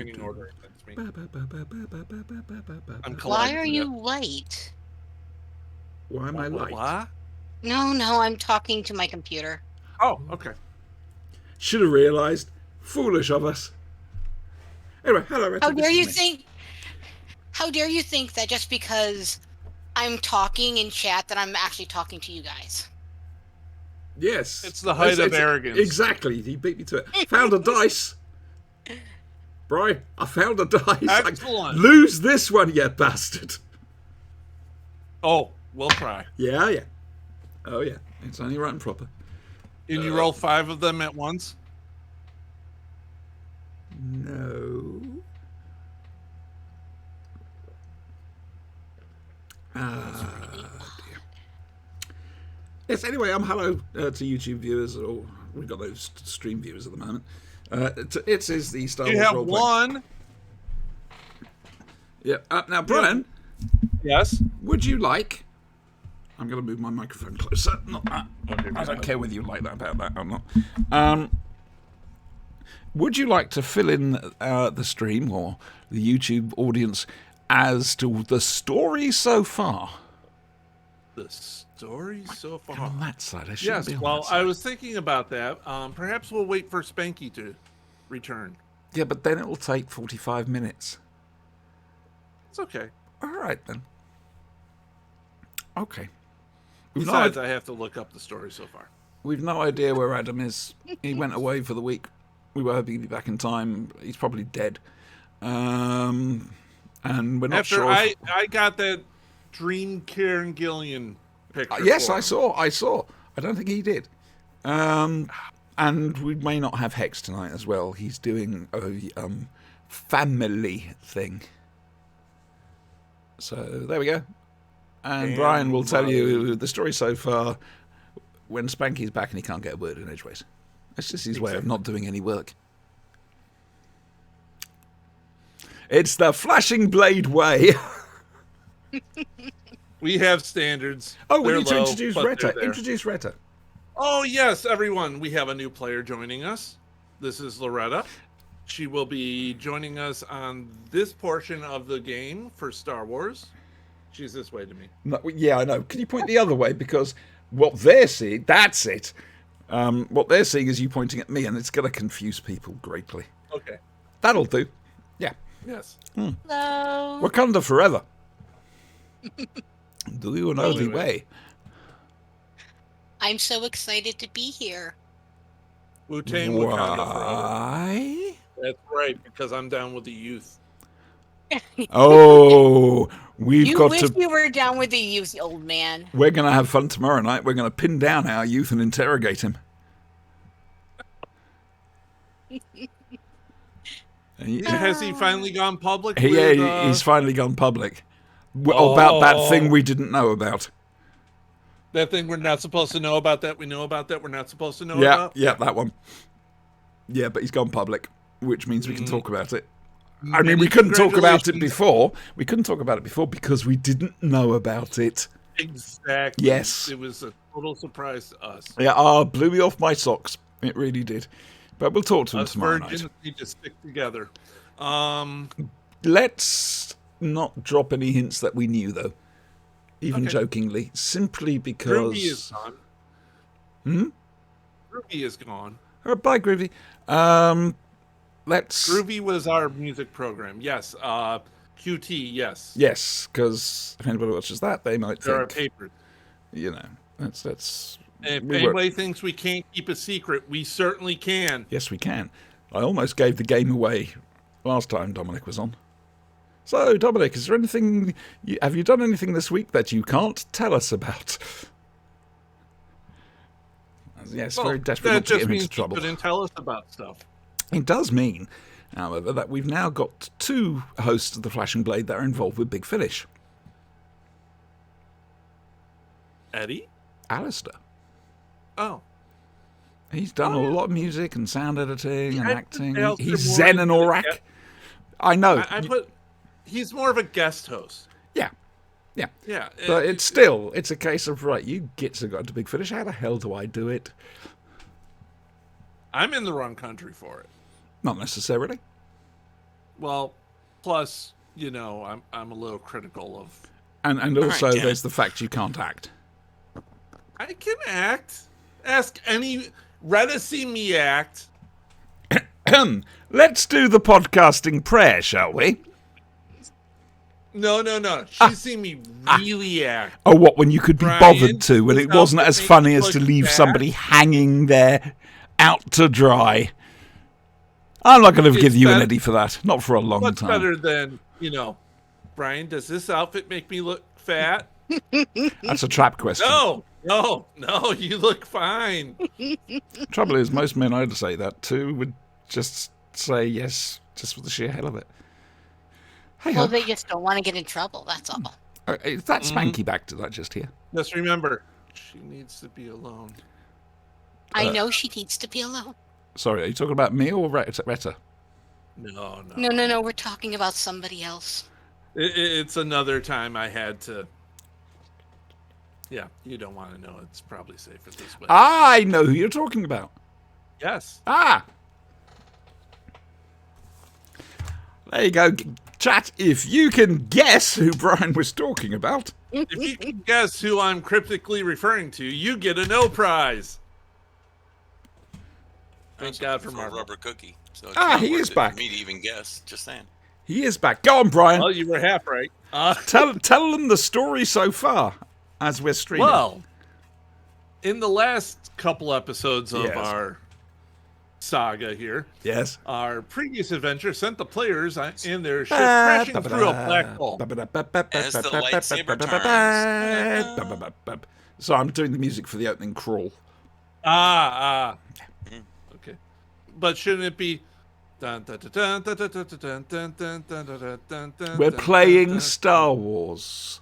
restraining order against me. I'm Why are collecting it. you late? Why am I late? What? No, I'm talking to my computer. Oh, okay. Should have realised. Foolish of us. Anyway, hello, Retta. How This dare is you me. think? How dare you think that just because I'm talking in chat that I'm actually talking to you guys? Yes. It's the height of arrogance. Exactly. He beat me to it. Found a dice. Brian, I found a dice. Excellent. Lose this one, you bastard. Oh, we'll try. Yeah. Oh, yeah. It's only right and proper. And you roll 5 of them at once? No. Dear. Yes, anyway, hello to YouTube viewers, or we've got those stream viewers at the moment. It is the Star You Wars have roleplay. one. Yeah. Now, Brian, Yes. would you like... I'm going to move my microphone closer. Not that. I don't care whether you like that about that or not. Would you like to fill in the stream or the YouTube audience as to the story so far? The story so far. I'm on that side. I shouldn't Yes, be on well, that side. I was thinking about that. Perhaps we'll wait for Spanky to return. Yeah, but then it will take 45 minutes. It's okay. All right, then. Okay. Besides, I have to look up the story so far. We've no idea where Adam is. He went away for the week. We were hoping he'd be back in time. He's probably dead. And we're not After sure. I got that Dream Karen Gillian picture. Yes, for I him. saw. I don't think he did. And we may not have Hex tonight as well. He's doing a family thing. So there we go. And Brian will tell you the story so far when Spanky's back and he can't get a word in edgeways. That's just his way of not doing any work. It's the Flashing Blade way. We have standards. Oh, we They're need to low, introduce but they're Retta. there. Introduce Retta. Oh, yes, everyone. We have a new player joining us. This is Loretta. She will be joining us on this portion of the game for Star Wars. She's this way to me. No, yeah, I know. Can you point the other way? Because what they're seeing, that's it. What they're seeing is you pointing at me, and it's going to confuse people greatly. Okay. That'll do. Yeah. Yes. Hello. Wakanda forever. Do you know the Wait. way? I'm so excited to be here. Wu-Tang Wakanda forever. Why? That's right, because I'm down with the youth. Oh, we've You got wish to. you were down with the youth, old man. We're going to have fun tomorrow night. We're going to pin down our youth and interrogate him. Has he finally gone public? He's finally gone public. About that thing we didn't know about. That thing we're not supposed to know about that we know about that we're not supposed to know about? Yeah, that one. Yeah, but he's gone public, which means we can talk about it. I mean, we couldn't talk about it before. We couldn't talk about it before because we didn't know about it. Exactly. Yes. It was a total surprise to us. Yeah, blew me off my socks. It really did. But we'll talk to him Us tomorrow virgins night. need to stick together. Let's not drop any hints that we knew, though. Even Okay. jokingly. Simply because... Groovy is gone. Groovy is gone. Bye, Groovy. Let's... Groovy was our music program. Yes. QT, yes. Yes, because if anybody watches that, they might There are think, papers. you know, that's... If we anybody thinks we can't keep a secret, we certainly can. Yes, we can. I almost gave the game away last time Dominic was on. So, Dominic, is there anything... have you done anything this week that you can't tell us about? Yes, Well, very desperate that not to just get him means into you trouble. couldn't tell us about stuff. It does mean, however, that we've now got 2 hosts of the Flashing Blade that are involved with Big Finish. Eddie? Alistair. Oh. He's done a lot of music and sound editing and I acting. put Alistair He's more Zen and into the Aurak. guest- I know. He's more of a guest host. Yeah. Yeah. But it's a case of, right, you gits have got to Big Finish. How the hell do I do it? I'm in the wrong country for it. Not necessarily. Well, plus, I'm a little critical of. And also, All right, there's the fact you can't act. I can act. Ask any Retta see me act. Let's do the podcasting prayer, shall we? No. She's seen me really act. Oh, what, when you could be Brian, bothered to, when this it wasn't outfit as makes funny you as to look leave fat. somebody hanging there, out to dry. I'm not going to It's give you an better- Eddie for that. Not for a long Much time. better than, Brian, does this outfit make me look fat? That's a trap question. No, you look fine. Trouble is, most men I'd say that to would just say yes, just for the sheer hell of it. Hey, Well, they just don't want to get in trouble. That's all. is that Spanky back to that just here? Just remember, she needs to be alone. I know she needs to be alone. Sorry, are you talking about me or Retta? No. No. We're talking about somebody else. It's another time I had to. Yeah, you don't want to know. It's probably safer this way. I know who you're talking about. Yes. Ah! There you go. Chat, if you can guess who Brian was talking about. If you can guess who I'm cryptically referring to, you get a no prize. Thank God for Marvel. rubber cookie. So it's Ah, not he worth is it back. for me to even guess. Just saying. He is back. Go on, Brian. Well, you were half right. Tell them the story so far as we're streaming. Well, in the last couple episodes of Yes. our saga here, Yes. our previous adventure sent the players in their ship crashing through a black hole. As the lightsaber So I'm doing the music for the opening crawl. Okay. But shouldn't it be? We're playing Star Wars.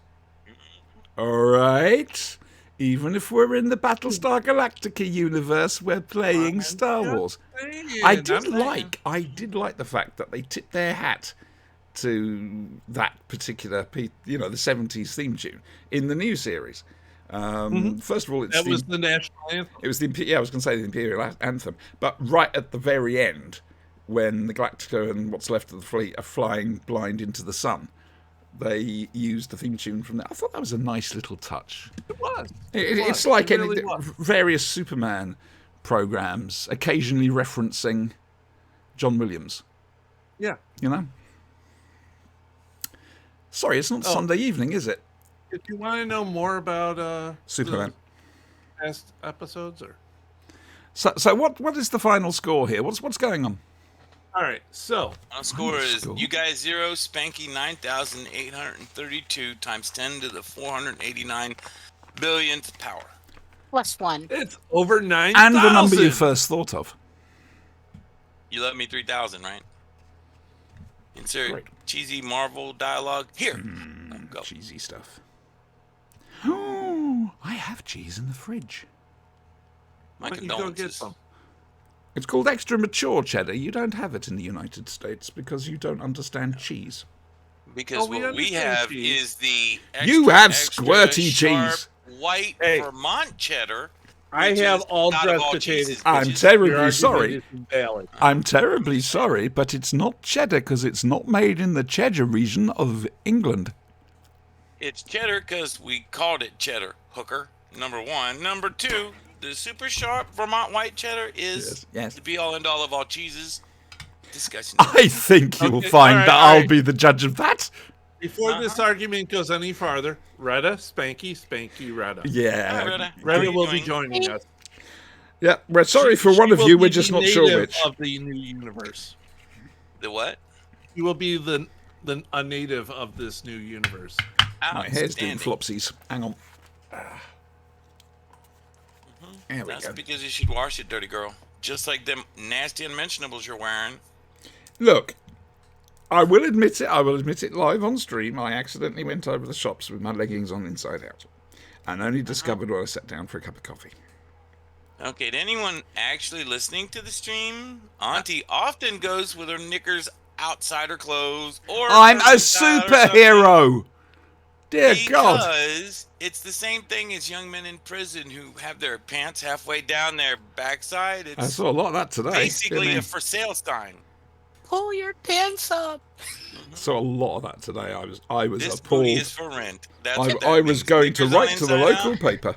Alright? Even if we're in the Battlestar Galactica universe, we're playing Star Wars. I did like the fact that they tipped their hat to that particular, the 70s theme tune in the new series. First of all, That was the national anthem. it was I was going to say the Imperial Anthem, but right at the very end, when the Galactica and what's left of the fleet are flying blind into the sun, they used the theme tune from there. I thought that was a nice little touch. It was. It's like It really was. various Superman programs, occasionally referencing John Williams. Yeah. Sorry, it's not Sunday evening, is it? If you want to know more about Superman. the past episodes, or So what is the final score here? What's going on? all right, so Our score is Score. you guys 0, Spanky 9,832 times 10 to the 489 billionth power. +1. it's over 9,000. And the number you first thought of. You left me 3,000, right? Insert Great. cheesy Marvel dialogue here. Go. Cheesy stuff. Oh, I have cheese in the fridge. My Why don't you go get condolences. some? It's called extra mature cheddar. You don't have it in the United States because you don't understand cheese. Because we what we understand have cheese. is the You extra, have extra squirty sharp cheese. white Hey. Vermont cheddar. I which have is all not of dressed all potatoes. cheeses, I'm which is- terribly Your argument sorry. is invalid. I'm terribly sorry, but it's not cheddar because it's not made in the Cheshire region of England. It's cheddar because we called it cheddar, hooker. Number one. Number two, the super sharp Vermont white cheddar is Yes. the be all end all of all cheeses. Discussion. I think you'll Okay, find all right, that all I'll right. be the judge of that. Before this argument goes any farther, Retta, Spanky, Retta. Yeah. Retta. Retta How will you be doing? joining us. Yeah, we're sorry for She one of will you, be we're just the not sure native which. of the new universe. The what? You will be a native of this new universe. My hair's doing Outstanding. flopsies. Hang on. There we That's go. because you should wash it, dirty girl. Just like them nasty unmentionables you're wearing. Look, I will admit it live on stream. I accidentally went over the shops with my leggings on inside out. And only discovered when I sat down for a cup of coffee. Okay, to anyone actually listening to the stream, Auntie often goes with her knickers outside her clothes, or I'm a inside or something, superhero! Dear God. because it's the same thing as young men in prison who have their pants halfway down their backside. I It's saw a lot of that today. basically didn't a I? for sale sign. pull your pants up. So a lot of that today. I was This booty appalled. is for rent. That's what that I was means. going to Stickers on write to the inside local out paper.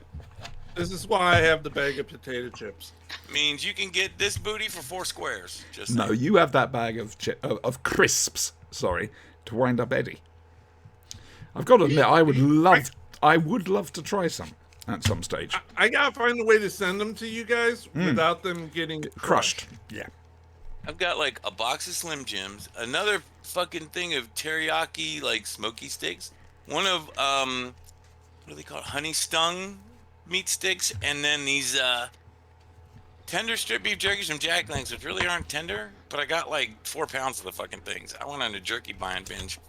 This is why I have the bag of potato chips. means you can get this booty for 4 squares. Just No, saying. you have that bag of crisps. Sorry, to wind up Eddie. I've got to admit, I would love to try some at some stage. I gotta find a way to send them to you guys without them getting Crushed. Yeah. I've got like a box of Slim Jims, another fucking thing of teriyaki like smoky sticks, one of what do they call it? Honey stung meat sticks, and then these tender strip beef jerkies from Jack Link's, which really aren't tender, but I got like 4 pounds of the fucking things. I went on a jerky buying binge.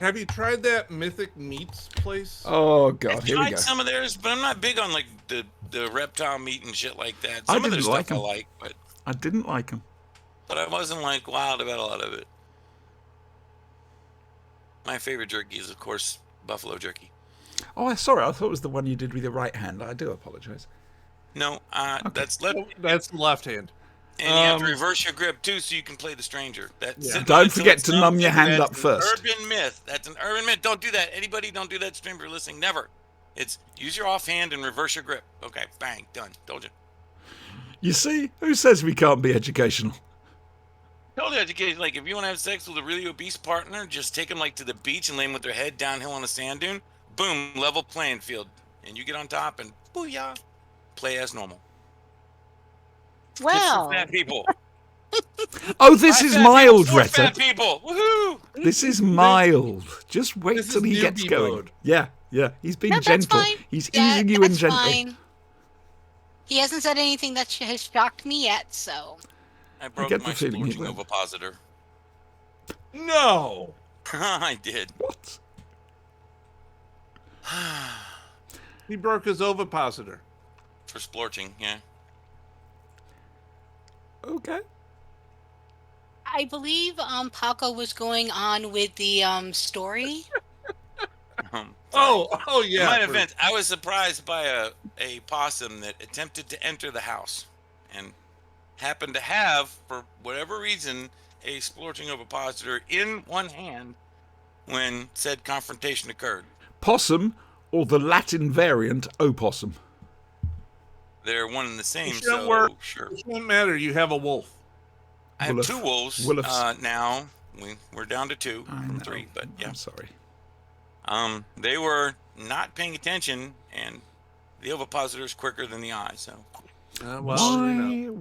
Have you tried that Mythic Meats place? Oh I God, here we tried go. some of theirs, but I'm not big on like the reptile meat and shit like that. I Some of their didn't like stuff I 'em. like, I didn't like them. but I wasn't like wild about a lot of it. My favorite jerky is, of course, buffalo jerky. Oh, sorry. I thought it was the one you did with your right hand. I do apologise. No, that's left, That's the left hand. and you have to reverse your grip too, so you can play the stranger. That's Yeah. Don't forget to numb your hand up first. Urban myth. That's an urban myth. Don't do that. Anybody, don't do that. Streamer listening, never. It's use your offhand and reverse your grip. Okay, bang, done. Told you. You see, who says we can't be educational? Totally educated. Like, if you want to have sex with a really obese partner, just take them like to the beach and lay them with their head downhill on a sand dune. Boom, level playing field, and you get on top and booyah, play as normal. Just for Wow. fat people. Oh, this is Fat mild, people, for Retta. Fat people. Woohoo! This is mild. Just wait This till is he gets newbie going. mode. Yeah. He's being No, that's gentle. fine. He's Yeah, easing you in that's gently. fine. He hasn't said anything that has shocked me yet, so. I broke get the my feeling he splurging will. ovipositor. No. I did. What? He broke his ovipositor. For splorching, yeah. Okay. I believe Paco was going on with the story. Oh yeah. In my for- defense, I was surprised by a possum that attempted to enter the house and happened to have, for whatever reason, a splorching ovipositor in one hand when said confrontation occurred. Possum or the Latin variant opossum. They're one and the same, shouldn't so work. sure. It doesn't matter. You have a wolf. I have Wolf. 2 wolves Wolves. now. We're down to 2 I from know. 3, but yeah. I'm sorry. They were not paying attention, and the ovipositor is quicker than the eye, so.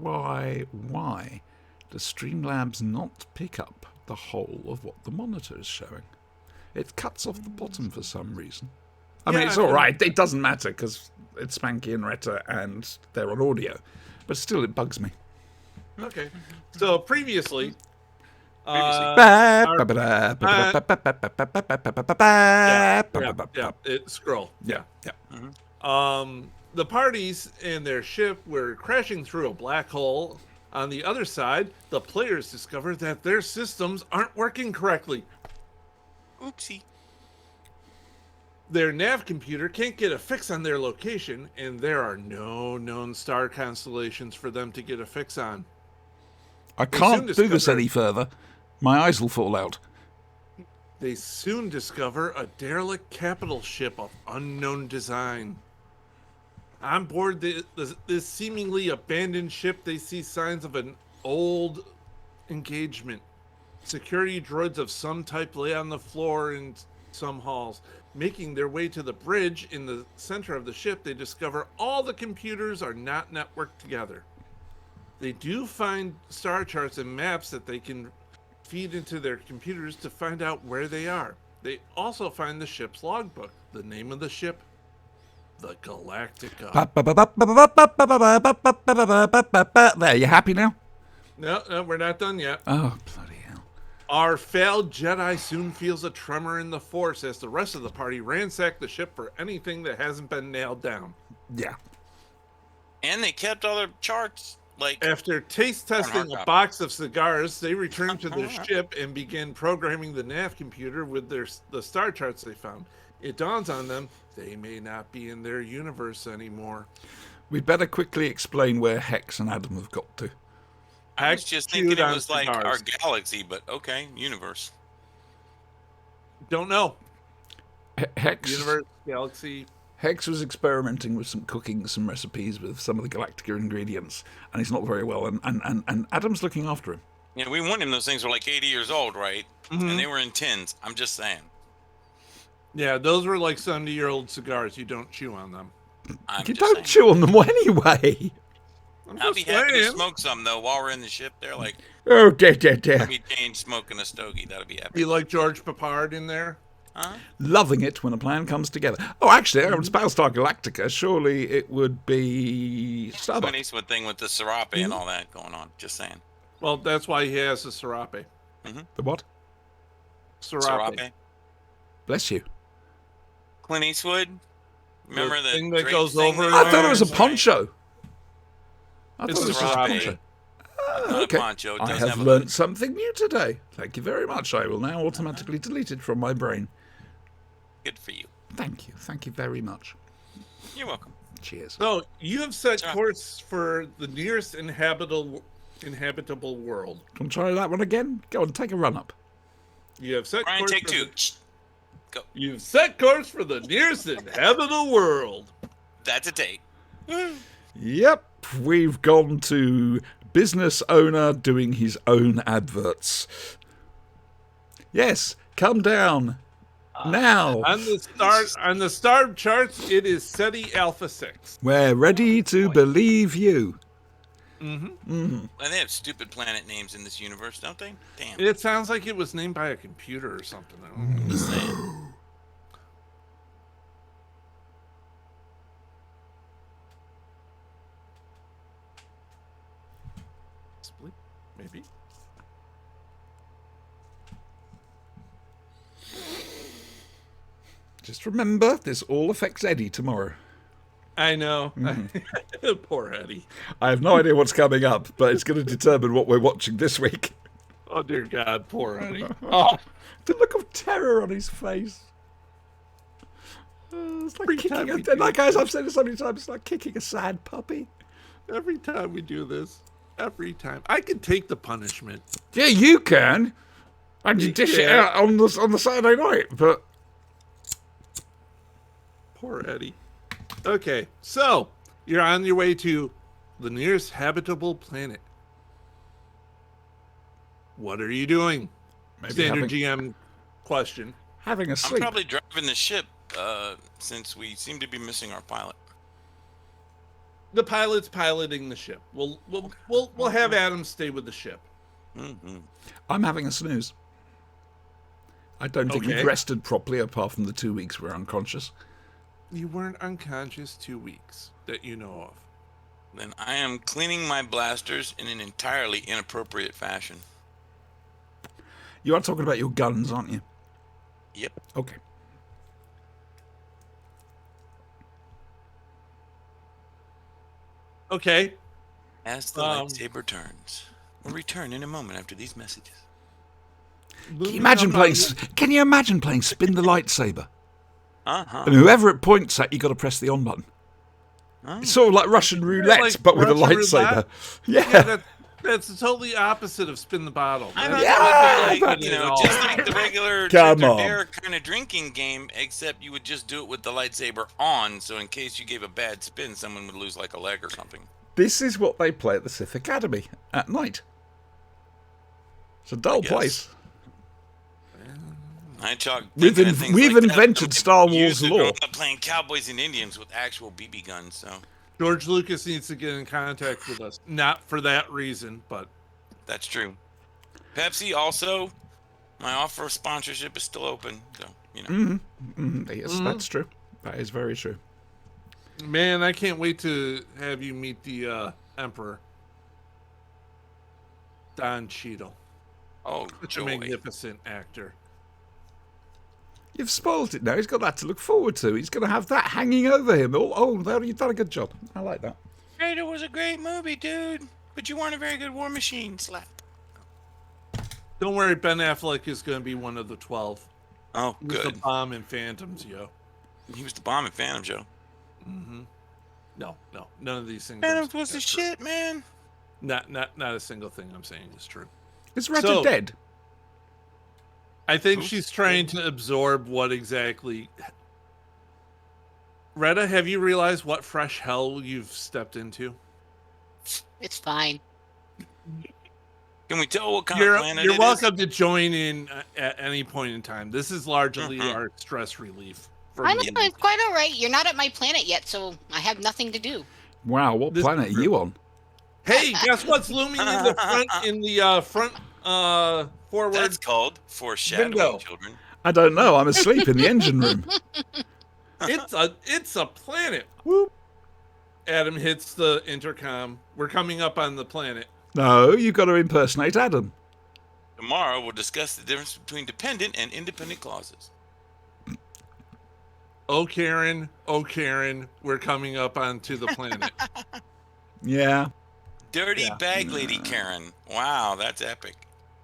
Why does Streamlabs not pick up the whole of what the monitor is showing? It cuts off the bottom for some reason. I mean, Yeah, it's I all think- right. It doesn't matter because it's Spanky and Retta and they're on audio. But still, it bugs me. Okay. So previously, scroll. Yeah. The parties in their ship were crashing through a black hole. On the other side, the players discovered that their systems aren't working correctly. Oopsie. Their nav computer can't get a fix on their location, and there are no known star constellations for them to get a fix on. I soon can't do this discovered- any further. My eyes will fall out. They soon discover a derelict capital ship of unknown design. On board this seemingly abandoned ship, they see signs of an old engagement. Security droids of some type lay on the floor in some halls. Making their way to the bridge in the center of the ship, they discover all the computers are not networked together. They do find star charts and maps that they can feed into their computers to find out where they are. They also find the ship's logbook. The name of the ship? The Galactica. There, you happy now? No, we're not done yet. Oh, bloody hell. Our failed Jedi soon feels a tremor in the Force as the rest of the party ransack the ship for anything that hasn't been nailed down. Yeah. And they kept all their charts, like, After taste testing a hardcopy. box of cigars, they returned to the ship and began programming the nav computer with the star charts they found. It dawns on them they may not be in their universe anymore. We'd better quickly explain where Hex and Adam have got to. I was just chewed thinking it on was like our cigars. galaxy, but okay, universe. Don't know. Hex. Universe, galaxy. Hex was experimenting with some recipes with some of the Galactica ingredients, and he's not very well. And Adam's looking after him. Yeah, we won him. Those things were like 80 years old, right? Mhm. And they were in tins. I'm just saying. Yeah, those were like 70-year-old cigars. You don't chew on them. I'm You just don't saying. chew on them anyway. I'm I'll be just happy to saying. smoke some though while we're in the ship. They're like, Oh dear. let me change smoking a stogie. That'll be happy. You like George Papard in there? Huh? Loving it when a plan comes together. Oh, actually, it's Battlestar Galactica. Surely it would be Clint Starbucks. Eastwood thing with the serape and all that going on. Just saying. Well, that's why he has a serape. The what? Serape. Serape. Bless you. Clint Eastwood. Remember the thing that drapes goes thing over that I thought it was a wears? poncho. I It's thought it was just a serape. poncho. Not Okay. a poncho. It I does have have a learnt something new today. Thank you very much. I will now automatically delete it from my brain. Good for you. Thank you. Thank you very much. You're welcome. Cheers. So you have set Sure. course for the nearest inhabitable world. Want to try that one again? Go on, take a run up. You have set Brian, course take for two. The, Go. you've set course for the nearest inhabitable world. That's a take. Yep, we've gone to business owner doing his own adverts. Yes, come down now. On the star charts, it is SETI Alpha 6. We're ready to believe you. And they have stupid planet names in this universe, don't they? Damn. It sounds like it was named by a computer or something. I don't know. Just saying. Split, maybe. Just remember, this all affects Eddie tomorrow. I know. Poor Eddie. I have no idea what's coming up, but it's going to determine what we're watching this week. Oh dear God, poor Eddie. Oh, The look of terror on his face. It's like Every kicking time a, we do like guys, I've said it so many times, it's like kicking a sad puppy. every time we do this, every time I can take the punishment. Yeah, you can. And you dish it Yeah. out on the Saturday night, but Poor Eddie. Okay, so you're on your way to the nearest habitable planet. What are you doing? maybe Standard GM question. having a I'm sleep. probably driving the ship since we seem to be missing our pilot. The pilot's piloting the ship. We'll have Adam stay with the ship. Mm-hmm. I'm having a snooze. I don't think Okay. we've rested properly apart from the 2 weeks we're unconscious. You weren't unconscious 2 weeks that you know of. Then I am cleaning my blasters in an entirely inappropriate fashion. You are talking about your guns, aren't you? Yep. Okay. Okay. As the Um, lightsaber turns. We'll return in a moment after these messages. Can you imagine playing Spin the Lightsaber? Uh-huh. And whoever it points at, you got to press the on button. Oh. It's sort of like Russian roulette, like but with a Russian lightsaber. roulette? Yeah. That's the totally opposite of spin the bottle. I That's thought Yeah, it would be but- like, you know, just like the regular Come truth or on. dare kind of drinking game, except you would just do it with the lightsaber on, so in case you gave a bad spin, someone would lose like a leg or something. This is what they play at the Sith Academy at night. It's a dull guess. place. I chalk. We've thinking of things we've like that invented that Star we Wars used to lore. grow up playing cowboys and Indians with actual BB guns. So George Lucas needs to get in contact with us. Not for that reason, but that's true. Pepsi also, my offer of sponsorship is still open. So you know, Yes, that's true. That is very true. man, I can't wait to have you meet the Emperor. Don Cheadle. oh Such a joy. magnificent actor. You've spoiled it now. He's got that to look forward to. He's going to have that hanging over him. You've done a good job. I like that. Raider was a great movie, dude, but you weren't a very good War Machine. Slap. Don't worry, Ben Affleck is going to be one of the 12. Oh, He was good. the bomb in Phantoms, yo. He was the bomb in Phantom Joe. No, none of these things. Phantoms was the shit, man. Not a single thing I'm saying is true. Is Retta So- dead? I think Who? she's trying to absorb what exactly. Retta, have you realized what fresh hell you've stepped into? It's fine. Can we tell what kind You're of planet you're it welcome to join in at any point in time. This is largely Mhm. our stress relief. For I know me. it's quite all right. You're not at my planet yet, so I have nothing to do. Wow, what This planet is are you on? Hey, guess what's looming in the front forward? That's called foreshadowing, Window. children. I don't know. I'm asleep in the engine room. It's a planet. Whoop. Adam hits the intercom. We're coming up on the planet. No, you've got to impersonate Adam. Tomorrow we'll discuss the difference between dependent and independent clauses. Oh Karen, we're coming up onto the planet. Yeah. Dirty Yeah. bag lady Karen. Wow, that's epic.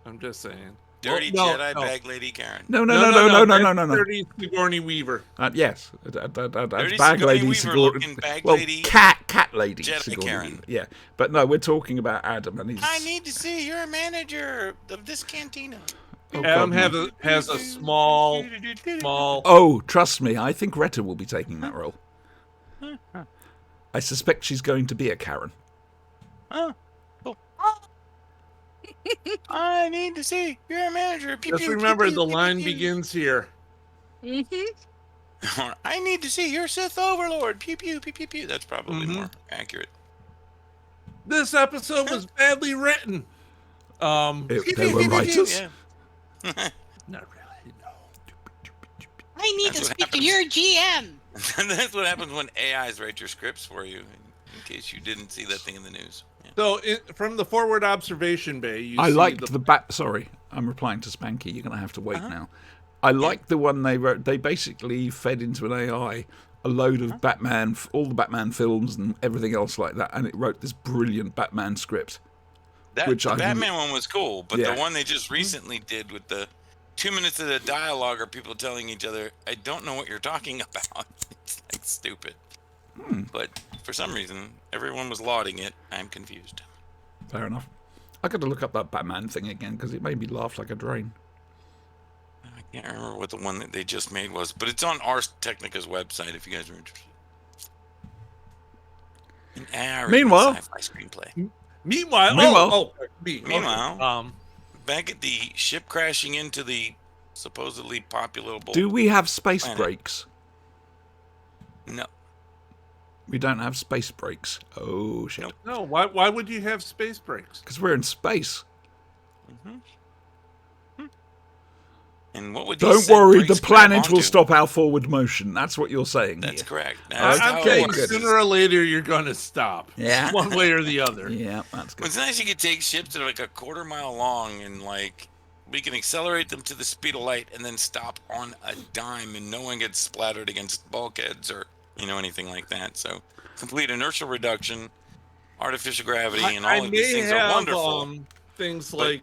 I'm just saying. Dirty Well, Jedi no. bag lady Karen. No. That's Dirty Sigourney Weaver. Yes, that's Dirty bag Sigourney lady Weaver Sigourney. looking bag Well, lady cat lady Jedi Sigourney Karen. Weaver. Yeah, but no, we're talking about Adam, and he's. I need to see you're a manager of this cantina. Oh, Adam God, no. has a small. Oh, trust me, I think Retta will be taking that role. I suspect she's going to be a Karen. I need to see you're a manager. Pew, Just pew, remember, pew, the pew, line pew. begins here. Mm-hmm. I need to see your Sith Overlord. Pew pew pew pew pew. That's probably Mhm. more accurate. This episode was badly written. There were writers. Yeah. Not really. No. I need That's to what speak to happens. your GM. That's what happens when AIs write your scripts for you. In case you didn't see that thing in the news. Yeah. So, from the forward observation bay, you I see liked the bat. Sorry, I'm replying to Spanky. You're going to have to wait now. I liked the one they wrote. They basically fed into an AI a load of Batman, all the Batman films and everything else like that, and it wrote this brilliant Batman script. That Which the I Batman one was cool, but Yeah. the one they just recently did with the 2 minutes of the dialogue are people telling each other, "I don't know what you're talking about." It's like stupid. But for some reason, everyone was lauding it. I'm confused. Fair enough. I got to look up that Batman thing again because it made me laugh like a drain. I can't remember what the one that they just made was, but it's on Ars Technica's website if you guys are interested. An AI Meanwhile- sci-fi screenplay. Meanwhile, me. Meanwhile. Okay. Back at the ship crashing into the supposedly populable. Do we have space Planet. breaks? No. We don't have space breaks. Oh shit! Nope. No, why would you have space breaks? Because we're in space. And what would these Don't said worry, breaks the grab planet will onto? stop our forward motion. That's what you're saying. That's here. correct. That's I'm how Okay, it saying works. good. sooner or later you're going to stop. Yeah. One way or the other. Yeah, that's good. It's nice you could take ships that are like a quarter mile long and like we can accelerate them to the speed of light and then stop on a dime and no one gets splattered against bulkheads or anything like that. So complete inertial reduction, artificial gravity, and all of these things are wonderful. Things but like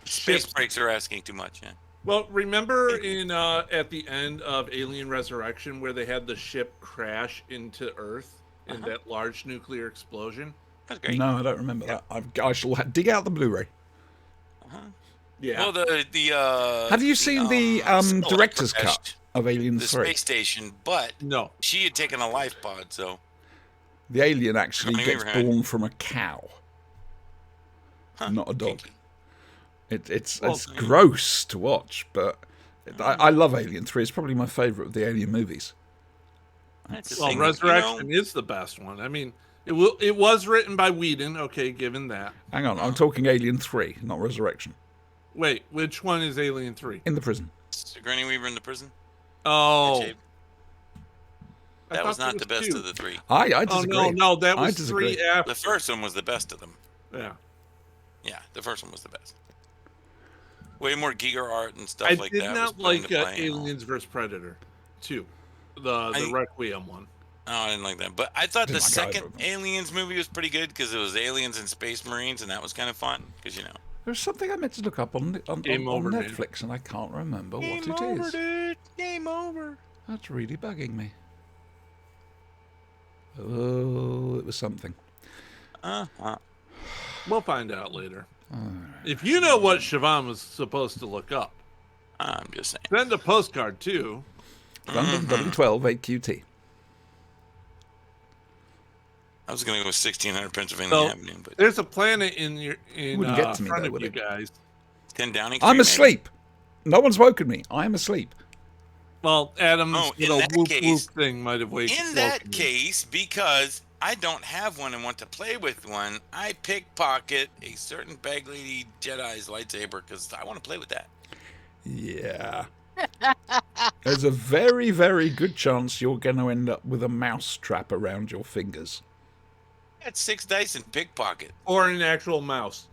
Space ships. breaks are asking too much. Yeah. Well, remember in at the end of Alien Resurrection where they had the ship crash into Earth in that large nuclear explosion? That's great. No, I don't remember that. I shall dig out the Blu-ray. Yeah. Well, the Have you seen the satellite director's crashed cut of Alien the 3? space station, but no. she had taken a life pod, so The alien actually Sigourney gets Weaver had- born from a cow, not a dog. kinky. It's Well, gross to watch, but I love Alien 3. It's probably my favourite of the Alien movies. That's the Well, thing, Resurrection is the best one. I mean, it was written by Whedon, okay, given that. Hang on, I'm talking Alien 3, not Resurrection. Wait, which one is Alien 3? In the prison. Sigourney Weaver in the prison. Oh. Shape. I That thought was not there the best two. of the three. I Oh, disagree. no, that I was disagree. 3 after. The first one was the best of them. Yeah. Yeah, the first one was the best. Way more Giger art and stuff I like did that. not was put into like play and all. Aliens vs. Predator 2. The I- Requiem one. No, I didn't like that. But I thought the Didn't like either second of them. Aliens movie was pretty good because it was aliens and space marines, and that was kind of fun because There's something I meant to look up on Game over, dude. Netflix, and I can't remember what Game it over, is. dude. Game over. That's really bugging me. Oh, it was something. Uh-huh. We'll find out later. If you know what Siobhan was supposed to look up, I'm just saying. send a postcard too. London W12 8QT. I was going to go with 1600 Pennsylvania So Avenue, but there's a planet in Wouldn't get to me, front though, of would you it? guys. 10 Downing Street. I'm maybe? asleep. No one's woken me. I am asleep. Well, Adam's Oh, in little that whoop case- whoop thing might have waked. In that case, because I don't have one and want to play with one, I pickpocket a certain bag lady Jedi's lightsaber because I want to play with that. Yeah. There's a very, very good chance you're going to end up with a mouse trap around your fingers. That's 6 dice and pickpocket. or an actual mouse.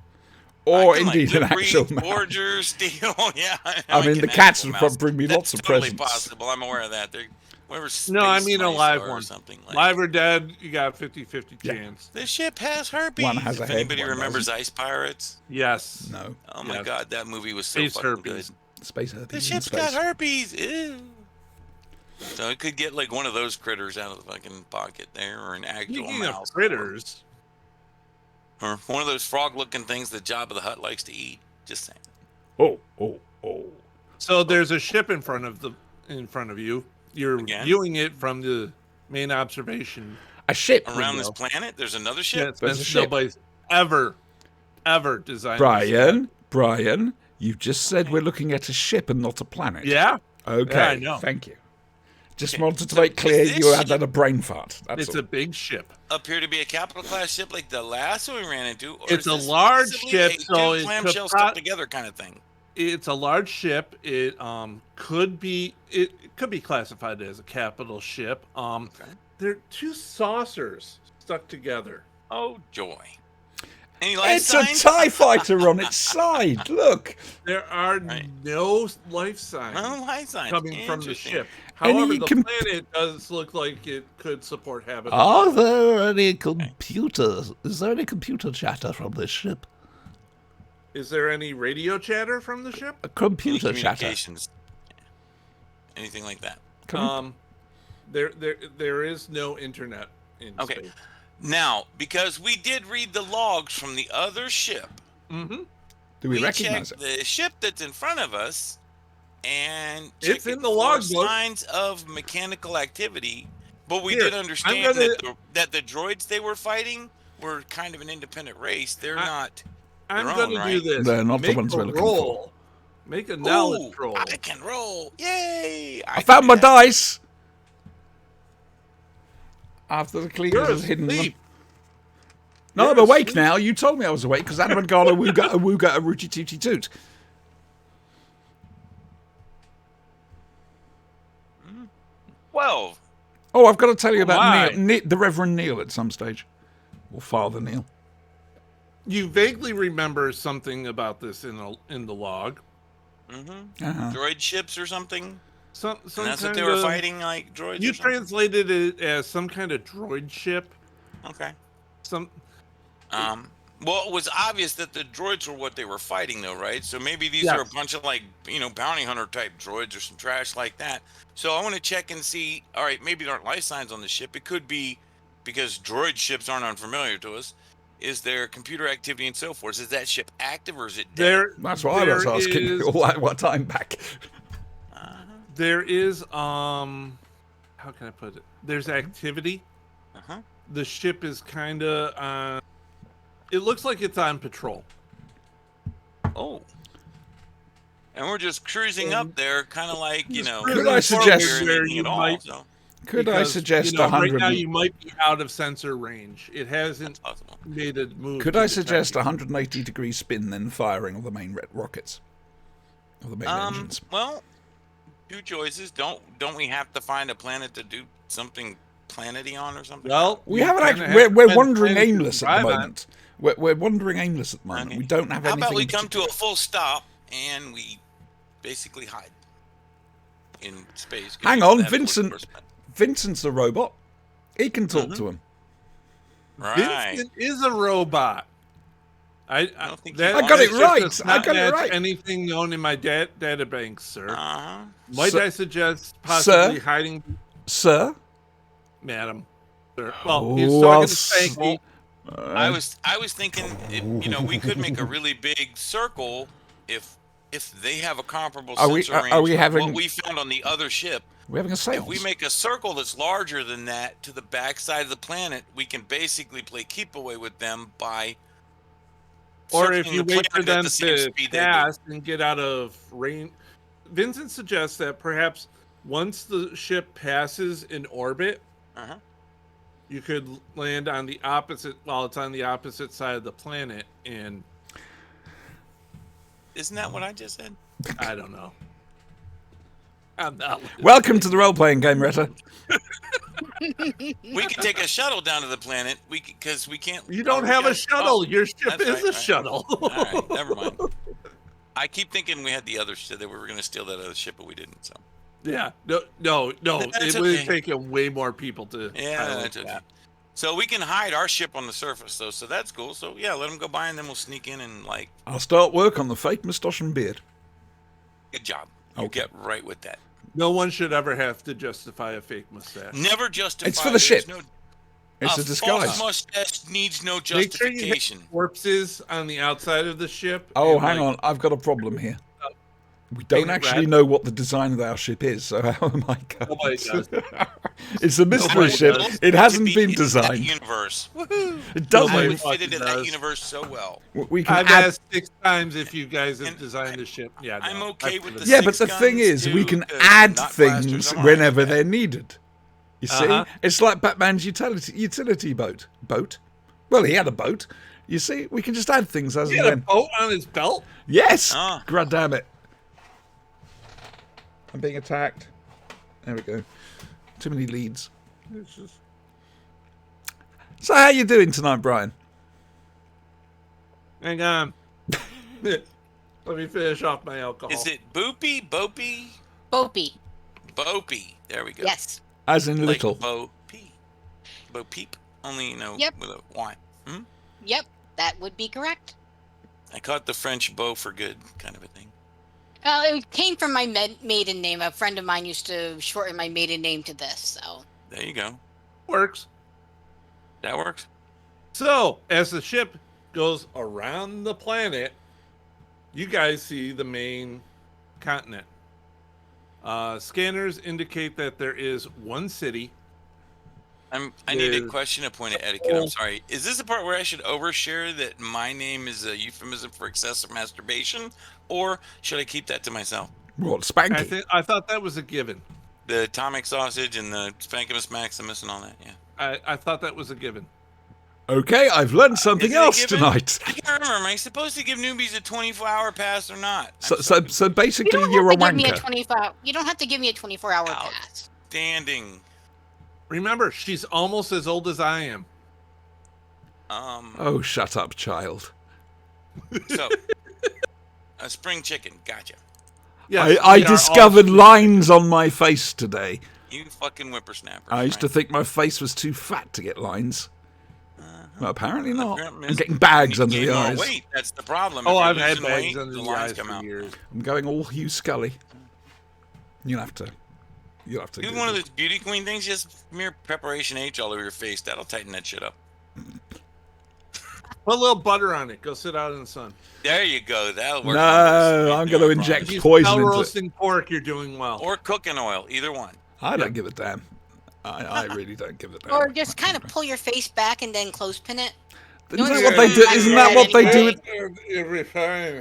Or I can, indeed an like, actual Liberty, mouse. Forger, Steel, yeah. I mean, like the an cats actual would mouse. bring me That's lots of totally presents. possible. I'm aware of that. They're whatever. No, I mean a space live mice are or one. something like Live or dead, you got 50-50 Yeah. chance. The ship has herpes. One has a if head, anybody one remembers doesn't. Ice Pirates, Yes. No. oh my Yes. god, that movie was so Space fucking herpes. good. Space herpes. The in ship's space. got herpes. Ew. So it could get like one of those critters out of the fucking pocket there, or an actual Speaking mouse, of critters, or one of those frog-looking things that Jabba the Hutt likes to eat. Just saying. Oh, oh, oh. so there's a ship in front of you. You're Again? viewing it from the main observation. A ship. Around this Window. planet, there's another ship. Yeah, There's a since ship. nobody's ever designed this ship. Brian, you just said we're looking at a ship and not a planet. Yeah, Okay. Yeah, I know. Thank you. Just Okay, wanted to so make clear is this you had ship- that a brain fart. That's it's all. a big ship. Appear to be a capital class ship like the last one we ran into. Or It's is a this large possibly ship, a so two it could clamshell pro- stuck together kind of thing. It's a large ship. It could be classified as a capital ship. There are two saucers stuck together. Oh joy! Any life It's a signs? TIE fighter on its side. Look. There are Right. no life signs No life signs. coming from the Interesting. ship. Any However, the comp- planet does look like it could support habitation. Are there any computers? Is there any computer chatter from this ship? Is there any radio chatter from the ship? A Any computer chatter. communications? Anything like that? Come on. There is no internet in Okay. space. Now, because we did read the logs from the other ship, Mm-hmm. Do we recognize checked it? the ship that's in front of us, and It's checked in it the for logbook. signs of mechanical activity. But we Here, did I'm understand gonna- that the droids they were fighting were kind of an independent race. They're not. I'm Their going own, to do right? this. They're not the Make ones a we're looking roll. Make a knowledge Ooh, roll. I can roll! Yay! I can found do my that. dice. After the You're cleaners has hidden them. asleep. No, You're I'm awake asleep. now. You told me I was awake because Adam had gone a wooga a rooty tooty toot. 12. Oh, I've got to tell you about my. the Reverend Neil at some stage. Or Father Neil. You vaguely remember something about this in the log. Mm-hmm. Uh-huh. Droid ships or something. Some And that's what kind they were of- fighting, like droids. You or something? translated it as some kind of droid ship. Okay. Some Well, it was obvious that the droids were what they were fighting, though, right? So maybe these Yes. are a bunch of like, bounty hunter type droids or some trash like that. So I want to check and see. All right, maybe there aren't life signs on the ship. It could be because droid ships aren't unfamiliar to us. Is there computer activity and so forth? Is that ship active or is it dead? there. That's what I was there asking is- you all that time back. There is how can I put it? There's activity. Uh-huh. The ship is kind of on. It looks like it's on patrol. Oh. And we're just cruising up there, kind of like, Just Could I cruising suggest- forward we're where anything you at all, might- so Could I because, suggest right 100? now you might be out of sensor range. It hasn't that's possible. made a move. Could to I the suggest target. 180 degree spin, then firing of the main rockets? Of the main engines? Well, two choices. Don't we have to find a planet to do something planety on or something? Well, We you haven't kinda actually. have We're to wandering plan to aimless at the drive on. moment. We're wandering aimless at the moment. Okay. We don't have How anything. about we in come to a particular. full stop and we basically hide in space? 'cause Hang we don't on, have Vincent. force perspective. Vincent's a robot. He can talk Mm-hmm. to him. Right. Vincent is a robot. I don't think that you I got it just right. does I not got it match right. Anything known in my data bank, sir. Uh-huh. Might Sir- I suggest possibly Sir? hiding, Sir? madam? Sir. Well, he's Oh, talking I'll to Spanky. I was thinking, we could make a really big circle if they have a comparable Are we- sensor range are we to having- what we found on the other ship. We're having a If seance. we make a circle that's larger than that to the backside of the planet, we can basically play keep away with them by. Or if circling you the wait for planet at them the same to speed they do. pass and get out of range. Vincent suggests that perhaps once the ship passes in orbit, Uh-huh. you could land on the opposite while it's on the opposite side of the planet, and Isn't that what I just said? I don't know. I'm not. Welcome to the role-playing game, Retta. We can take a shuttle down to the planet. Because we can't. You don't we have a got- shuttle. oh, Your ship that's is right, a right. shuttle. All right, never mind. I keep thinking we had the other ship that we were going to steal that other ship, but we didn't. So Yeah. No. That's It would okay. have taken way more people to. yeah, pilot that's okay. that. So we can hide our ship on the surface, though. So that's cool. So yeah, let them go by, and then we'll sneak in and I'll start work on the fake moustache and beard. good job. You Okay. get right with that. No one should ever have to justify a fake mustache. Never justify. It's for the there's ship. No, It's a disguise. false mustache needs no Make sure you hit justification. corpses on the outside of the ship. Oh, and, hang like, on. I've got a problem here. We don't Paint it actually red. know what the design of our ship is, so how am I going Nobody does. It's a mystery Nobody ship. does. It hasn't To be been in that designed. universe. Woohoo! It I Nobody would doesn't. fit into that does. universe so well. We can I've add. asked 6 times if you guys have And designed the ship. Yeah, I'm no, okay I- with the Yeah, but six the thing guns is, we too, can 'cause add not things blasters, I'm all right whenever with that. they're needed. You see, Uh-huh. it's like Batman's utility boat. Boat? Well, he had a boat. You see, we can just add things as He and had a when. boat on his belt. Yes. Ah. God damn it! I'm being attacked. There we go. Too many leads. It's just- So, how you doing tonight, Brian? Hang on. Let me finish off my alcohol. Is it Boopy, Bopey, Bopey. Bopey? There we go. Yes. As in Like little. Bo Peep. Only Yep. with a Y. Yep. That would be correct. I caught the French bow for good kind of a thing. It came from my maiden name. A friend of mine used to shorten my maiden name to this. So There you go. Works. That works. So, as the ship goes around the planet, you guys see the main continent. Scanners indicate that there is one city. I need a Is- question, a point of etiquette. I'm sorry. Is this the part where I should overshare that my name is a euphemism for excessive masturbation, or should I keep that to myself? What, Spanky? I thought that was a given. The atomic sausage and the Spankimus Maximus and all that. Yeah. I thought that was a given. Okay, I've learned something Is it a else given? tonight. I can't remember. Am I supposed to give newbies a 24-hour pass or not? So you basically, don't you're a have to give me a wanker. 24. You don't have to give me a 24-hour Ouch. pass. Standing. Remember, she's almost as old as I am. Oh, shut up, child. So, a spring chicken. Gotcha. Yes, I we are all- discovered lines on my face today. You fucking whippersnapper. I used to right? think my face was too fat to get lines. Well, apparently not. Apparently- I'm getting bags You under gain the more eyes. weight. That's the problem. Oh, If you're I've had losing bags weight, under the lines eyes come for out. years. I'm going all Hugh Scully. You'll have to. Do one Google. of those beauty queen things. Just mere preparation H all over your face. That'll tighten that shit up. Put a little butter on it. Go sit out in the sun. There you go. That'll work. No, I'm going to If inject you poison smell into it. roasting pork, you're doing well. Or cooking oil. Either one. I don't give a damn. I really don't give a damn. Or just kind of pull your face back and then clothespin it. Isn't that Don't what they you do? remember Isn't that that what they do?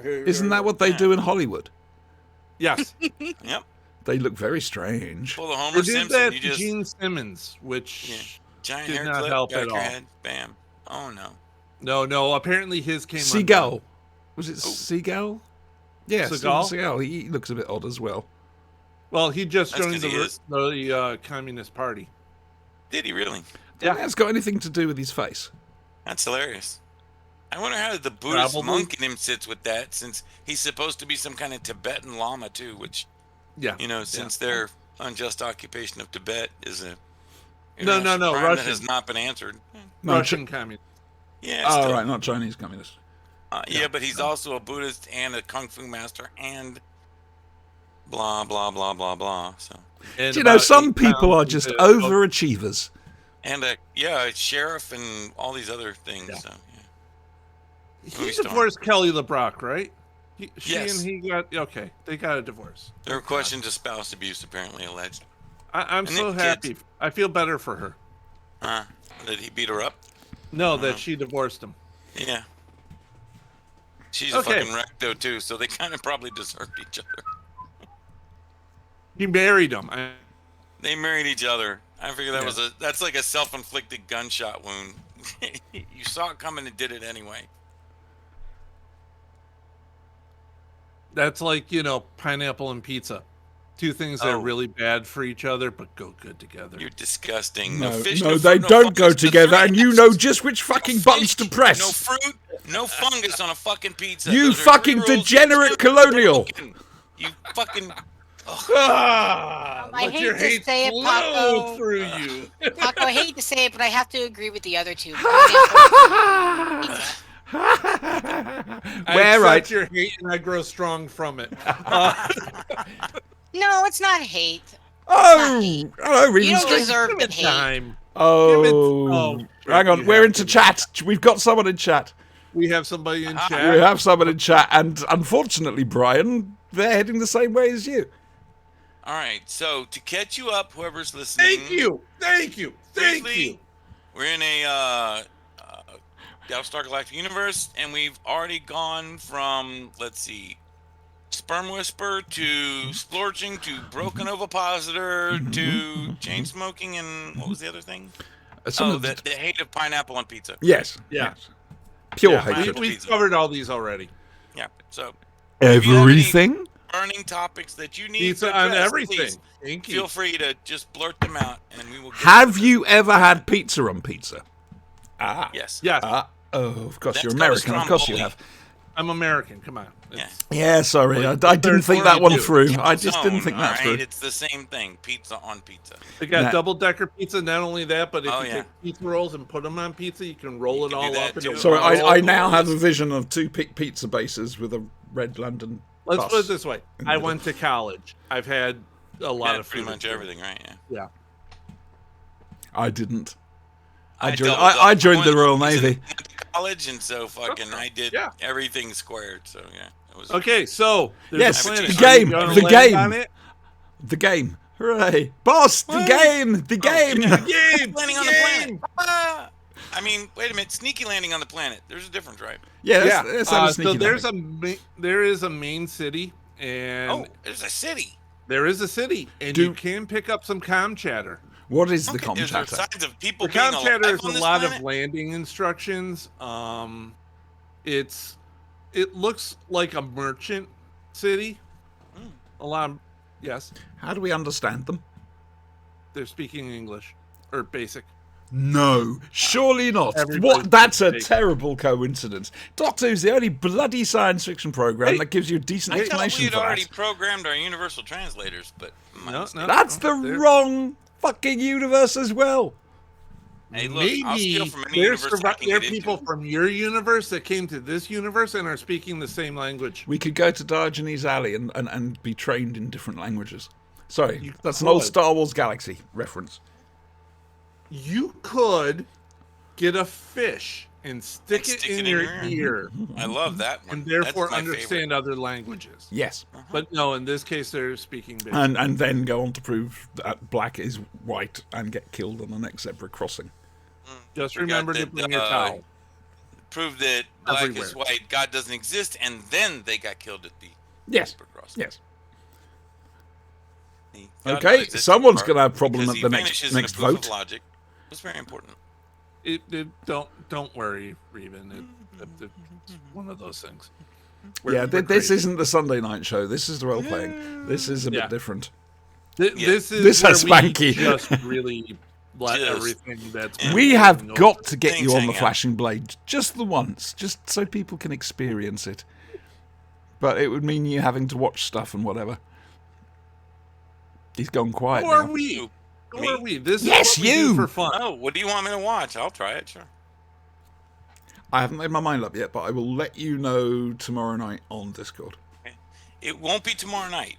anyway? Isn't that what they do in Hollywood? Yes. Yep. They look very strange. Pull the They Homer did Simpson. that You to just Gene Simmons, which Yeah. giant did hair not clip, help back at your all. head, bam. Oh no. no, apparently his came Seagull. Was Oh. it Seagull? Yeah, Seagal? Seagal. He looks a bit odd as well. Well, he just That's joined 'cause he is. the Communist Party. Did he really? Yeah, that's got anything to do with his face. That's hilarious. I wonder how the Buddhist Probably. monk in him sits with that, since he's supposed to be some kind of Tibetan Lama too, which, Yeah. since their unjust occupation of Tibet is a No, international crime Russian. that has not been answered. No, Russian communist. Yeah. Oh, still. right, not Chinese communist. Yeah, but he's also a Buddhist and a kung fu master and blah blah blah blah blah. So And Do you know, about some 8 people are pounds just to- overachievers. And a sheriff and all these other things. Yeah. So, He Movie star. divorced Kelly LeBrock, right? She Yes. and he got okay. They got a divorce. there were questions of spouse abuse apparently alleged. I'm And so then happy. kids. I feel better for her. Did he beat her up? No, that she divorced him. Yeah. She's Okay. a fucking wreck though too, so they kind of probably deserved each other. He married him. They married each other. I figure that's like a self-inflicted gunshot wound. You saw it coming and did it anyway. That's like, pineapple and pizza. Two things that are Oh. really bad for each other, but go good together. You're disgusting. No, fish, no, fruit, they no don't go fungus, the together, three and you F's. know just which fucking buttons to fish, press. No fruit, no fungus on a fucking pizza. You Those are fucking three rules degenerate you colonial. broken. You fucking. Ah, I let hate your to hate say it, flow Paco. through you. Paco, I hate to say it, but I have to agree with the other two. I We're accept right. your hate and I grow strong from it. No, it's not hate. Oh, hello, You Reading don't Stream. deserve Give the it hate. time. Oh, hang on. you We're have into to. chat. We've got someone in chat. We have somebody in We chat. have someone in chat, and unfortunately, Brian, they're heading the same way as you. All right, so to catch you up, whoever's listening. Thank you. Thank briefly, you. We're in a Battlestar Galactica universe, and we've already gone from, let's see, Sperm Whisper to Splorging to Broken Ovipositor to Chain Smoking, and what was the other thing? Some Oh, of the hate of pineapple on pizza. yes, Yeah. yes. Pure Yeah, hatred. we Pizza. covered all these already. Yeah, so Everything. burning topics that you need Pizza to on address, everything. please Thank you. feel free to just blurt them out, and we will. Get Have to you ever had pizza on pizza? Ah, them. Yes. Yes, Oh, of course, That's you're called a American. Of course you stromboli. have. I'm American. Come on. Yeah. It's- Yeah, sorry, I Like, didn't think that one 32. through. I just didn't think that all through. right? It's the same thing. Pizza on pizza. They got Nah. double-decker pizza. Not only that, but if Oh, you yeah. take pizza rolls and put them on pizza, you can roll You it can do all that up into too. So one I roll. now have a vision of two pizza bases with a red London Let's bus. put it this way: I went to college. I've had a lot Yeah, of pretty food much everything, right? Yeah. Yeah. I didn't. I doubled up. I joined the went Royal to Navy. college, and so fucking I did Yeah. everything squared. So yeah, it was Okay, so there's Yes, a planet. the Are you game, gonna the land game. on it? The game. Hooray. Boss, the What? game. The game. Game, landing on the planet. Ah! I mean, wait a minute, sneaky landing on the planet. There's a difference, right? Yeah, Yeah. let's have a So sneaky there's landing. there is a main city, and Oh, there's a city. there is a city, and you can pick up some comm chatter. What is the Okay, is there chatter? signs of people The being comm chatter alive is on a this lot planet? of landing instructions. It looks like a merchant city. A lot of, yes, How do we understand them? they're speaking English or basic. No, surely not. Everybody What? That's a speaks. terrible coincidence. Doctor Who's the only bloody science fiction program Hey, that gives you a decent I thought explanation we had for already that. programmed our universal translators, but my No, mistake. no. That's the They're- wrong fucking universe as well. Hey, look, I'll steal Maybe from any universe I can there are get people into. from your universe that came to this universe and are speaking the same language. We could go to Diogenes Alley and be trained in different languages. Sorry, You that's an old could. Star Wars Galaxy reference. You could get a fish and stick it in your ear, I love that one. and therefore That's my understand other languages. Yes. But no, in this case, they're speaking basic. And then go on to prove that black is white and get killed on the next zebra crossing. Just Forgot remember to that, bring a towel. Prove that black Everywhere. is white, God doesn't exist, and then they got killed at the Yes. zebra crossing. Yes. God Okay, exists someone's part gonna have a problem because at he the next- vanishes in a next proof of vote. Logic. It's very important. Don't worry, Reven. It's one of those things. Yeah, We're this crazy. isn't the Sunday night show. This is the role playing. This is a Yeah. bit different. Yeah. This is This where has we Spanky. just really let Just- everything that's Yeah. We going have over. got to get you Things on hang the out. Flashing Blade just the once, just so people can experience it. But it would mean you having to watch stuff and whatever. He's gone quiet Who are now. we? Who? Who Me? are we? This Yes, is what we do you! for fun. Oh, what do you want me to watch? I'll try it, sure. I haven't made my mind up yet, but I will let you know tomorrow night on Discord. It won't be tomorrow night,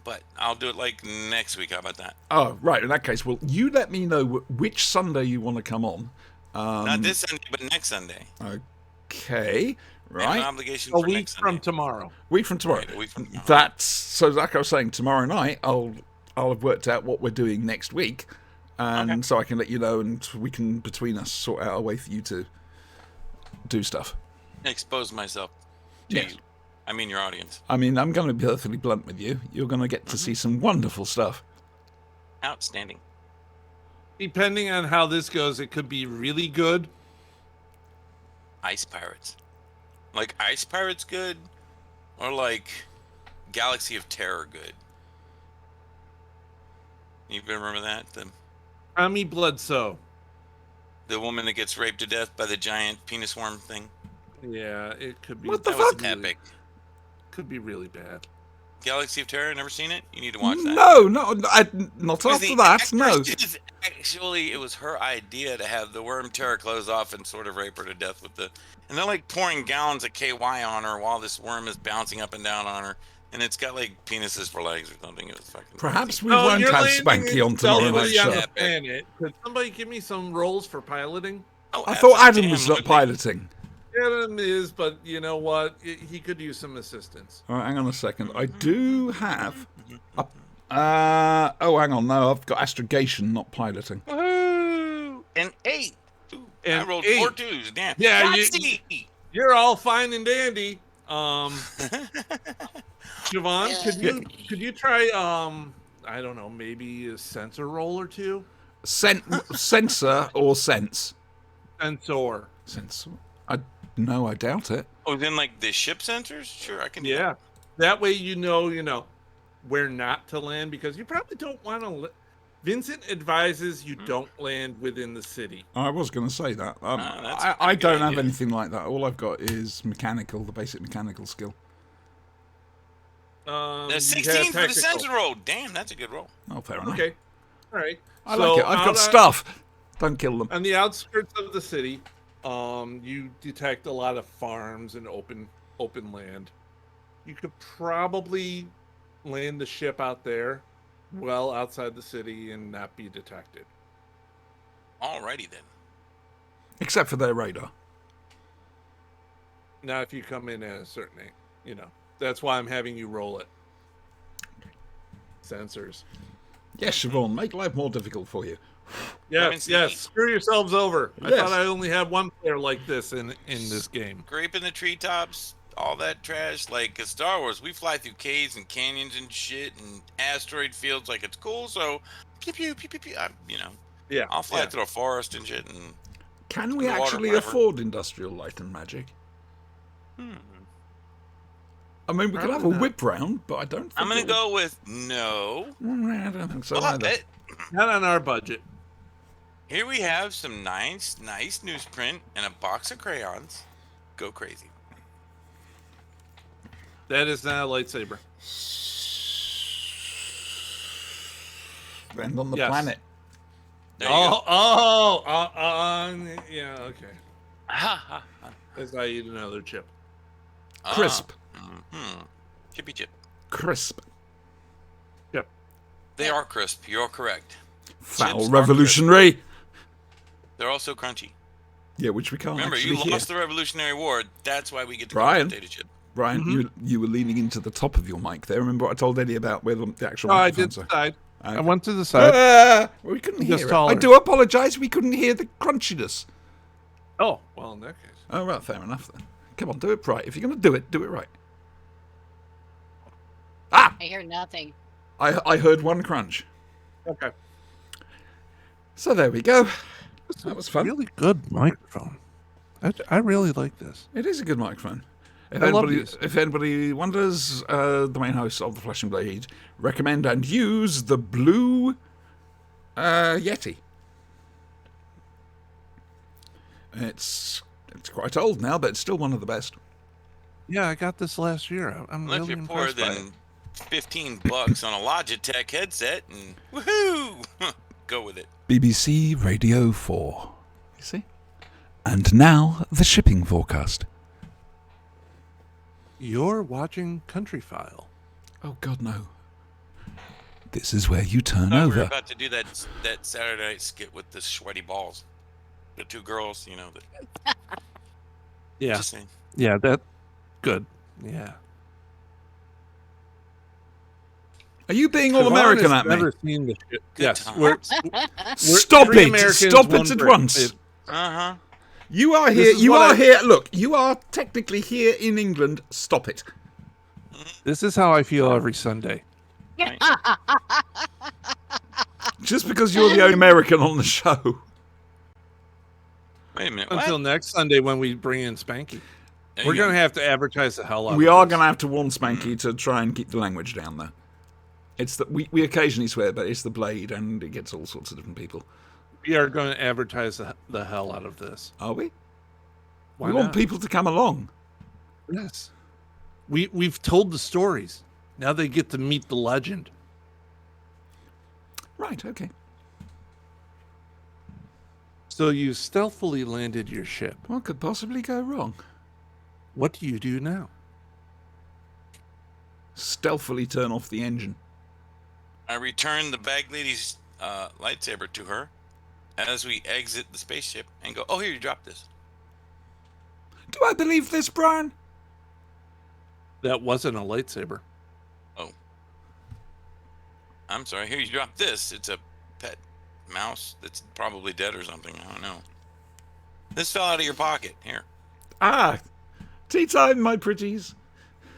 but I'll do it like next week. How about that? Oh, right. In that case, well, you let me know which Sunday you want to come on. Not this Sunday, but next Sunday. Okay. I have an Right. obligation A for week next from Sunday. tomorrow. Week from tomorrow. Right, a week from tomorrow. That's so. Like I was saying, tomorrow night I'll have worked out what we're doing next week, and so I can let you know, and we can between us sort out a way for you to do stuff. Expose myself to Yes. you. I mean, your audience. I mean, I'm going to be perfectly blunt with you. You're going to get to see some wonderful stuff. Outstanding. Depending on how this goes, it could be really good. Ice Pirates. Like Ice Pirates good, or like Galaxy of Terror good. You remember that? Tommy Bledsoe. The woman that gets raped to death by the giant penis worm thing. Yeah, it could be. What the That was fuck? epic. Could be really bad. Galaxy of Terror. Never seen it? You need to watch that. No, not Because after the that. No. actress is actually, it was her idea to have the worm tear her clothes off and sort of rape her to death with the. And they're like pouring gallons of KY on her while this worm is bouncing up and down on her, and it's got like penises for legs or something. It was fucking. Perhaps we No, won't you're have landing Spanky in on tomorrow somebody night's on show. the planet. Could somebody give me some roles for piloting? Oh, I thought Adam damn, was look not at- piloting. Adam is, but you know what? He could use some assistance. All right, hang on a second. I do have. Oh, hang on. No, I've got astrogation, not piloting. Woohoo! An 8. Ooh, I An rolled 8. 4 twos. Damn. Yeah, Yahtzee! You're all fine and dandy. Siobhan, could you try I don't know, maybe a sensor roll or two? Sensor or sense? Sensor. Sensor. No, I doubt it. Oh, then like the ship sensors? Sure, I can do Yeah. That way you know where not to land, because you probably don't want to. Vincent advises you don't land within the city. I was going to say that. that's a I pretty good don't have idea. anything like that. All I've got is mechanical, the basic mechanical skill. The You 16 have for the technical. sensor roll. Damn, that's a good roll. Oh, fair enough. Okay. All right. I like it. I've got out stuff. Don't kill them. on the outskirts of the city, you detect a lot of farms and open land. You could probably land the ship out there, well outside the city, and not be detected. Alrighty then. Except for their radar. Now, if you come in at a certain, that's why I'm having you roll it. Sensors. Yes, Siobhan, make life more difficult for you. Yes, see. yes. Screw yourselves over. I Yes. thought I only had one player like this in this game. Scraping the treetops, all that trash. Like Star Wars, we fly through caves and canyons and shit and asteroid fields like it's cool. So, pew pew pew pew pew. Yeah. I'll fly yeah. through a forest and shit. And Can we The water, actually whatever. afford industrial light and magic? I mean, we could have a Probably not. whip round, but I don't think I'm gonna it go with no. would- I don't think so But either. Not on our budget. here we have some nice newsprint and a box of crayons. Go crazy. That is not a lightsaber. Land on the Yes. planet. There you go. Yeah, okay. Ha, ha, ha. As I eat another chip. Crisp. Chippy chip. Crisp. Chip. They are crisp. You're correct. Foul Chips are revolutionary. They're also crunchy. Yeah, which we can't Remember, actually you hear. lost the Revolutionary War. That's why we get to Brian? potato chip. Brian, you were leaning into the top of your mic there. Remember what I told Eddie about where the actual Oh, I did microphones are? side. Okay. I went to the side. We couldn't Just hear it. taller. I do apologise. We couldn't hear the crunchiness. Oh, well, in that case. Oh, right, fair enough then. Come on, do it right. If you're going to do it right. Ah! I hear nothing. I heard one crunch. Okay. So there we go. That was fun. Really good microphone. I really like this. It is a good microphone. I love these. If anybody wonders, the main hosts of the Flesh and Blade recommend and use the blue Yeti. It's quite old now, but it's still one of the best. Yeah, I got this last year. I'm Unless really you're poorer impressed by it. than $15 on a Logitech headset, and woohoo, go with it. BBC Radio 4. You see? And now the shipping forecast. You're watching Country File. Oh God, no. This is where you turn We're over. about to do that Saturday night skit with the sweaty balls. The two girls, you know. Yeah. Just saying. Yeah, that good. Yeah. Are you being all Siobhan American has at me? never seen the shit. Good Yes, times. we're Stop three it! Americans, Stop one it at Brit. once! Uh-huh. You are This here. is You what are I- here. Look, you are technically here in England. Stop it. This is how I feel every Sunday. Just because you're the only American on the show. Wait a minute. Until What? next Sunday when we bring in Spanky. There We're you go. going to have to advertise the hell out We of are this. going to have to warn Spanky to try and keep the language down, though. It's that we occasionally swear, but it's the blade, and it gets all sorts of different people. We are going to advertise the hell out of this. Are we? Why we not? want people to come along. Yes. We've told the stories. Now they get to meet the legend. Right. Okay. So you stealthily landed your ship. What could possibly go wrong? What do you do now? Stealthily turn off the engine. I return the bag lady's lightsaber to her as we exit the spaceship and go, oh, here, you dropped this. Do I believe this, Brian? That wasn't a lightsaber. Oh. I'm sorry. Here, you dropped this. It's a pet mouse that's probably dead or something. I don't know. This fell out of your pocket. Here. Ah, tea time, my pretties.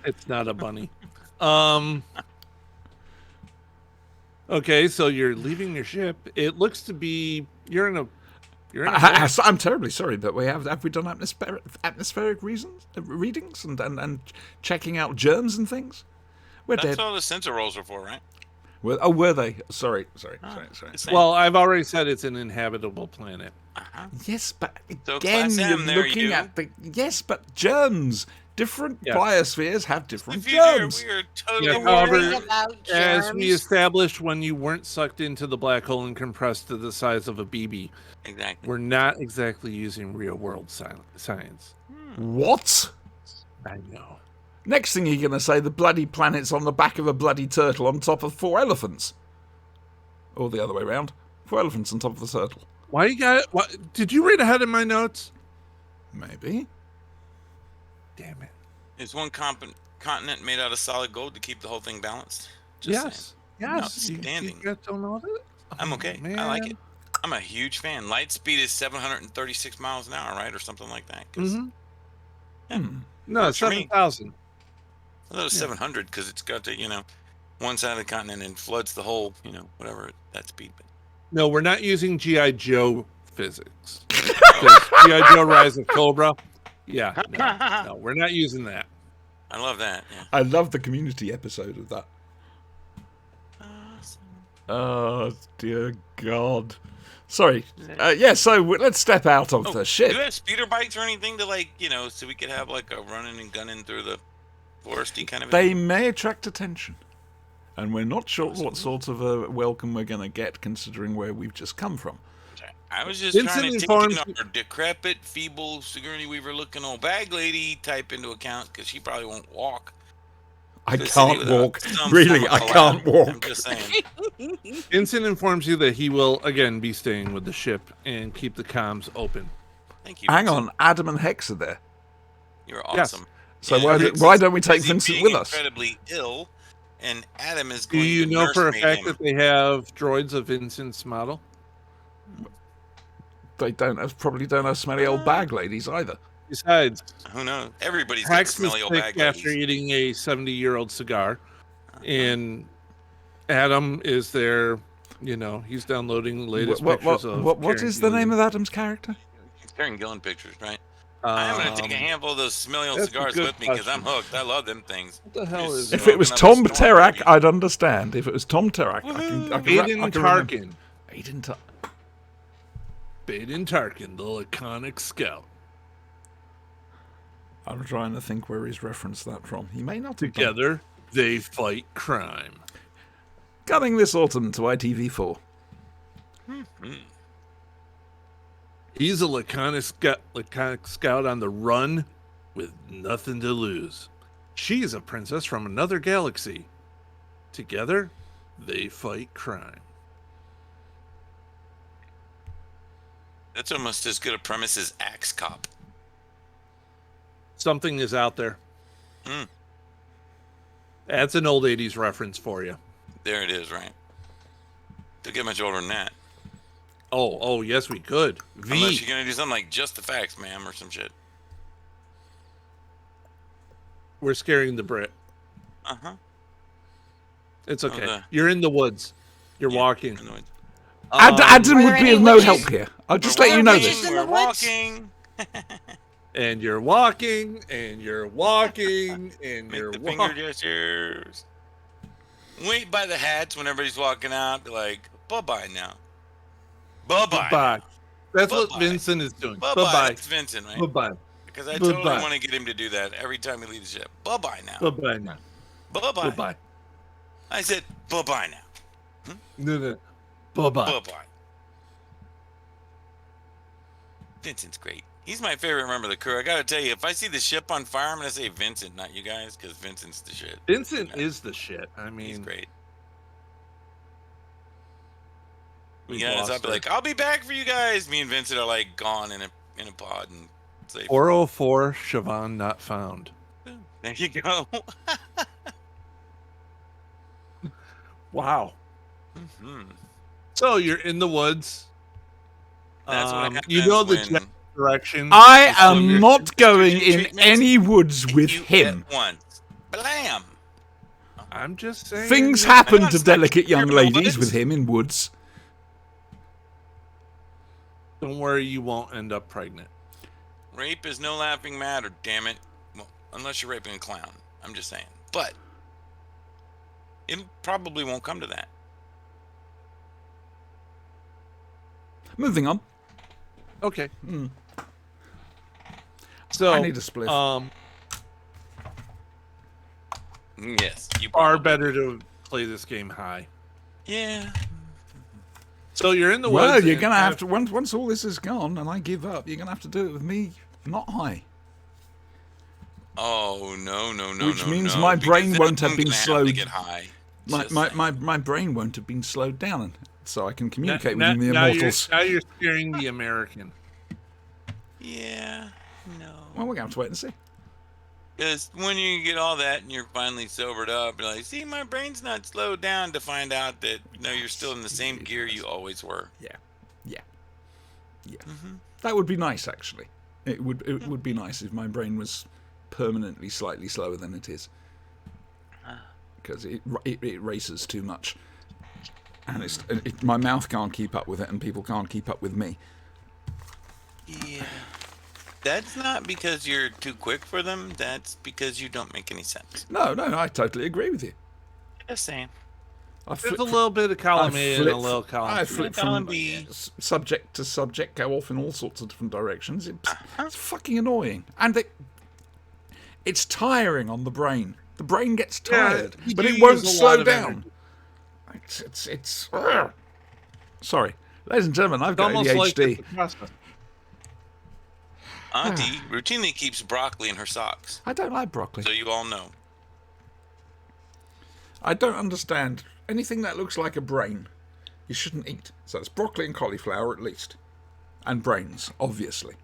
It's not a bunny. Okay, so you're leaving your ship. It looks to be you're in a I'm terribly sorry, but have we done atmospheric readings and checking out germs and things? We're That's dead. all the sensor rolls are for, right? Were they? Sorry. Just saying. well, I've already said it's an inhabitable planet. Uh-huh. Yes, but So again, Class you're M there, looking you. at the but germs. Different Yeah. biospheres have The different future, germs. we are totally Yeah, Worried however, about As we germs. established when you weren't sucked into the black hole and compressed to the size of a BB, Exactly. we're not exactly using real world science. What? I know. Next thing you're going to say, the bloody planet's on the back of a bloody turtle on top of 4 elephants. Or the other way round. 4 elephants on top of the turtle. Why you got it? What, did you read ahead in my notes? Maybe. Damn it. Is one continent made out of solid gold to keep the whole thing balanced? Just Yes. Yes. You Outstanding. guys don't know that? I'm Oh, okay. I man. like it. I'm a huge fan. Light speed is 736 miles an hour, right? Or something like that. 'Cause Mm-hmm. Yeah. No, Works for me. 7,000. I thought it was 700 because it's got to, one side of the continent and floods the whole, whatever that speed. But No, we're not using G.I. Joe physics. G.I. Joe Rise of Cobra. Yeah, no, we're not using that. I love that. Yeah. I love the community episode of that. Oh, dear God. Sorry. So let's step out of the Do ship. you have speeder bikes or anything to so we could have like a running and gunning through the foresty kind of? They may attract attention. And we're not sure what sort of a welcome we're going to get considering where we've just come from. I was just Vincent trying to take informs- our decrepit, feeble, Sigourney Weaver looking old bag lady type into account because she probably won't walk. I the city can't without walk. some Really, form of I collab. can't I'm walk. just saying. Vincent informs you that he will again be staying with the ship and keep the comms open. Thank you. Hang Vincent. on, Adam and Hex are there. You're Yes. awesome. So Yeah, why Vincent's don't we take busy Vincent being with us? Incredibly ill, and Adam is Do going you to know for a nursemaid fact him. that they have droids of Vincent's model? They probably don't have smelly old bag ladies either. Besides, Who knows? Everybody's got Hex is smelly old sick bag after ladies. eating a 70-year-old cigar, and Adam is there. He's downloading latest pictures of. What is the name of Adam's character? Karen Gillan pictures, right? I'm gonna take a handful of those smelly old that's a cigars good with me because I'm question. hooked. I love them things. What the hell is If If it was Smoking Tom up a storm, Terrak, maybe. I'd understand. If it was Tom Terrak, I can Baden remember. Tarkin? Aiden Tarkin. Baden Tarkin, the laconic scout. I'm trying to think where he's referenced that from. He may not have done. Together, they fight crime. Coming this autumn to ITV4. He's a laconic scout on the run with nothing to lose. She's a princess from another galaxy. Together, they fight crime. That's almost as good a premise as Axe Cop. Something is out there. Hmm. That's an old 80s reference for you. There it is, right? Don't get much older than that. Oh, yes, we could. Unless you're gonna do something like Just the Facts, ma'am, or some shit. We're scaring the Brit. Uh-huh. It's okay. the- You're in the woods. You're Yeah, walking. I know it. Adam Are would there be any of no witches? help here. I'll just We're let you know walking, this. in the We're woods? walking. And you're walking, and you're walking, and Make you're the finger walking. gestures. Wait by the hats when everybody's walking out. Be like, bye-bye now. Bye-bye. Bye. That's what Bye-bye. Vincent is doing. Bye-bye. Bye-bye. That's Vincent, right? Bye-bye. Because I totally Bye-bye. want to get him to do that every time he leaves the ship. Bye-bye now. Bye-bye now. Bye-bye. Bye-bye. I said, bye-bye now. No. Bye-bye. Bye-bye. Vincent's great. He's my favorite member of the crew. I gotta tell you, if I see the ship on fire, I'm gonna say Vincent, not you guys, because Vincent's the shit. Vincent is the shit. I He's mean, great. we've You guys, lost I'll be her. like, I'll be back for you guys. Me and Vincent are like gone in a pod and safe. 404 Siobhan not found. There you go. Wow. hmm So you're in the woods. That's what happens. You know the when general direction. I Some of am your- not going Estrogen in treatments, any woods with you him. hit once. Blam. I'm just saying. Things that- happen not to stuck delicate in young your ladies woods. with him in woods. Don't worry, you won't end up pregnant. Rape is no laughing matter, damn it. Well, unless you're raping a clown. I'm just saying. But it probably won't come to that. Moving on. Okay. So I need a spliff. Yes, you Far probably- better to play this game high. Yeah. So you're in the Well, woods. you're and gonna have to once all this is gone and I give up. You're gonna have to do it with me, not high. Oh no. Which means no, my because brain then won't have I'm been gonna slowed. to get high. My, Just my, saying. my brain won't have been slowed down, so I can communicate now, with the now immortals. Now you're scaring the American. Yeah. No. Well, we're gonna have to wait and see. Because when you get all that and you're finally sobered up, you're like, see, my brain's not slowed down to find out that no, you're still in the same gear you always were. Yeah. Mm-hmm. That would be nice, actually. It would be nice if my brain was permanently slightly slower than it is, because it races too much, and my mouth can't keep up with it, and people can't keep up with me. Yeah. That's not because you're too quick for them. That's because you don't make any sense. No, I totally agree with you. Just saying. I There's flip a little bit of column A and a flip- little column I B. flip Column from B. subject to subject, go off in all sorts of different directions. Uh-huh. It's fucking annoying, and it's tiring on the brain. The brain gets Yeah, tired, you but do it won't use a lot slow of down. It's. Ugh. Sorry, ladies and gentlemen, I've It's got almost like ADHD. it's a process. Auntie routinely keeps broccoli in her socks, I don't like broccoli. so you all know. I don't understand anything that looks like a brain. You shouldn't eat. So it's broccoli and cauliflower at least, and brains, obviously.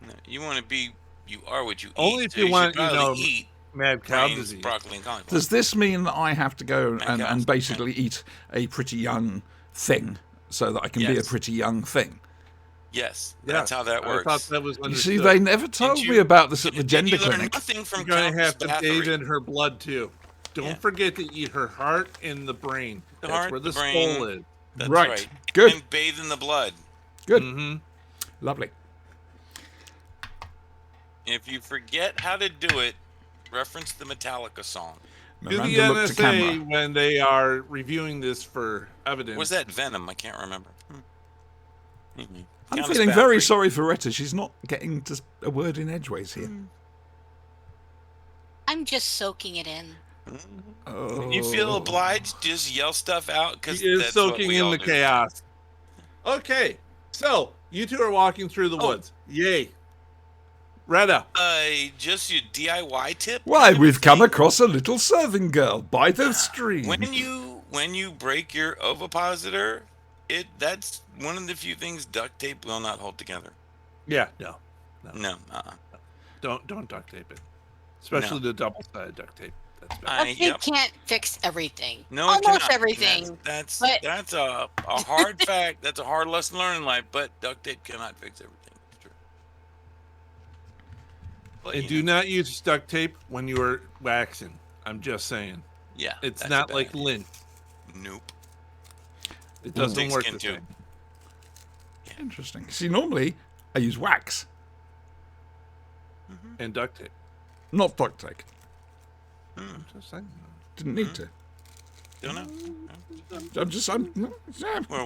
No, you want to be, you are what you Only eat. if so you should want, probably eat Mad cow brains, disease. broccoli, and cauliflower. Does this mean that I have to go and cows. basically eat a pretty young thing so that I can be a Yes. pretty young thing? Yes, Yeah, that's how that works. I thought that was You understood. see, they never told me about this at the Did gender you learn clinic. nothing from You're going to Countess have to bathe Bathory? in her blood, too. Don't Yeah. forget to eat her heart and the brain. The That's heart, where the the brain. skull is. That's Right. right. Good. And bathe in the blood. Good. Mm-hmm. Lovely. If you forget how to do it, reference the Metallica song. To the Miranda looked to NSA camera. when they are reviewing this for evidence. Was that Venom? I can't remember. Mhm. I'm Countess feeling very Bathory. sorry for Retta. She's not getting to a word in edgeways here. I'm just soaking it in. Oh. You feel obliged? Just yell stuff out because He is that's soaking what we in all the do. chaos. Okay, so you two are walking through the Oh. woods. Yay. Retta. Just your DIY tip. Why, kind of a we've come thing? across a little serving girl by the stream. When you when you break your ovipositor, that's one of the few things duct tape will not hold together. Yeah, no. No. Don't duct tape it. Especially the double-sided duct tape. That's bad. Duct tape can't fix everything. No, it Almost cannot. everything. That's but- a hard fact. That's a hard lesson learned in life. But duct tape cannot fix everything. It's true. But, And do not use duct tape when you are waxing. I'm just saying. Yeah, It's that's a not bad like idea. lint. Nope. It doesn't Thick work skin the too. same. Interesting. See, normally I use wax, And duct tape. not duct tape. I'm just saying. Didn't need to. Don't know. I'm We're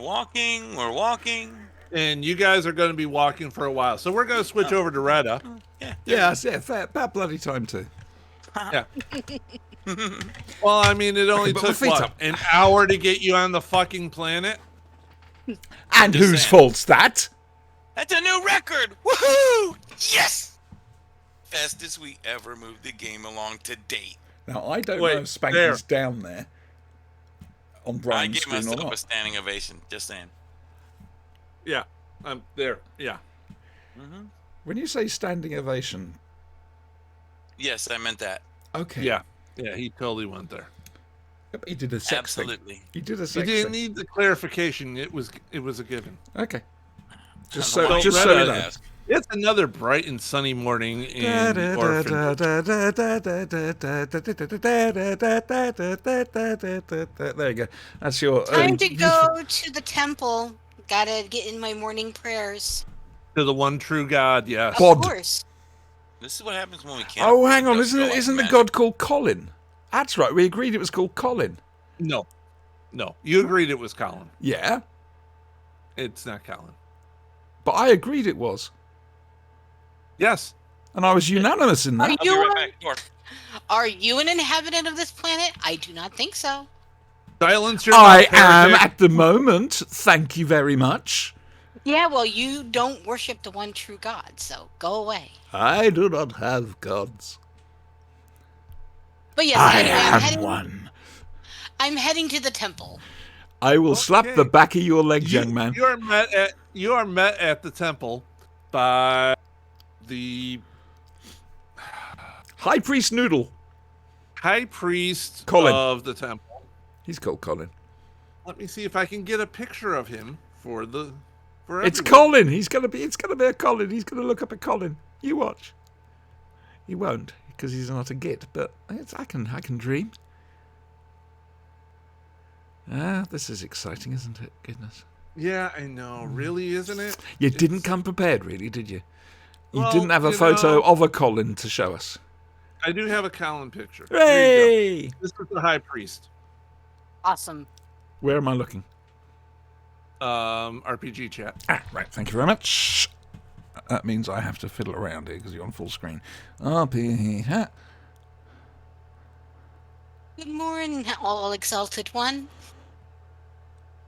walking. And you guys are going to be walking for a while. So we're going to switch over to Retta. yeah, fair, about bloody time too. Yeah. Well, I mean, it only Okay, but my took, feet what, up. an hour to get you on the fucking planet? And just whose saying. fault's that? That's a new record. Woohoo! Yes. Fastest we ever moved the game along to date. Now I don't Wait, know if Spanky's down there on I Brian's give screen or myself a not. standing ovation. Just saying. Yeah. I'm there. Yeah. When you say standing ovation, Yes, I meant that. okay. Yeah. Yeah, he totally went there. Yeah, but he did a sex thing. Absolutely. He did a You sex didn't thing. need the clarification. It was a given. Okay. Just I don't so, know just why so you you would know. ask. It's another bright and sunny morning in Orphan. There you go. That's your Time to go to the temple. Gotta get in my morning prayers. To the one true God, yes. Of God. course. This is what happens when we can't. Oh, afford hang on! to Isn't go it? like Isn't the magic. god called Colin? That's right. We agreed it was called Colin. No. No. You agreed it was Colin. Yeah, It's not Colin. but I agreed it was, Yes. and I was unanimous in that. I'll be right back. Door. Are you an inhabitant of this planet? I do not think so. Silence your I mouth, am heretic. at the moment. Thank you very much. Yeah, well, you don't worship the one true God, so go away. I do not have gods. But yes, I anyway, am one. I'm heading to the temple. I will slap Okay. the back of your legs, young man. You are met at the temple by the High Priest Noodle. high priest Colin. of the temple. He's called Colin. Let me see if I can get a picture of him for It's everyone. Colin. It's gonna be a Colin. He's gonna look up at Colin. You watch. He won't because he's not a git. But I can dream. Ah, this is exciting, isn't it? Goodness. Yeah, I know. Really, isn't it? You didn't come prepared, really, did you? You Well, didn't have a you photo know- of a Colin to show us. I do have a Colin picture. Here you Hey! go. This is the high priest. Awesome. Where am I looking? RPG chat. Ah, right. Thank you very much. That means I have to fiddle around here because you're on full screen. RP hat. Good morning, all exalted one.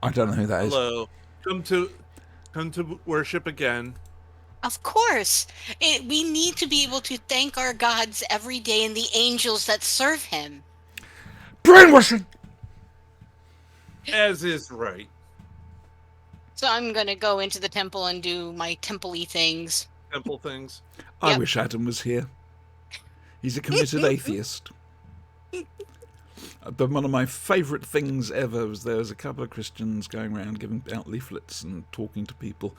I don't know who that is. Hello. Come to worship again. Of course. We need to be able to thank our gods every day and the angels that serve him. Brainwashing! As is right. So I'm going to go into the temple and do my temple-y things. Temple things. I Yep. wish Adam was here. He's a committed atheist. But one of my favourite things ever was there was a couple of Christians going around giving out leaflets and talking to people,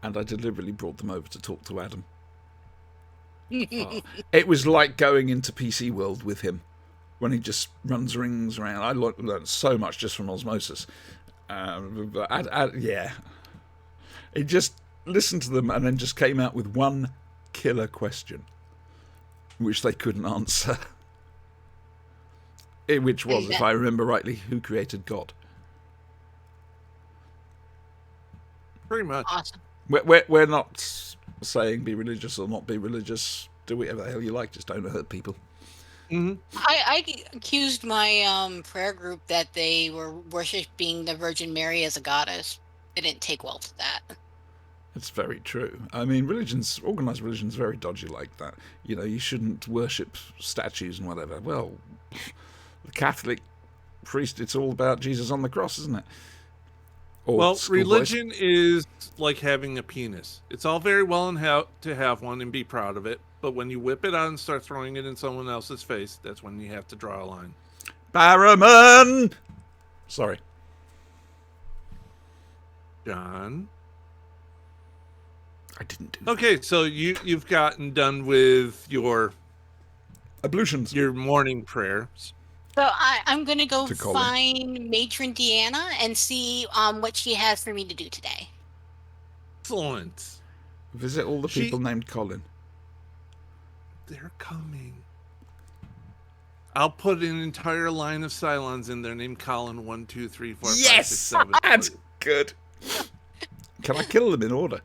and I deliberately brought them over to talk to Adam. It was like going into PC World with him when he just runs rings around. I learned so much just from osmosis. Yeah. He just listened to them and then just came out with one killer question, which they couldn't answer. Which was, if I remember rightly, who created God? Pretty much. Awesome. We're not saying be religious or not be religious. Do whatever the hell you like, just don't hurt people. Hmm. I accused my prayer group that they were worshiping the Virgin Mary as a goddess. They didn't take well to that. It's very true. I mean, organised religion's very dodgy like that. You shouldn't worship statues and whatever. Well, the Catholic priest, it's all about Jesus on the cross, isn't it? Or Well, schoolboys. religion is like having a penis. It's all very well and to have one and be proud of it, but when you whip it out and start throwing it in someone else's face, that's when you have to draw a line. Barrowman! Sorry. John? I didn't do that. Okay, so you've gotten done with your Ablutions. morning prayers. So I'm gonna go To Colin. find Matron Deanna and see what she has for me to do today. Excellent. Visit all the She- people named Colin. They're coming. I'll put an entire line of Cylons in there named Colin 1, 2, 3, 4, 5, 6, 7. That's good. Can I kill them in order?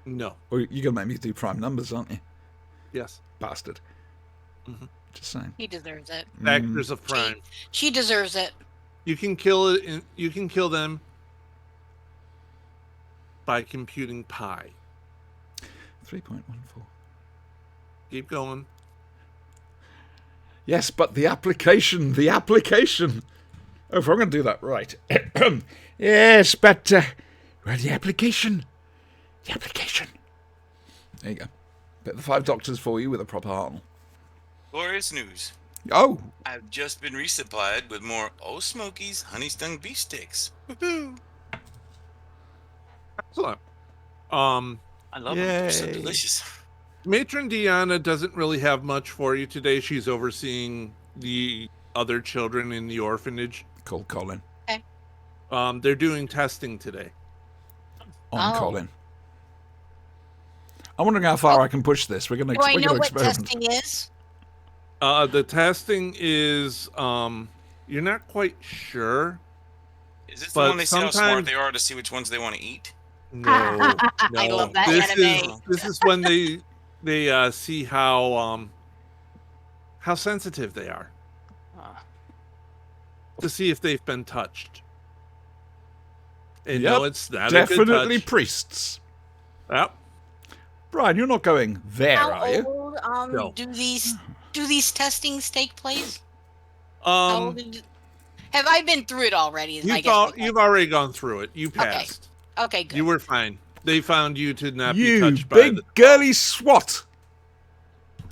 No. Or you're going to make me do prime numbers, aren't you? Yes. Bastard. Mhm. Just saying. He deserves it. Factors of prime. She deserves it. You can kill it. You can kill them by computing pi. 3.14. Keep going. Yes, but the application. Oh, if I'm going to do that right. Yes, but well, the application. There you go. Bit of the 5 doctors for you with a proper Arnold. Glorious news. Oh, I've just been resupplied with more Old Smoky's honey stung beef sticks. Woohoo! Excellent. I love them. They're so Yay. delicious. Matron Deanna doesn't really have much for you today. She's overseeing the other children in the orphanage. called Colin. They're doing testing today. On Oh. Colin. I'm wondering how far I can push this. We're going Do I to know what experiment. testing is? The testing is you're not quite sure. Is this the But one they see how smart sometimes- they are to see which ones they want to eat? No, I love that anime. This is when they see how sensitive they are Ah. to see if they've been touched. And Yep, no, it's not a good Definitely touch. priests. Yep. Brian, you're not going there, How are you? old No. do these testings take place? How old have I been through it already? I guess. You've already gone through it. You passed. Okay, good. You were fine. They found you to not be You touched by big the. girly swat.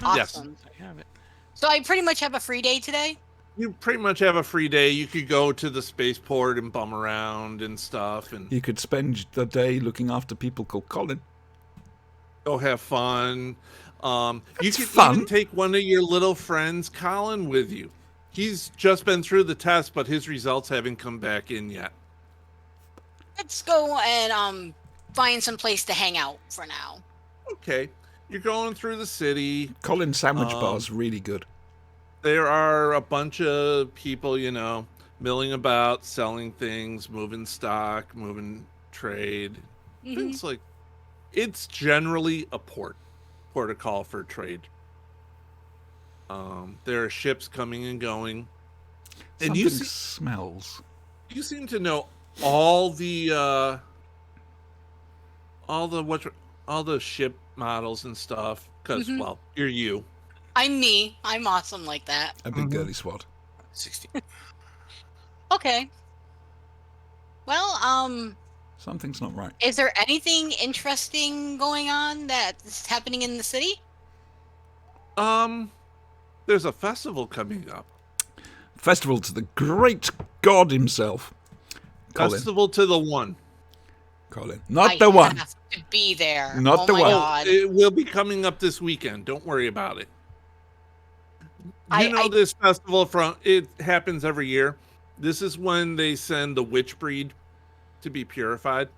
Yes. Awesome. I have it. So I pretty much have a free day today. You pretty much have a free day. You could go to the spaceport and bum around and stuff, and You could spend the day looking after people called Colin. go have fun. You That's could fun. even take one of your little friends, Colin, with you. He's just been through the test, but his results haven't come back in yet. Let's go and find some place to hang out for now. Okay, you're going through the city. Colin sandwich Um, bar's really good. There are a bunch of people, milling about, selling things, moving stock, moving trade. Mhm. It's generally a port of call for trade. There are ships coming and going, and Something you smells. seem to know all the ship models and stuff because Mhm. well, you're you. I'm me. I'm awesome like that. A big Mhm. girly swat. 16. Okay. Well, Something's not right. is there anything interesting going on that's happening in the city? There's a festival coming up. Festival to the great God himself. Colin. Festival to the one. Colin. Not I the one. have to be there. Not oh the my one. God. It will be coming up this weekend. Don't worry about it. I- This festival it happens every year. This is when they send the witch breed to be purified.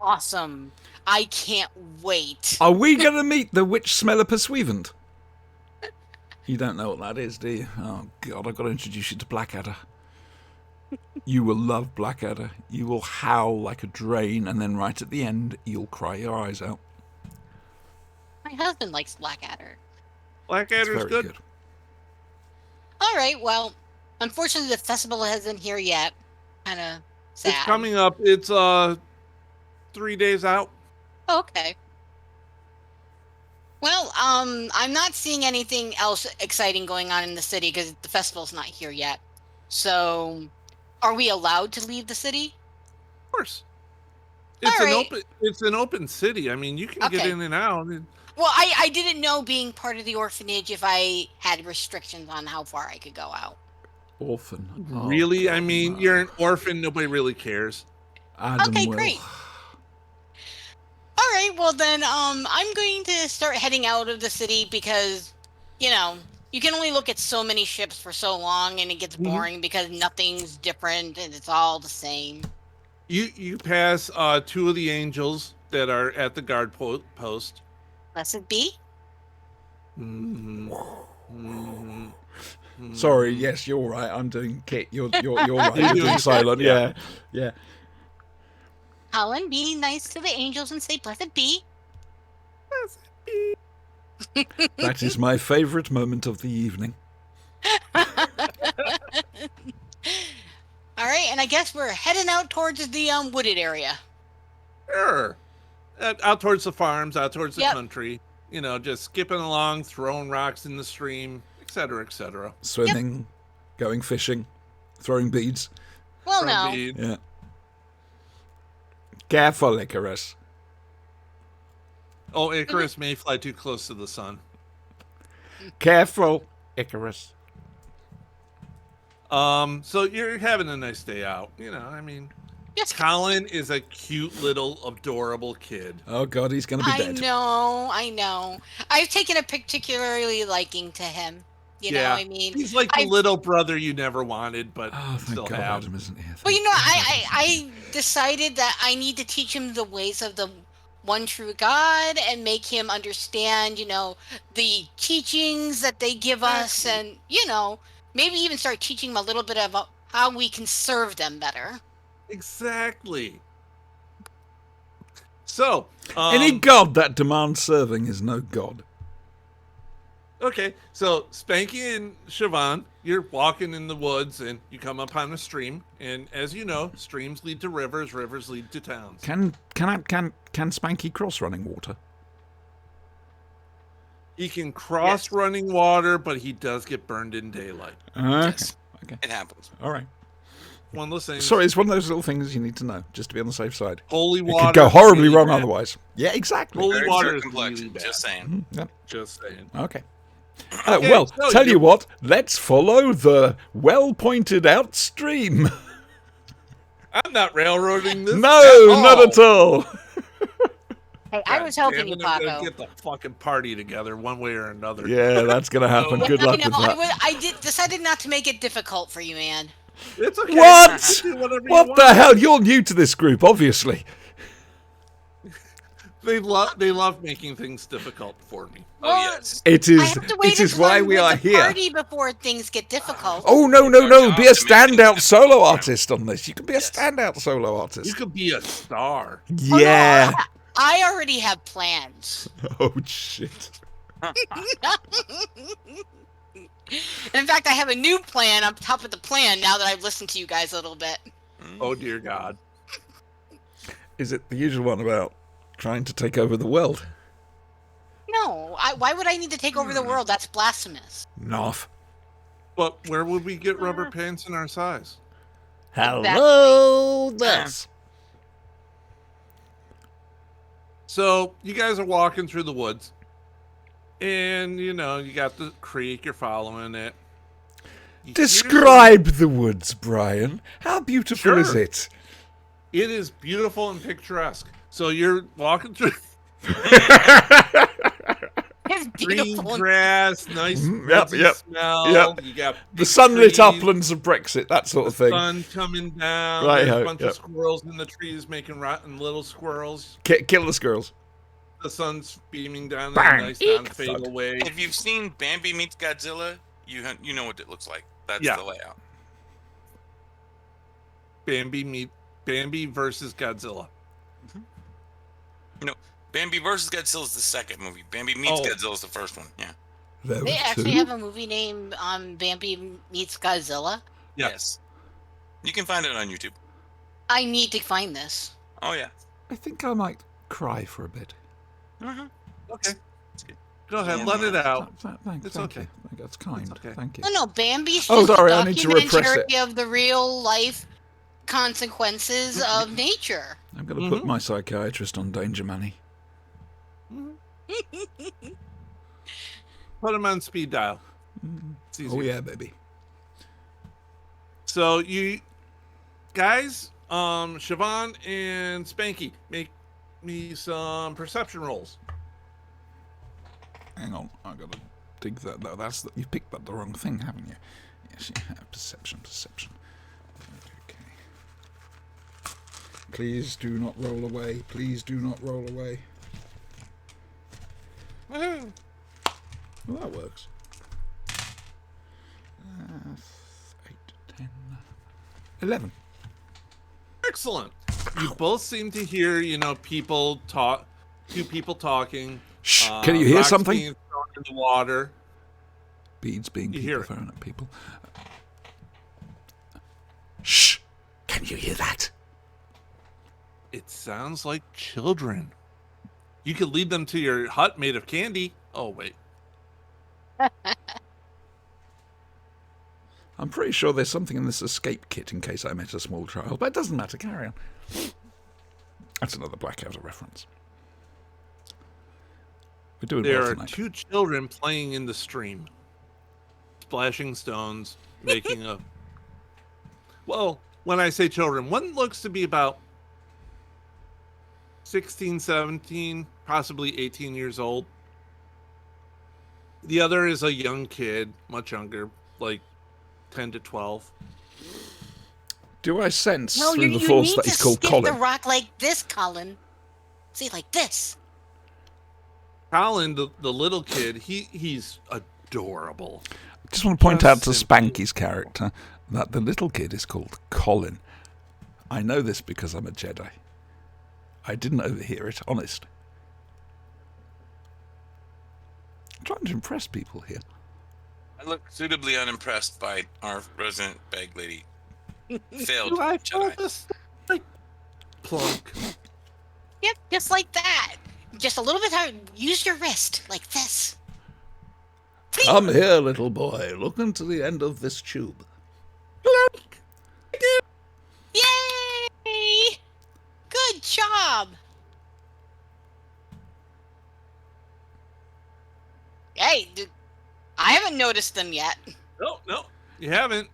Awesome. I can't wait. Are we going to meet the witch smeller pursuivant? You don't know what that is, do you? Oh, God, I've got to introduce you to Blackadder. You will love Blackadder. You will howl like a drain, and then right at the end, you'll cry your eyes out. My husband likes Blackadder. It's Blackadder's very good. good. All right. Well, unfortunately, the festival hasn't here yet. Kind of sad. It's coming up. It's 3 days out. Okay. Well, I'm not seeing anything else exciting going on in the city because the festival's not here yet. So, are we allowed to leave the city? Of course. It's All an right. open city. I mean, you can get Okay. in and out. Well, I didn't know being part of the orphanage if I had restrictions on how far I could go out. Orphan. Oh, Really? I God, mean, no. you're an orphan. Nobody really cares. Adam Okay, will. great. All right, well then, I'm going to start heading out of the city because, you know, you can only look at so many ships for so long, and it gets boring because nothing's different and it's all the same. You pass two of the angels that are at the guard post. Blessed be. Mhm. Mhm. Sorry, yes, you're right. I'm doing Kit. You're right. You're You're doing doing silent. Kit, yeah. Yeah. Colin, be nice to the angels and say blessed be. That is my favourite moment of the evening. All right, and I guess we're heading out towards the wooded area. Sure. Out towards the farms, out towards the Yep. country. You know, just skipping along, throwing rocks in the stream, etc., etc. Swimming, going fishing, throwing beads. Well, no. Yeah. Careful, Icarus. Oh, Icarus may fly too close to the sun. Careful, Icarus. So you're having a nice day out. You know, I mean, Yes. Colin is a cute little adorable kid. Oh, God, he's going to be I dead. I know. I've taken a particularly liking to him. You know, I mean, he's like the I've- little brother you never wanted, but Oh, thank still God have. Adam isn't here. well, you know, Thank God I decided that I need to teach him the ways of the one true God and make him understand, you know, the teachings that they give us, and you know, maybe even start teaching him a little bit about how we can serve them better. Exactly. So, Any god that demands serving is no god. okay, so Spanky and Siobhan, you're walking in the woods and you come upon a stream, and as you know, streams lead to rivers, rivers lead to towns. Can Spanky cross running water? He can cross running water, but he does get burned in daylight. Yes. Okay. It happens. All right. One of those things. Sorry, it's one of those little things you need to know, just to be on the safe side. Holy It water could go horribly really wrong bad. otherwise. Yeah, exactly. Holy Very water is complex. really bad. Just saying. Yep. Just saying. Okay. Okay, Well, so tell you you- what, let's follow the well-pointed-out stream. I'm not railroading this. No, at not all. at all. Hey, I was helping you, Damn it, I'm gonna Paco. get the fucking party together one way or another. Yeah, that's going to happen. Good luck You know, with that. I decided not to make it difficult for you, man. It's okay. What? Do whatever you What want. the hell? You're new to this group, obviously. They love making things difficult for me. Oh, Well, yes. It I is. have to wait It is until why I'm we with are the here. party before things get difficult. Oh no, It's our Be a job to make things standout solo difficult. artist on this. You can be a Yes. standout solo You artist. could be a star. Oh, no, Yeah. I already have plans. Oh shit. In fact, I have a new plan on top of the plan now that I've listened to you guys a little bit. Oh dear God. Is it the usual one about trying to take over the world? No, why would I need to take over the world? That's blasphemous. Noff. But where would we get rubber pants in our size? Hello, this. So you guys are walking through the woods, and you know you got the creek. You're following it. You hear Describe the woods, Brian. How beautiful is Sure. it? some- It is beautiful and picturesque. So you're walking through It's green beautiful. and- grass, nice Yep, woodsy yep, smell. yep. You got The big sunlit trees, uplands of Brexit, that sort the of thing. sun coming down. Right, There's a ho, bunch yep. of squirrels in the trees making rotten little squirrels. Kill the squirrels. The sun's beaming down in Bang. a nice Eek. non-fatal Thud. way. If you've seen Bambi Meets Godzilla, you know what it looks like. That's Yeah. the layout. Bambi versus Godzilla. Bambi versus Godzilla is the second movie. Bambi Meets Oh. Godzilla is the first one. Yeah. There They were actually two? have a movie named Bambi Meets Godzilla. Yeah. Yes. You can find it on YouTube. I need to find this. Oh yeah. I think I might cry for a bit. Mm-hmm. Okay. Go ahead, let it out. Thank It's you. okay. That's kind. okay. Thank you. No, Bambi's Oh, just sorry, a I need to repress documentary of the real life consequences of nature. I'm going to put my psychiatrist on danger money. Put him on speed dial. It's Oh easier. yeah, baby. So you guys, Siobhan and Spanky, make me some perception rolls. Hang on, I got to dig that. No, you picked up the wrong thing, haven't you? Yes, you have. Perception. Okay. Please do not roll away. Please do not roll away. Woohoo. Well, that works. 8, 10, 11. Excellent. You both seem to hear, people talk. Two people talking. Shh! Can you hear rocks something? being thrown in the water. Beads being You people hear it. thrown at people. Shh! Can you hear that? It sounds like children. You could lead them to your hut made of candy. Oh wait. I'm pretty sure there's something in this escape kit in case I met a small child, but it doesn't matter. Carry on. That's another Blackadder reference. We're doing There well are tonight. 2 children playing in the stream, splashing stones, making a. Well, when I say children, one looks to be about 16, 17, possibly 18 years old. The other is a young kid, much younger, like 10 to 12. Do I sense No, through you the force need that to he's called skip Colin? the rock like this, Colin. See, like this. Colin, the little kid, he's adorable. I just want to point out to Just simple. Spanky's character that the little kid is called Colin. I know this because I'm a Jedi. I didn't overhear it, honest. I'm trying to impress people here. I look suitably unimpressed by our resident bag lady. Failed Do I feel Jedi. this? Like, plunk. Yep, just like that. Just a little bit hard. Use your wrist, like this. Come here, little boy. Look into the end of this tube. Yay! Good job. Hey, I haven't noticed them yet. No, you haven't.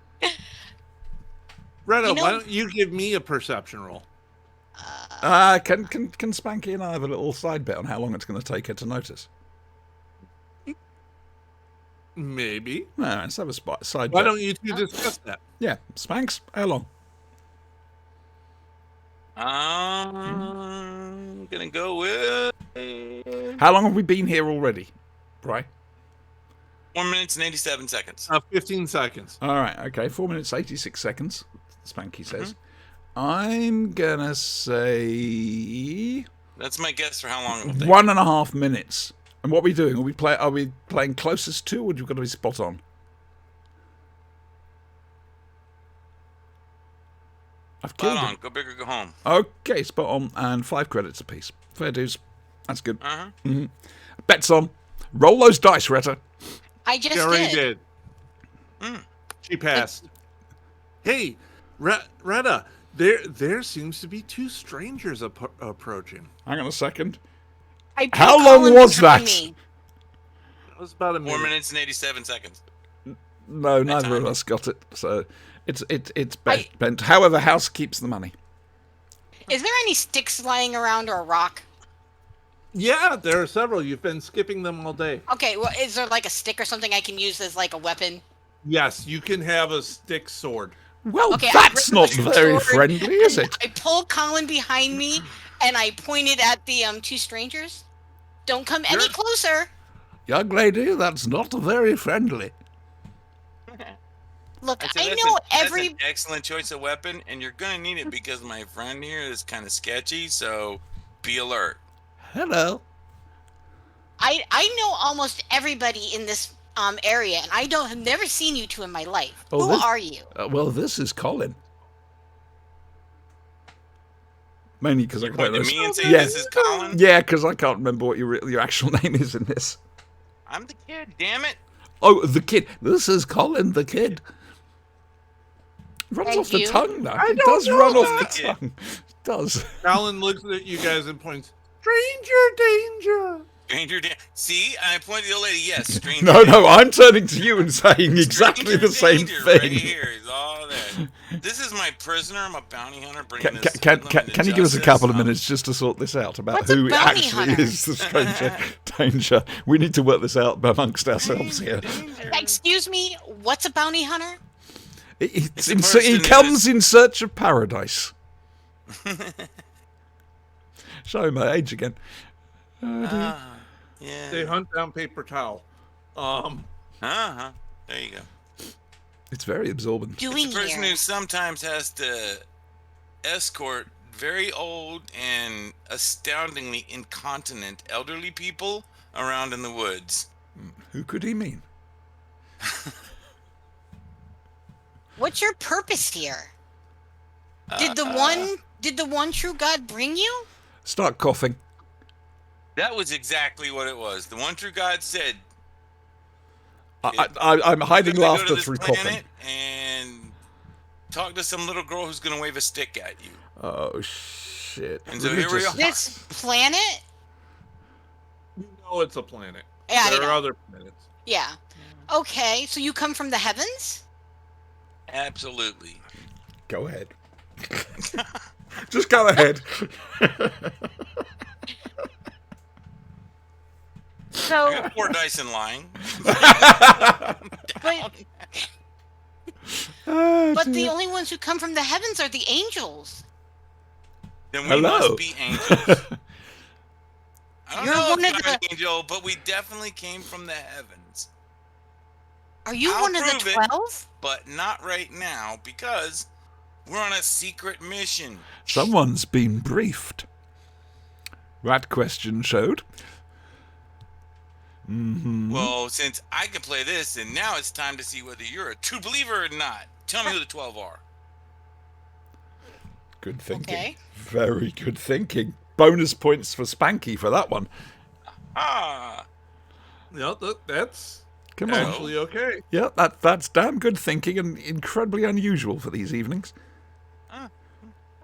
Retta, You know- why don't you give me a perception roll? Can Spanky and I have a little side bet on how long it's going to take her to notice? Maybe. No, let's have a side Why bet. don't you two discuss that? Yeah, Spanks, how long? I'm gonna go with How long have we been here already? Right. 4 minutes and 87 seconds. 15 seconds. All right, okay. 4 minutes, 86 seconds, Spanky says. I'm going to say That's my guess for how long it'll take. 1.5 minutes. And what are we doing? Are we playing closest to, or do you got to be spot on? I've killed Spot on. him. Go big or go home. Okay, spot on, and 5 credits apiece. Fair dues. That's good. Uh-huh. Bets on. Roll those dice, Retta. I just She already did. Mm. She passed. Hey, Retta, there seems to be 2 strangers approaching. Hang on a second. I put How long Colin was behind that? me. That was about a 4 minute. minutes and 87 seconds. No, neither of time. us got it. So it's bent. However, house keeps the money. Is there any sticks lying around or a rock? Yeah, there are several. You've been skipping them all day. Okay, well, is there like a stick or something I can use as like a weapon? Yes, you can have a stick sword. Well, Okay, that's I not grab my very sword friendly, is and it? I pulled Colin behind me and I pointed at the 2 strangers. Don't come any Sure. closer. Young lady, that's not very friendly. Look, I'd say I that's know that's an excellent choice of weapon, and you're gonna need it because my friend here is kind of sketchy. So be alert. Hello. I know almost everybody in this area, and I have never seen you two in my life. Oh, Who this- are you? Well, this is Colin. Mainly because I Point don't to know. me and say Yeah. this is Colin. Yeah, because I can't remember what your actual name is in this. I'm the kid, damn it. Oh, the kid. This is Colin, the kid. Runs Thank off the you. tongue, though. I It don't does know run off that. the tongue. It does. Alan looks at you guys and points. Stranger danger. Stranger See, I pointed to the old lady. Yes, stranger No, danger. no, I'm turning to you and saying exactly Stranger the same danger Right thing. here is all that. This is my prisoner. I'm a bounty hunter bringing Can, this. can, hoodlum can, into can you give us a justice. couple of minutes just to sort this out about What's a who bounty actually hunter? is the stranger danger? We need to work this out amongst ourselves here. Excuse me, what's a bounty hunter? It's a He person comes in search of paradise. Show my age again. Yeah. They hunt down paper towel. Uh-huh. There you go. It's very absorbent. Doing It's a person here. who sometimes has to escort very old and astoundingly incontinent elderly people around in the woods. Who could he mean? What's your purpose here? Did the one true God bring you? Start coughing. That was exactly what it was. The one true God said, I'm hiding "You're gonna go laughter to this through planet coughing. and talk to some little girl who's going to wave a stick at you." Oh, shit. And so here we Religious. are. This planet? You know it's a planet. Yeah, I There are know. other planets. Yeah. Okay, so you come from the heavens? Absolutely. Go ahead. Just go ahead. So, I got 4 dice in line. but the only ones who come from the heavens are the angels. Then we Hello. must be angels. I don't You're know one if of I'm an the- angel, but we definitely came from the heavens. Are you I'll one of the prove it. 12? But not right now because we're on a secret mission. Someone's been briefed. That question showed. Well, since I can play this, and now it's time to see whether you're a true believer or not. Tell me who the 12 are. Good thinking. Okay. Very good thinking. Bonus points for Spanky for that one. Ah, No, that's Come on. actually okay. Yeah, that's damn good thinking and incredibly unusual for these evenings.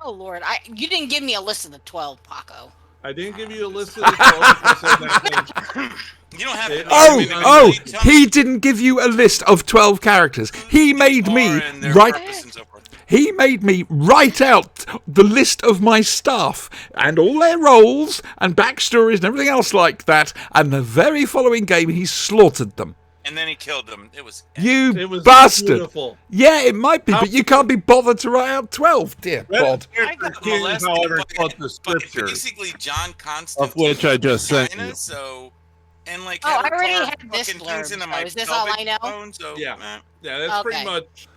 Oh, Lord. You didn't give me a list of the 12, Paco. I didn't give you a list of the 12 because I said that thing. you don't have to. Oh, he didn't give you a list of 12 characters. He made me He made me write out the list of my staff and all their roles and backstories and everything else like that. And the very following game, he slaughtered them. And then he killed them. It was. It was Bastard. beautiful. Yeah, it might be, but you can't be bothered to write out 12, dear God. I got molested however, by quote the scripture, basically John Constantine. of which I just sent China, you. So, and like, Oh, had I already a had this fucking blurb, things into so my is this all I know? phone, so, Yeah. eh. Yeah, that's pretty Okay. much,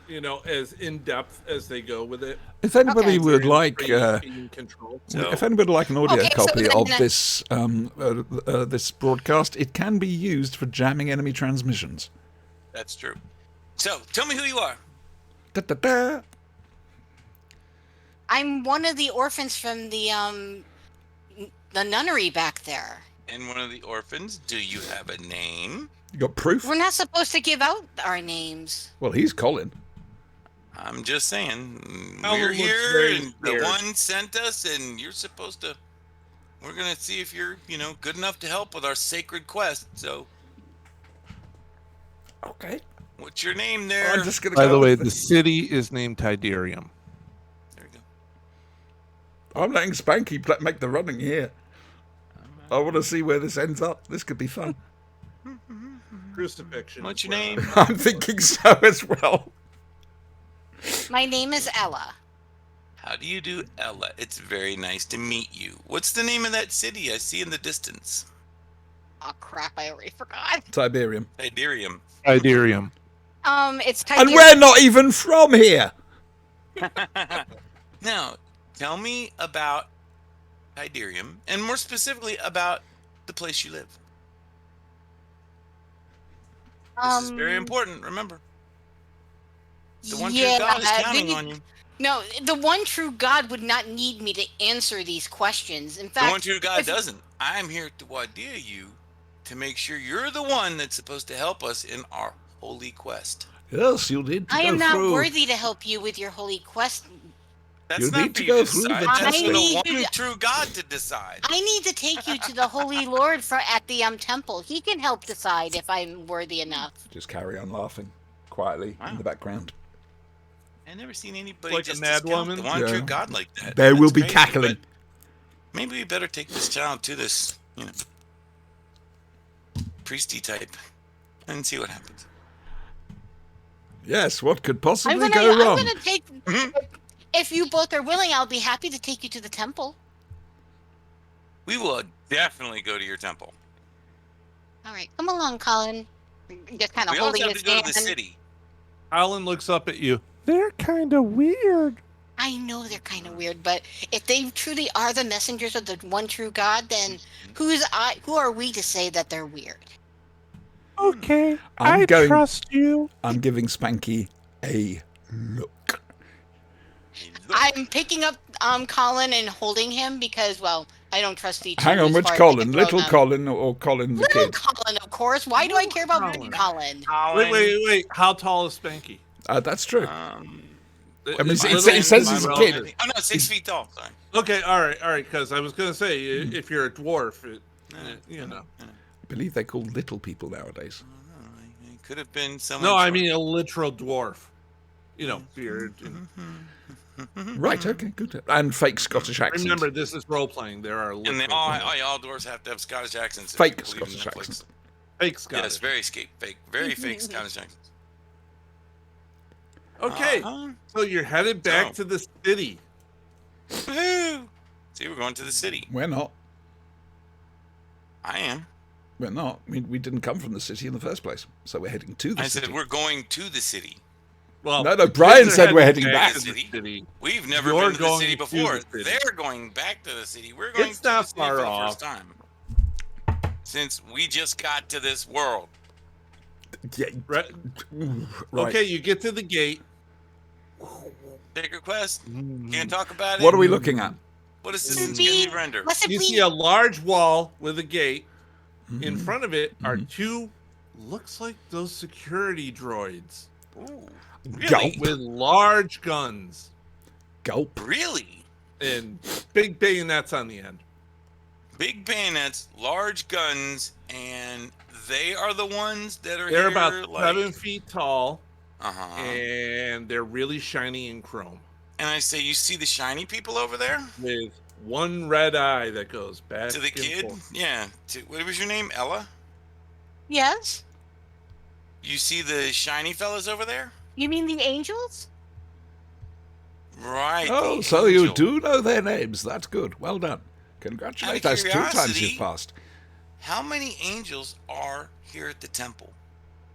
as in-depth as they go with it. If anybody Okay. would like... Being controlled. So- If anybody would like an audio Okay, so copy then- of this this broadcast, it can be used for jamming enemy transmissions. That's true. So, tell me who you are. Da-da-da. I'm one of the orphans from the nunnery back there. And one of the orphans. Do you have a name? You got proof? We're not supposed to give out our names. Well, he's Colin. I'm just saying. Alan We're looks here, very and scared. the one sent us, and you're supposed to. We're gonna see if you're, good enough to help with our sacred quest. So, Okay. what's your name there? I'm just going to By go the way, with the city is named Tidarium. There we go. I'm letting Spanky make the running here. I want to see where this ends up. This could be fun. Crucifixion. What's is your where name? I'm thinking so as well. My name is Ella. How do you do, Ella? It's very nice to meet you. What's the name of that city I see in the distance? Oh crap! I already forgot. Tiberium. Tidarium. Tidarium. It's And we're not even from here. Now, tell me about Tidarium, and more specifically about the place you live. This is very important, remember. The one true God is counting on you. No, the one true God would not need me to answer these questions. In The fact, one true God if- doesn't. I'm here to dare you to make sure you're the one that's supposed to help us in our holy quest. Yes, you need to I go am not through. worthy to help you with your holy quest. That's You not need for to you go to through the decide. That's for testing. the one I need- true God to decide. I need to take you to the Holy Lord at the temple. He can help decide if I'm worthy enough. Just carry on laughing quietly in the background. I've never seen anybody Like a just mad discount woman? the one Yeah. true God like that. They will That's be crazy, cackling. but maybe we better take this child to this, priesty type and see what happens. Yes, what could I'm possibly gonna, go I'm wrong? gonna take. If you both are willing, I'll be happy to take you to the temple. We will definitely go to your temple. All right, come along, Colin. Just kind of We also holding have his to go hand. to the city. Alan looks up at you. They're kind of weird. I know they're kind of weird, but if they truly are the messengers of the one true God, then who are we to say that they're weird? Okay, I'm going- trust you. I'm giving Spanky a look. I'm picking up Colin and holding him because, well, I don't trust each. Hang on, which Colin? Little Colin or Colin the Little kid? Colin, of course. Why do I care about Colin. big Colin? Wait. How tall is Spanky? That's true. Um, I mean, Little it says he's a my kid. relative. Oh no, 6 feet tall. Sorry. Okay, all right. Because I was gonna say, if you're a dwarf, you know. I believe they're called little people nowadays. It could have been someone. No, I short. mean a literal dwarf. You know, beard. And, Right, okay, good. And fake Scottish accent. remember, this is role playing. There are And literal they dwarves. all dwarves have to have Scottish accents. if Fake you believe in Scottish Netflix. accent. fake Scottish. Yes, very fake, very fake Scottish accents. Okay, Uh-huh. so you're headed back So- to the city. Woohoo! See, we're going to the city. We're not. I am. We're not. We didn't come from the city in the first place. So we're heading to the I city. said we're going to the city. Well, No, the Brian kids are said we're heading heading back. to the city. We've never You're been to the city going to before. the city. They're going back to the city. We're going It's to the not city far for the off. first time. Since we just got to this world. Yeah, Right. right. Okay, you get to the gate. Sacred Quest. Can't talk about it. What are we looking at? What is this Blessed going to be- be rendered? Blessed You be- see a large wall with a gate. In front of it are two, looks like those security droids Ooh, Gulp. really? with large guns Gulp. Really? and big bayonets on the end. Big bayonets, large guns, and they are the ones that are They're here, about like... 7 feet tall, Uh-huh. and they're really shiny and chrome And I say, you see the shiny people over there? with one red eye that goes back To the and kid? forth. Yeah. What was your name? Ella? Yes. You see the shiny fellas over there? You mean the angels? Right. Oh, the so you angel. do know their names. That's good. Well done. Congratulations. That's 2 times curiosity- you've passed. How many angels are here at the temple?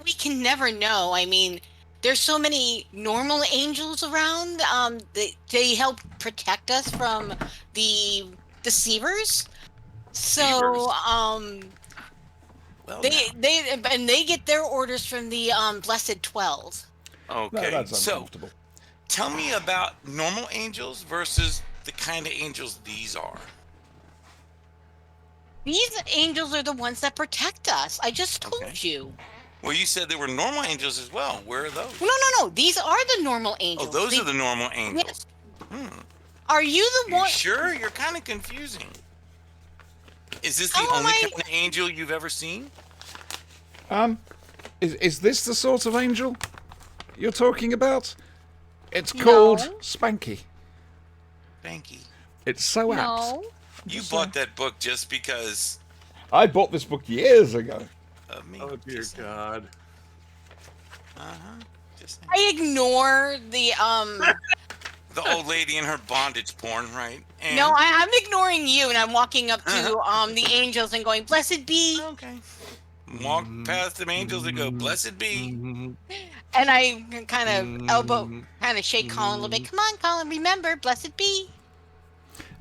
We can never know. I mean, there's so many normal angels around. They help protect us from the deceivers. So, Deceivers. Well, they get their orders from the Blessed 12. now. No, Okay. that's So, uncomfortable. tell me about normal angels versus the kind of angels these are. These angels are the ones that protect us. I just told Okay. you. Well, you said there were normal angels as well. Where are those? No. These are the normal Oh, angels. those They- are the normal angels. Yes. Hmm. Are you the You one? sure? You're kind of confusing. Is this the How am only I- kind of angel you've ever seen? Is this the sort of angel you're talking about? It's called No. Spanky. Banky. It's so apt. No. You bought that book just because I bought this book years ago. of me. Oh dear Just- God! Uh-huh. Just saying. I ignore the The old lady in her bondage porn, right? And No, I'm ignoring you, and I'm walking up to Uh-huh. the angels and going, "Blessed be," Okay. Walk past them angels and go, blessed be. Mhm. and I kind of elbow, Mhm. kind of shake Colin a little bit. Come on, Colin, remember, blessed be.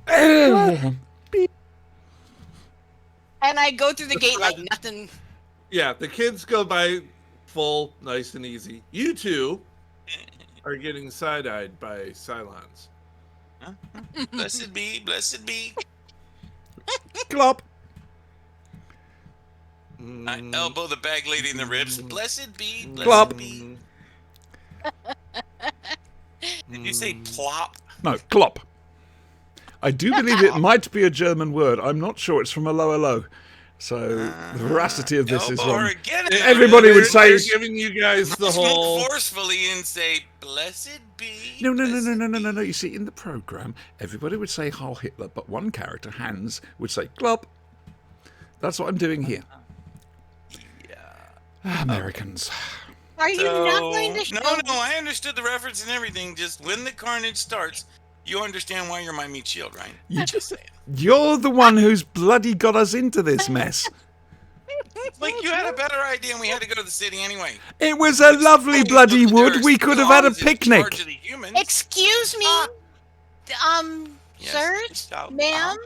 Well, And I go through the gate like nothing. Yeah, the kids go by full, nice and easy. You two are getting side-eyed by Cylons. Blessed be, blessed be. Glop. I elbow the bag lady in the ribs. Blessed be, blessed Plop. be. Did you say plop? No, clop. I do believe it might be a German word. I'm not sure. It's from a lower low. So the veracity of this is Elbow her wrong. again. Everybody would say... They're giving you guys the Smoke whole. forcefully and say, blessed be. No. blessed be." You see, in the programme, everybody would say Heil Hitler, but one character, Hans, would say Glop. That's what I'm doing here. Yeah. Americans. Are you not going to show? No, I understood the reference and everything. Just when the carnage starts, you understand why you're my meat shield, right? Just saying. You're the one who's bloody got us into this mess. Like you had a better idea, and we had to go to the city anyway. It was a lovely bloody wood. We could have had a picnic. Excuse me, Yes, sirs, child. ma'am.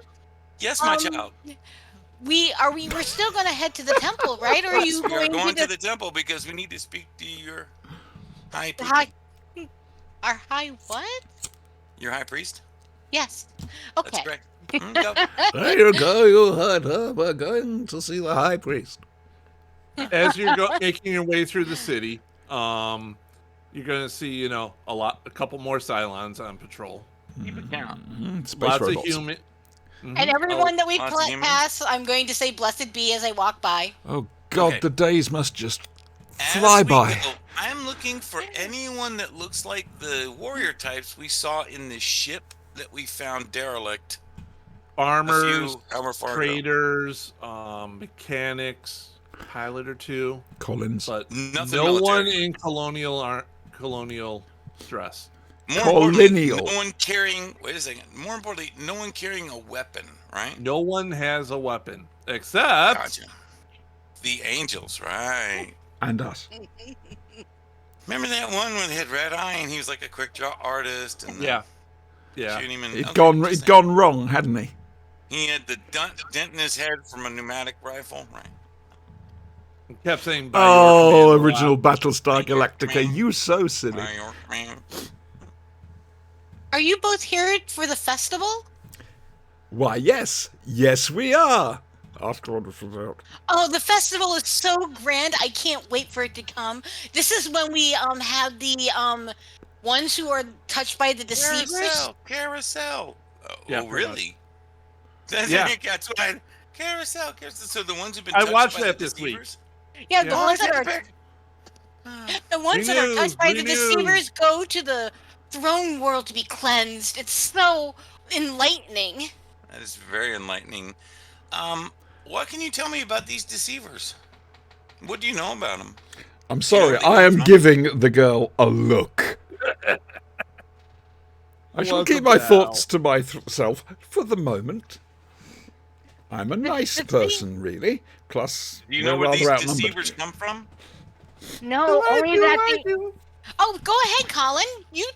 Yes, my Um, child. We're still going to head to the temple, right? Or are you We are going, going to to the temple because we need to speak to your high the priest. our high what? Your high priest? Yes. That's Okay. correct. Go. There you go, you heard her. We're going to see the high priest. As you're making your way through the city, you're gonna see, a couple more Cylons on patrol. Keep it down. Space Lots robots. of human. And everyone that we lots of humans? pass, I'm going to say blessed be as I walk by. Oh, God, Okay. the days must just As fly we by. go, I'm looking for anyone that looks like the warrior types we saw in the ship that we found derelict a Farmers, few hour far ago. traders, mechanics, pilot or two, Collins. but Nothing no military. one in colonial dress. More importantly, Colonial. no one carrying. Wait a second. More importantly, no one carrying a weapon. Right? No one has a weapon except Gotcha. The angels, right? And us. Remember that one when they had red eye and he was like a quick draw artist and yeah. shooting him. It'd gone wrong, hadn't he? He had the dent in his head from a pneumatic rifle, right? Kept saying. "By your Oh, command, a original lot." Battlestar By your Galactica. command. You so silly. By your command. Are you both here for the festival? Why, yes. Yes, we are. After all this was out. Oh, the festival is so grand. I can't wait for it to come. This is when we have the ones who are touched by the deceivers. Carousel. Yeah, Oh, pretty really? That's Yeah. That's what I. Carousel. So the ones who've been I touched watched by that the this week. deceivers? Yeah, the Yeah. ones that I are bet- the ones We that are knew, touched by we the knew. deceivers go to the throne world to be cleansed. It's so enlightening. That is very enlightening. What can you tell me about these deceivers? What do you know about them? I'm sorry, they I am got- giving the girl a look. I shall keep my Welcome thoughts to myself for the moment. I'm a nice It's me. person, really. Plus, Do you know we're where rather these outnumbered. deceivers come from? No, only that I they. do. Oh, go ahead, Colin. You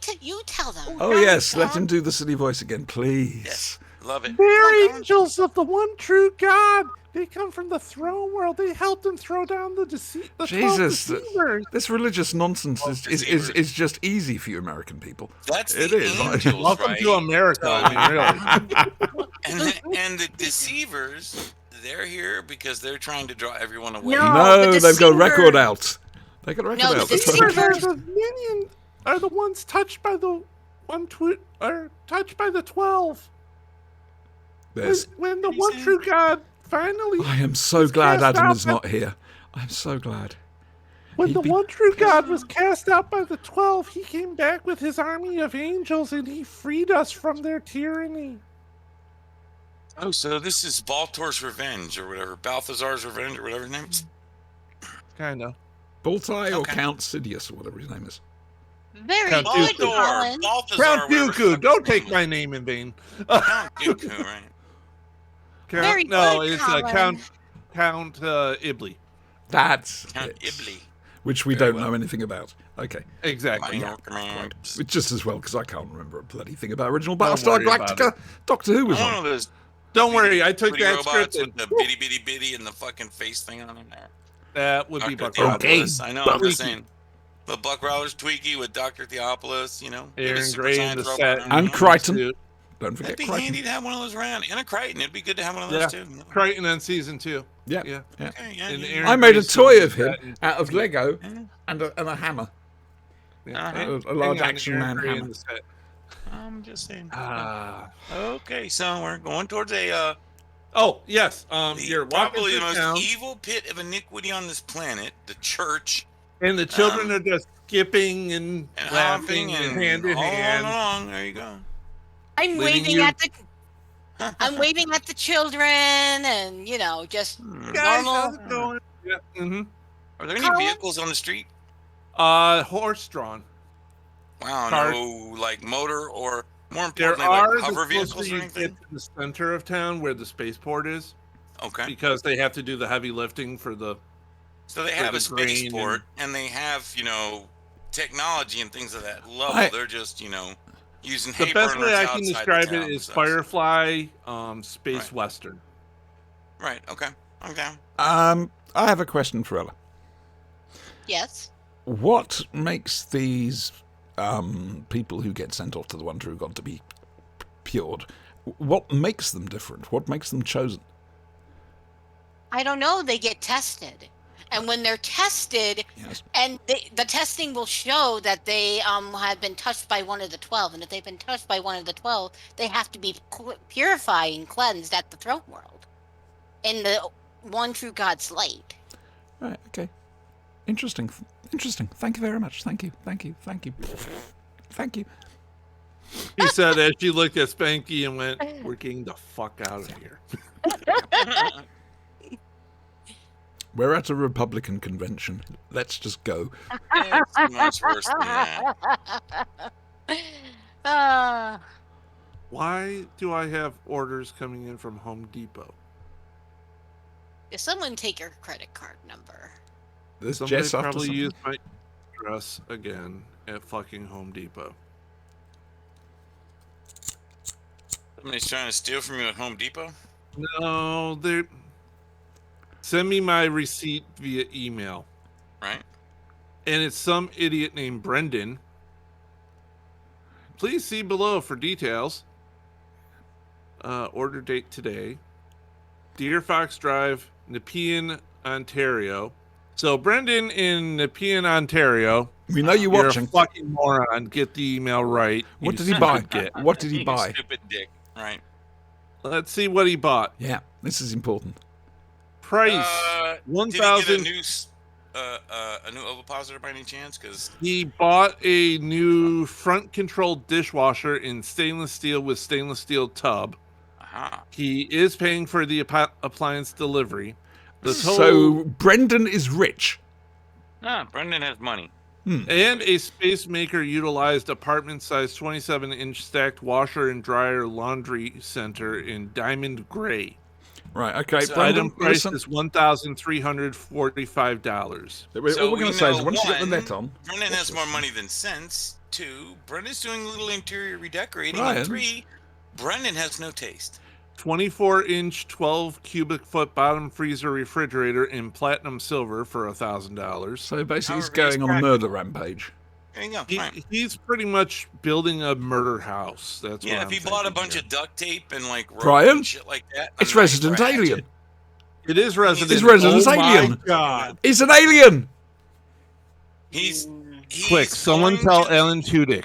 tell them. Oh, yes, let him do the silly voice again, please. Yes, love it. They're angels of the one true God. They come from the throne world. They helped him throw down the 12 Jesus, deceivers. this religious nonsense is deceivers. just easy for you American people. That's It the is. angels, Welcome right? to America. I mean, really. And the deceivers, they're here because they're trying to draw everyone away. No. No, the they've got a record deceiver- out. They got a record No, the out. That's deceiver- right. Deceivers of minion are the ones touched by the touched by the 12. There's- When the one true God finally, I am so was glad cast Adam out is by- not here. I'm so glad. when he'd the be- one true God was cast out by the 12, he came back with his army of angels and he freed us from their tyranny. Oh, so this is Baltor's Revenge or whatever. Balthazar's Revenge or whatever his name is. Kind of. Baltai or Okay. Count Sidious or whatever his name is. Very Count good, Dooku. Colin. Balthazar. Count whatever the Dooku, fuck don't his take name my is. name in vain. Count Dooku, right? Very no, good, it's Colin. Count Ibli. That's Count it. Ibli. Which we Very don't well. know anything about. Okay. Exactly. By your command. It's just as well, because I can't remember a bloody thing about original Don't Battlestar worry about Galactica. Doctor Who was One on. of those Don't worry, I took pretty that robots script with and the bitty bitty and the fucking face thing on him there. that would be Dr. Buck Rogers. Okay. Theopolis. I know, I'm just Tweaky. saying. The Buck Rogers Tweaky with Dr. Theopolis, you know. give us Aaron Super Gray in Science the robot set on And him. Crichton. suit. Don't forget That'd be Crichton. handy to have one of those around. And a Crichton. It'd be good to have one of those too. Crichton on season 2. Yeah. Yeah. Yeah. Okay, yeah, And yeah. Aaron I made a Grace still toy did of him that in- out of Lego Yeah. and a hammer. Yeah. Uh-huh. A large Hang on, action Aaron man Gray in hammer. the set. I'm just saying. Ah. Okay, so we're going towards a Oh, yes. You're walking probably through the most town, evil pit of iniquity on this planet, the church, and the children are just skipping and, and laughing hopping and hand in all hand. along. There you go. I'm Leading waving you- at the I'm waving at the children and just Guys, normal. how's it going? Yeah. Mm-hmm. Are there any Colin? vehicles on the street? Horse-drawn. Wow, Cars. no, like motor or more There importantly, are like hover the closer vehicles or you anything? get to the center of town where the spaceport is, Okay. because they have to do the heavy lifting for the. So they for have the a grain spaceport and they have, technology and things of that level. I- They're just, using The hay best way burners I can outside the describe town it and is stuff. Firefly, space Right. western. Right, okay. Okay. I have a question for Ella. Yes. What makes these people who get sent off to the One True God to be cured? What makes them different? What makes them chosen? I don't know. They get tested. And when they're tested, Yes. and the testing will show that they have been touched by one of the 12. And if they've been touched by one of the 12, they have to be purified and cleansed at the throne world in the One True God's light. Right. Okay. Interesting. Interesting. Thank you very much. Thank you. Thank you. Thank you. Thank you. He said as she looked at Spanky and went, "We're getting the fuck out of here." We're at a Republican convention. Let's just go. It's much worse than that. Why do I have orders coming in from Home Depot? If someone take your credit card number. There's Somebody Jess after probably something. used my address again at fucking Home Depot. Somebody's trying to steal from you at Home Depot? No, they send me my receipt via email, Right? and it's some idiot named Brendan. Please see below for details. Order date today. Deer Fox Drive, Nepean, Ontario. So Brendan in Nepean, Ontario. We know you're You're watching. a fucking moron. Get the email right. What you did he buy? stupid git. What did he You buy? Stupid dick. Right. Let's see what he bought. Yeah, this is important. Price Did he get a 1,000. new ovipositor by any chance? Because He bought a new front control dishwasher in stainless steel with stainless steel tub. He is paying for the appliance delivery. The total, So Brendan is rich. Brendan has money. and a Space Maker utilized apartment size 27-inch stacked washer and dryer laundry center in diamond gray. Right. Okay. So Item Brendan, price listen. is $1,345. All we're So going we to say is know, once you get the one, net on. Brendan has more money than sense. 2, Brendan's doing a little interior redecorating. Ryan. And 3, Brendan has no taste. 24-inch 12 cubic foot bottom freezer refrigerator in platinum silver for $1,000. So basically, he's However, going he's on a murder rampage. There you go. He, Right. he's pretty much building a murder house. That's Yeah, what if I'm he bought a thinking bunch here. of duct tape and like rope Brian, and shit like that, It's I'm not Resident scratch Alien. it. It is Resident. It's Resident oh Alien. My God! He's an alien. He's Quick, someone going tell to- Alan Tudyk.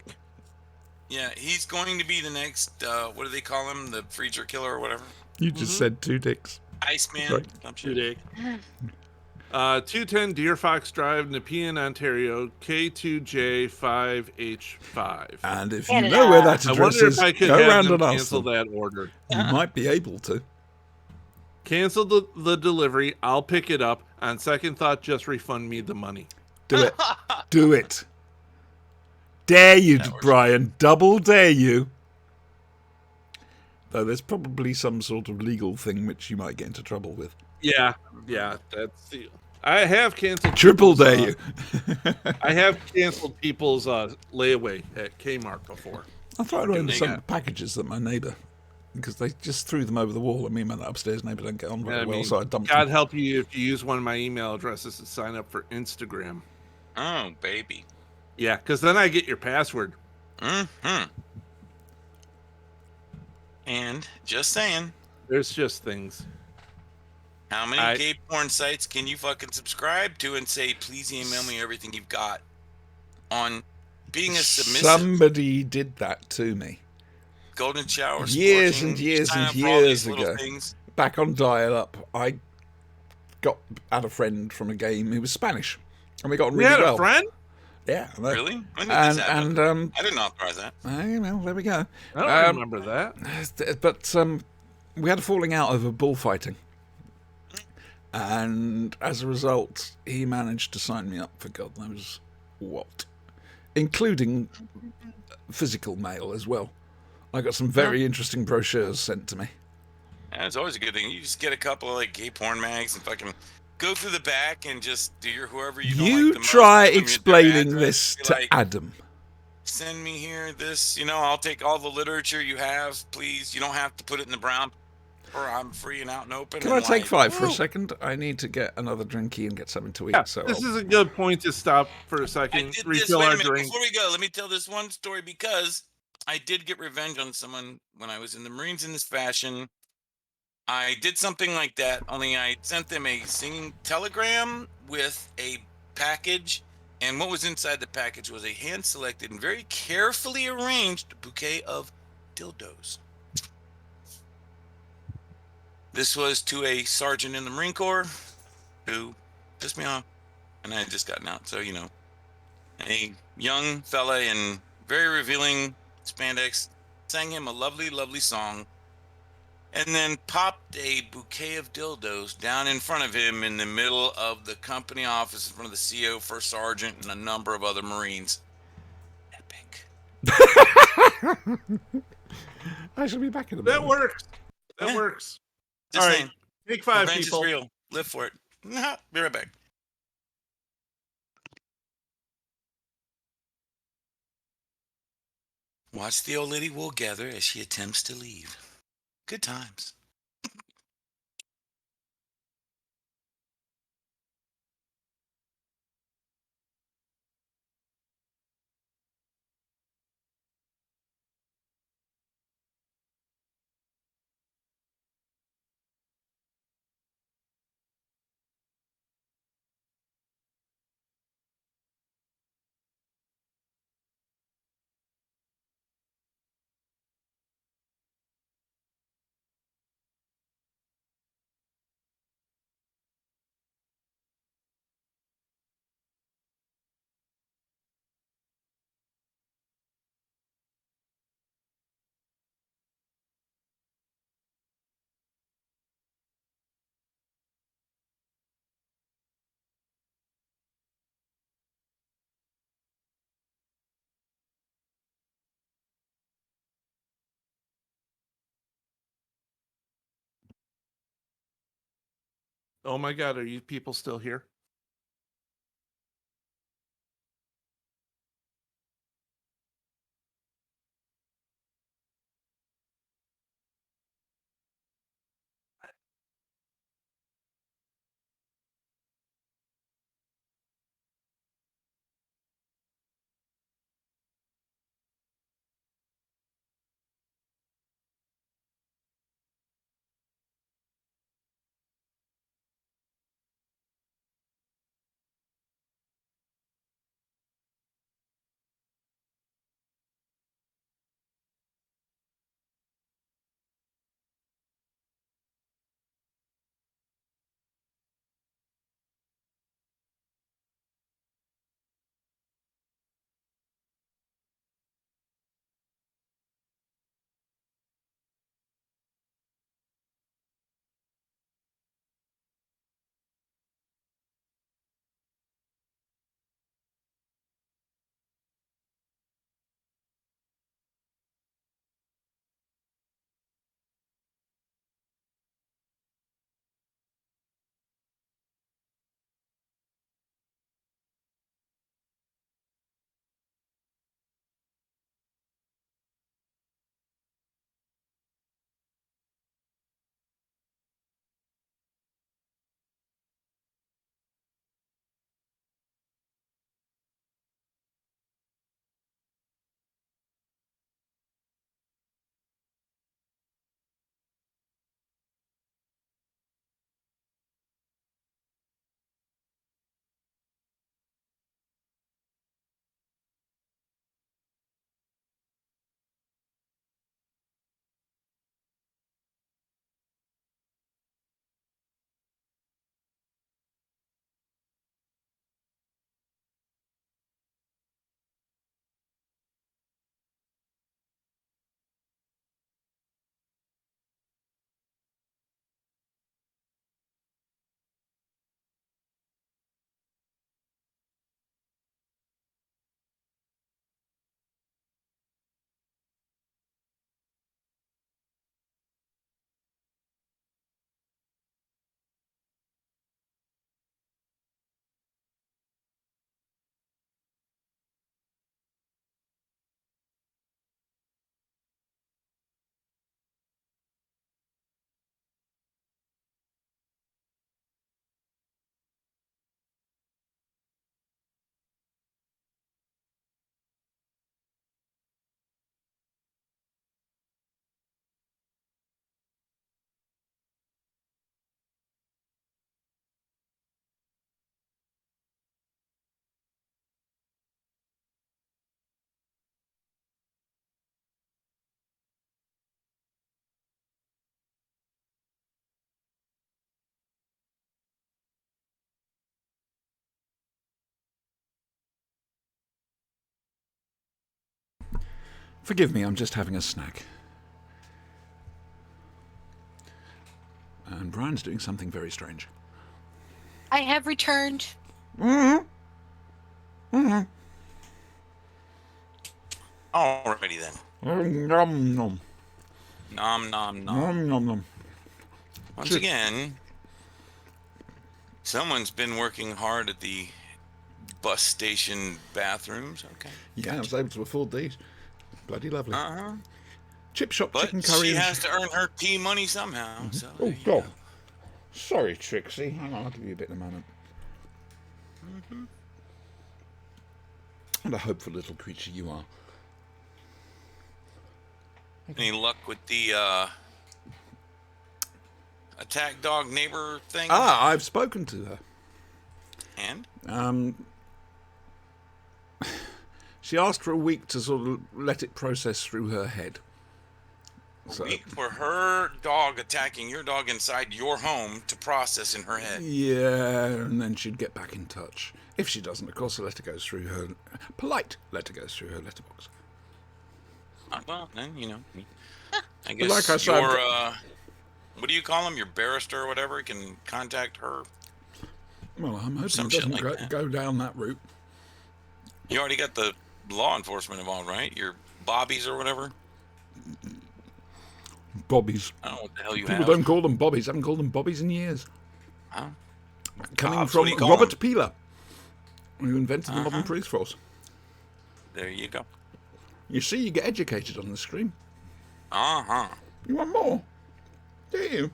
Yeah, he's going to be the next. What do they call him? The freezer killer or whatever. You just said 2 dicks. Iceman. Right. Some shit. Tudyk. 210 Deer Fox Drive, Nepean, Ontario, K2J5H5. And if you Canada. know where that I address wonder is, if I could go have round them and ask cancel them. that order. You might be able to. Cancel the delivery. I'll pick it up. On second thought, just refund me the money. Do it. Do it. Dare you, That works. Brian. Double dare you. Though there's probably some sort of legal thing which you might get into trouble with. Yeah, that's the. I have canceled. Triple people's, dare you. I have canceled people's layaway at Kmart before. I thought I owned There you some go. packages that my neighbour, because they just threw them over the wall, and me and my upstairs neighbour don't get on very I well, mean, so I dumped God them. help you if you use one of my email addresses to sign up for Instagram. Oh baby. Yeah, because then I get your password. Mm-hmm. And just saying, There's just things. how many gay porn sites can you fucking subscribe to and say, please email me everything you've got on being a submissive? Somebody did that to me. Golden shower, Years splurging, and years sign and up for all years these little ago. things. Back on dial-up, I had a friend from a game who was Spanish, and we got on You really had well. a friend? Yeah. Really? When did this happen? And I didn't authorize that. well, there we go. I don't remember that. But we had a falling out over bullfighting, and as a result, he managed to sign me up for God knows what, including physical mail as well. I got some very interesting brochures sent to me. And it's always a good thing. You just get a couple of like gay porn mags and fucking go through the back and just do your whoever you don't like You the most, try give them explaining their this address, be to like, Adam. send me here this, I'll take all the literature you have, please. You don't have to put it in the brown paper. I'm free and out and open. Can I and take like, 5 for a second? I need to get another drinky and get something to eat. Yeah, So this is a good point to stop for a I second, did this. refill Wait a our minute. drink. Before we go, let me tell this one story because I did get revenge on someone when I was in the Marines in this fashion. I did something like that, only I sent them a singing telegram with a package, and what was inside the package was a hand-selected and very carefully arranged bouquet of dildos. This was to a sergeant in the Marine Corps who pissed me off, and I had just gotten out, so a young fella in very revealing spandex sang him a lovely, lovely song, and then popped a bouquet of dildos down in front of him in the middle of the company office in front of the CO, first sergeant, and a number of other Marines. Epic. I shall be back in a That moment. works. That Yeah. works. Just All right, saying. take 5, Revenge people. is real. Live for it. Be right back. Watch the old lady wool gather as she attempts to leave. Good times. Oh my God, are you people still here? Forgive me, I'm just having a snack. And Brian's doing something very strange. I have returned. Alrighty then. Nom nom. Nom nom nom. Nom nom nom. Once again, someone's been working hard at the bus station bathrooms. Okay. Yeah, I was able to afford these. Bloody lovely. Uh-huh. Chip shop But chicken curry. she has to earn her tea money somehow. So Oh, there you God. go. Sorry, Trixie. Hang on, I'll give you a bit in a moment. What a hopeful little creature you are. Any luck with the attack dog neighbor thing? I've spoken to her. And? She asked for a week to sort of let it process through her head. A week for her dog attacking your dog inside your home to process in her head. Yeah, and then she'd get back in touch. If she doesn't, of course, the letter goes through her... Polite letter goes through her letterbox. Well, then, you know. I guess like I said, your, what do you call him? Your barrister or whatever can contact her. Well, I'm hoping Some it shit doesn't like that. go down that route. You already got the law enforcement involved, right? Your bobbies or whatever? Bobbies. I don't know what the hell you People have. don't call them bobbies. I haven't called them bobbies in years. Huh? Coming Cops, from what do you call Robert them? Peeler, who invented the modern Uh-huh. police force. There you go. You see, you get educated on the screen. Uh-huh. You want more? Do you?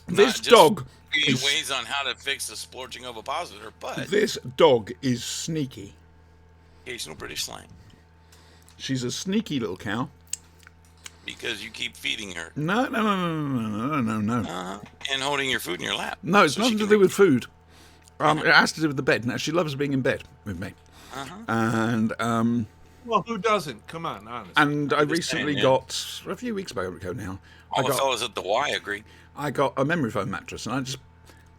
Not This just dog three is... ways on how to fix the splorging of a positor, but This dog is sneaky. occasional British slang. She's a sneaky little cow. Because you keep feeding her. No. And holding your food in your lap. No, it's So she nothing to can do with food. It has to do with the bed. Now, she loves being in bed with me. Uh-huh. And Well, who doesn't? Come on, honest. I understand, recently yeah. got, a few weeks ago now, All the fellas at the Y agree. I got a memory foam mattress, and I just,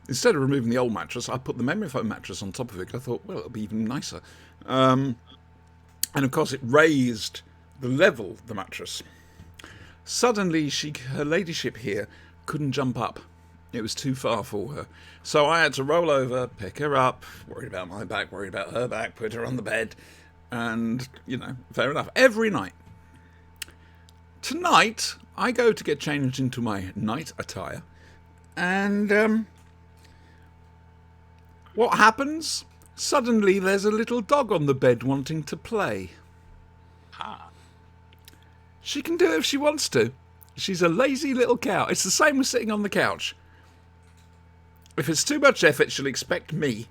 instead of removing the old mattress, I put the memory foam mattress on top of it. I thought, well, it'll be even nicer. And of course, it raised the level of the mattress. Suddenly, her ladyship here couldn't jump up. It was too far for her. So I had to roll over, pick her up, worried about my back, worried about her back, put her on the bed, and, fair enough. Every night. Tonight, I go to get changed into my night attire, and what happens? Suddenly, there's a little dog on the bed wanting to play. Ha. She can do it if she wants to. She's a lazy little cow. It's the same as sitting on the couch. If it's too much effort, she'll expect me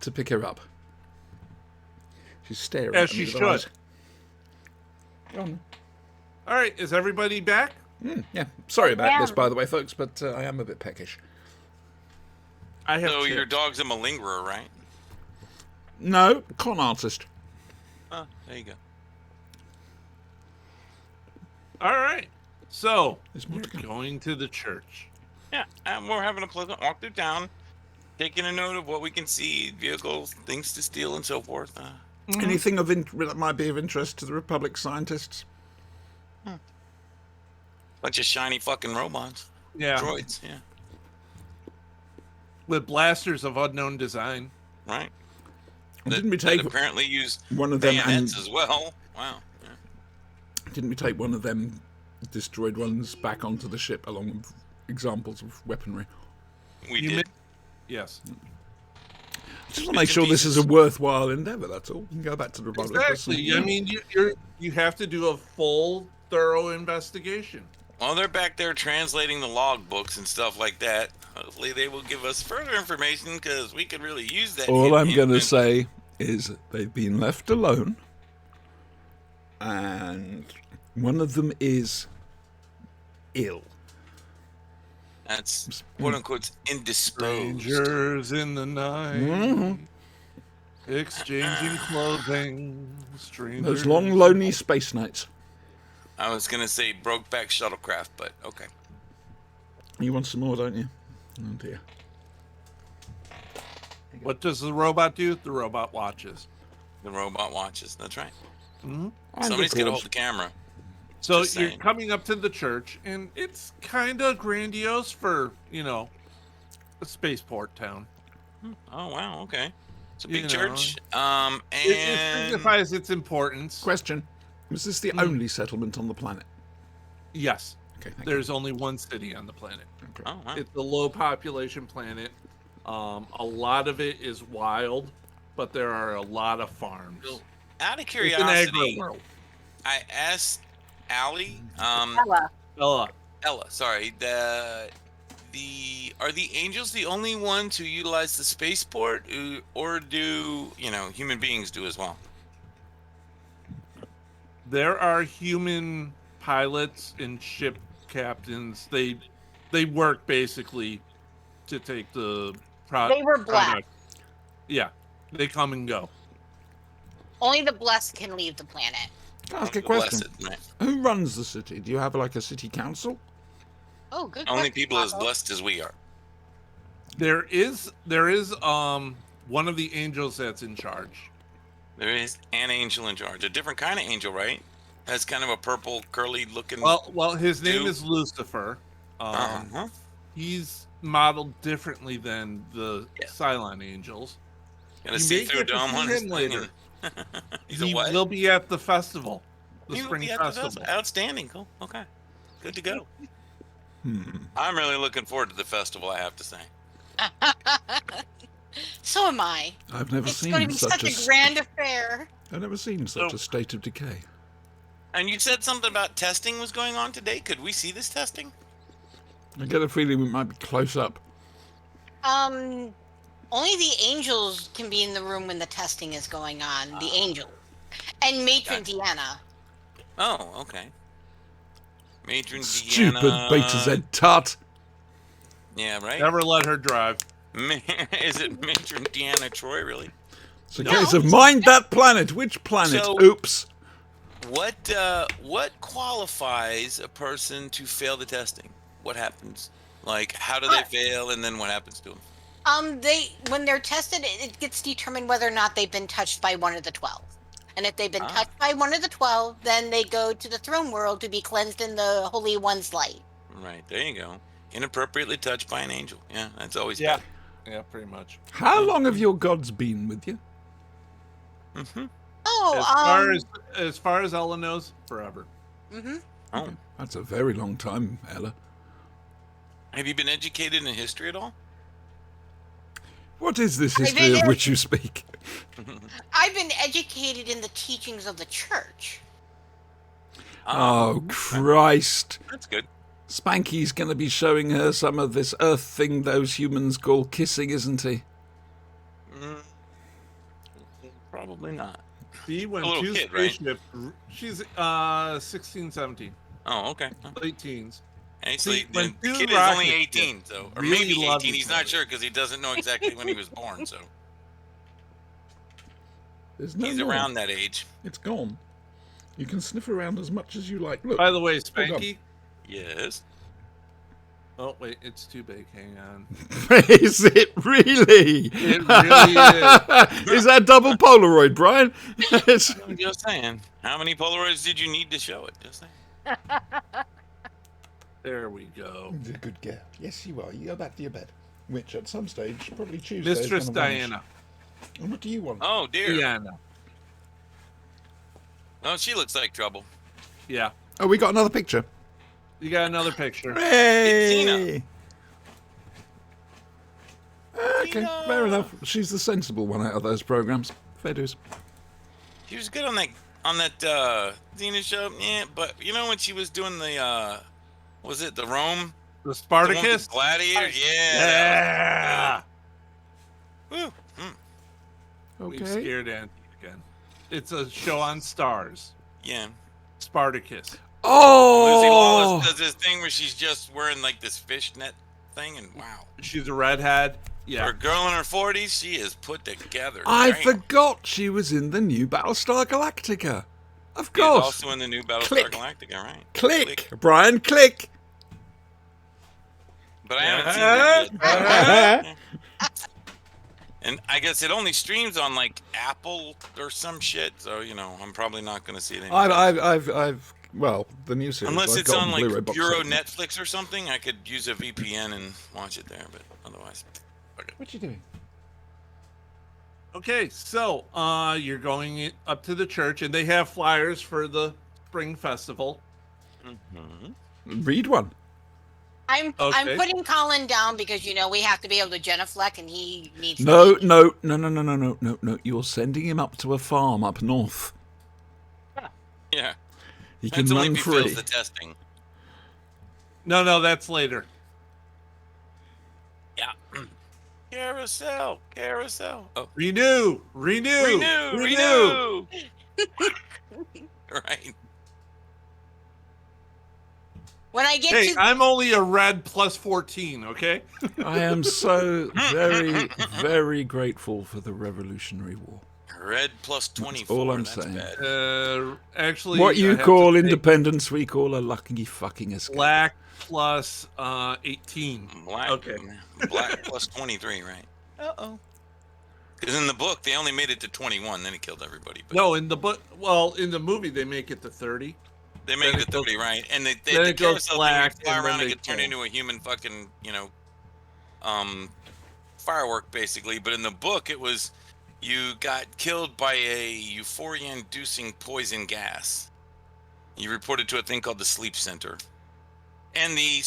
to pick her up. She's staring As at me she with her eyes. should. Oh, no. All right, is everybody back? Yeah, sorry about Yeah. this, by the way, folks, but I am a bit peckish. I have So your tips. dog's a malingerer, right? No, con artist. Oh, there you go. All right. So, There's more we're to come. going to the church. Yeah, and we're having a pleasant walk through town, taking a note of what we can see, vehicles, things to steal, and so forth. Anything that might be of interest to the Republic scientists? Bunch of shiny fucking robots. Yeah. Droids, yeah. With blasters of unknown design. Right? Didn't we That take apparently use one of them bayonets and as well. Wow. Yeah. didn't we take one of them destroyed ones back onto the ship along with examples of weaponry? We You did. I just want to Bits make and sure this is a pieces. worthwhile endeavour, that's all. You can go back to the Republic. Exactly. I mean, you have to do a full, thorough investigation. While they're back there translating the logbooks and stuff like that, hopefully they will give us further information because we could really use that. all I'm going to hint. say is they've been left alone, and one of them is ill. That's quote unquote indisposed. Strangers in the night, Mhm. exchanging clothing. Strangers. Those long, lonely space nights. I was gonna say Brokeback Shuttlecraft, but okay. You want some more, don't you? Oh dear. What does the robot do? The robot watches. The robot watches. That's right. Mhm. Somebody's got to hold the camera. So Just you're saying. coming up to the church, and it's kind of grandiose for, a spaceport town. Oh wow, okay. It's a You big know. church. It And signifies its importance. Question: was this the only settlement on the planet? Yes, Okay, thank there's only one city on the planet. you. Okay. oh wow. It's a low population planet. A lot of it is wild, but there are a lot of farms. So, out of It's an curiosity, agro world. I asked Allie, Ella. Ella, sorry, are the angels the only ones who utilize the spaceport, or do human beings do as well? There are human pilots and ship captains. They work basically to take the They were blessed. product. Yeah, they come and go. Only the blessed can leave the planet. Can I ask a The question? blessed, right? Who runs the city? Do you have like a city council? Oh, good. Only question, people as Paco. blessed as we are. There is one of the angels that's in charge. There is an angel in charge, a different kind of angel, right? Has kind of a purple, curly looking. Well, his name Dude. is Lucifer. Uh-huh. He's modeled differently than the Yeah. Cylon angels. Got a You may see-through get to dome see on his him thing. later. He's He a what? will be at the festival, the He will spring be at the festival. festival. Outstanding. Cool. Okay. Good to go. Hmm. I'm really looking forward to the festival, I have to say. So am I. I've never It's going to seen be such such a grand affair. I've never seen such So- a state of decay. And you said something about testing was going on today. Could we see this testing? I get a feeling we might be close up. Only the angels can be in the room when the testing is going on. The angels. And Matron Gotcha. Deanna. Oh, okay. Matron Stupid Deanna. Beta Z tut. Yeah, right. Never let her drive. Is it Matron Deanna Troy, really? It's a No. case of mind that planet. Which planet? So- Oops. What qualifies a person to fail the testing? What happens? Like, how do they fail, and then what happens to them? When they're tested, it gets determined whether or not they've been touched by one of the 12. And if they've been touched by one of the 12, then they go to the throne world to be cleansed in the Holy One's light. Right, there you go. Inappropriately touched by an angel. Yeah, that's always Yeah. bad. Yeah, pretty much. How long have your gods been with you? Mm-hmm. Oh, As far as Ella knows, forever. hmm Oh, That's a very long time, Ella. have you been educated in history at all? What is this I've history been of which you speak? I've been educated in the teachings of the church. Oh, Christ. That's good. Spanky's going to be showing her some of this earth thing those humans call kissing, isn't he? Probably not. See, when A little two kid, right? spaceships, she's 16, 17, Oh, okay. late teens. Actually, See, when the two kid is only rockets 18, so or really maybe love 18. each He's not other. sure because he doesn't know exactly when he was born. So There's no he's more. around that age. It's gone. You can sniff around as much as you like. Look. By the way, Spanky. Yes. Oh wait, it's too big. Hang on. Is it really? It really is. Is that double Polaroid, Brian? It's- I'm just saying. How many Polaroids did you need to show it? Just saying. There we go. You're a good girl. Yes, you are. You go back to your bed. Which at some stage, probably Tuesday. Mistress Diana. And what do you want? Oh dear. Diana. Oh, she looks like trouble. Yeah. Oh, we got another picture. You got another picture. Hey! Okay, Tina! fair enough. She's the sensible one out of those programs. Fair dues. She was good on that Xena show. Yeah, but you know when she was doing the was it the Rome? The The one with Spartacus. the Gladiator? Yeah. Yeah. Woo. We Okay. scared Auntie again. It's a show on Stars. Yeah. Spartacus. Lucy Oh! Lawless does this thing where she's just wearing like this fishnet thing, and wow. She's a redhead. For Yeah. a girl in her 40s, she is put together. I Damn. forgot she was in the new Battlestar Galactica. Of She's course. also in the new Battlestar Click. Galactica, right? Click. Brian, click. But I haven't seen that yet. And I guess it only streams on like Apple or some shit, so I'm probably not going to see it anymore. Well, the new series. Unless I've it's got on like Blu-ray box Euro set. Netflix or something, I could use a VPN and watch it there, but otherwise. Okay. What you doing? Okay, so you're going up to the church, and they have flyers for the spring festival. Read one. I'm Okay. putting Colin down because we have to be able to genuflect, and he needs. No. to You're sending him up to a farm up north. Yeah. He can That's only run if he fails free. the testing. No, that's later. Yeah. Carousel. Oh. Renew. Renew. Right. When I get Hey, to I'm only a red plus 14, okay? I am so very, very grateful for the Revolutionary War. Red plus 24. all I'm That's saying. bad. Actually, What I you have call to take independence, we call a lucky fucking escape. black plus 18. Black. Okay. Black plus 23, right? Uh-oh. Because in the book, they only made it to 21, then it killed everybody. But No, in the book, in the movie, they make it to 30. they make then it it to goes- 30, right? And the then it goes carousel thing, black, you fly and then around and they get turned kill. into a human fucking, firework, basically. But in the book, it was you got killed by a euphoria-inducing poison gas. You reported to a thing called the Sleep Center. And the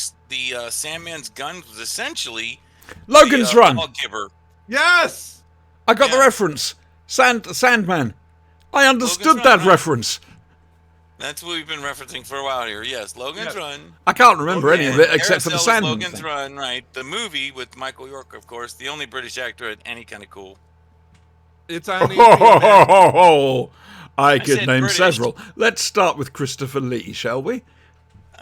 Sandman's gun was essentially Logan's the, Run. lawgiver. Yes! I got the Yeah. reference. Sandman. I understood Logan's that Run, right. reference. That's what we've been referencing for a while here. Yes, Logan's Yeah. Run. I can't remember any of And it except for the Carousel was Sandman Logan's thing. Run, right? The movie with Michael York, of course, the only British actor at any kind of cool. It's on Ho, HBO ho, Max. ho, ho. I could said name British. several. Let's start with Christopher Lee, shall we?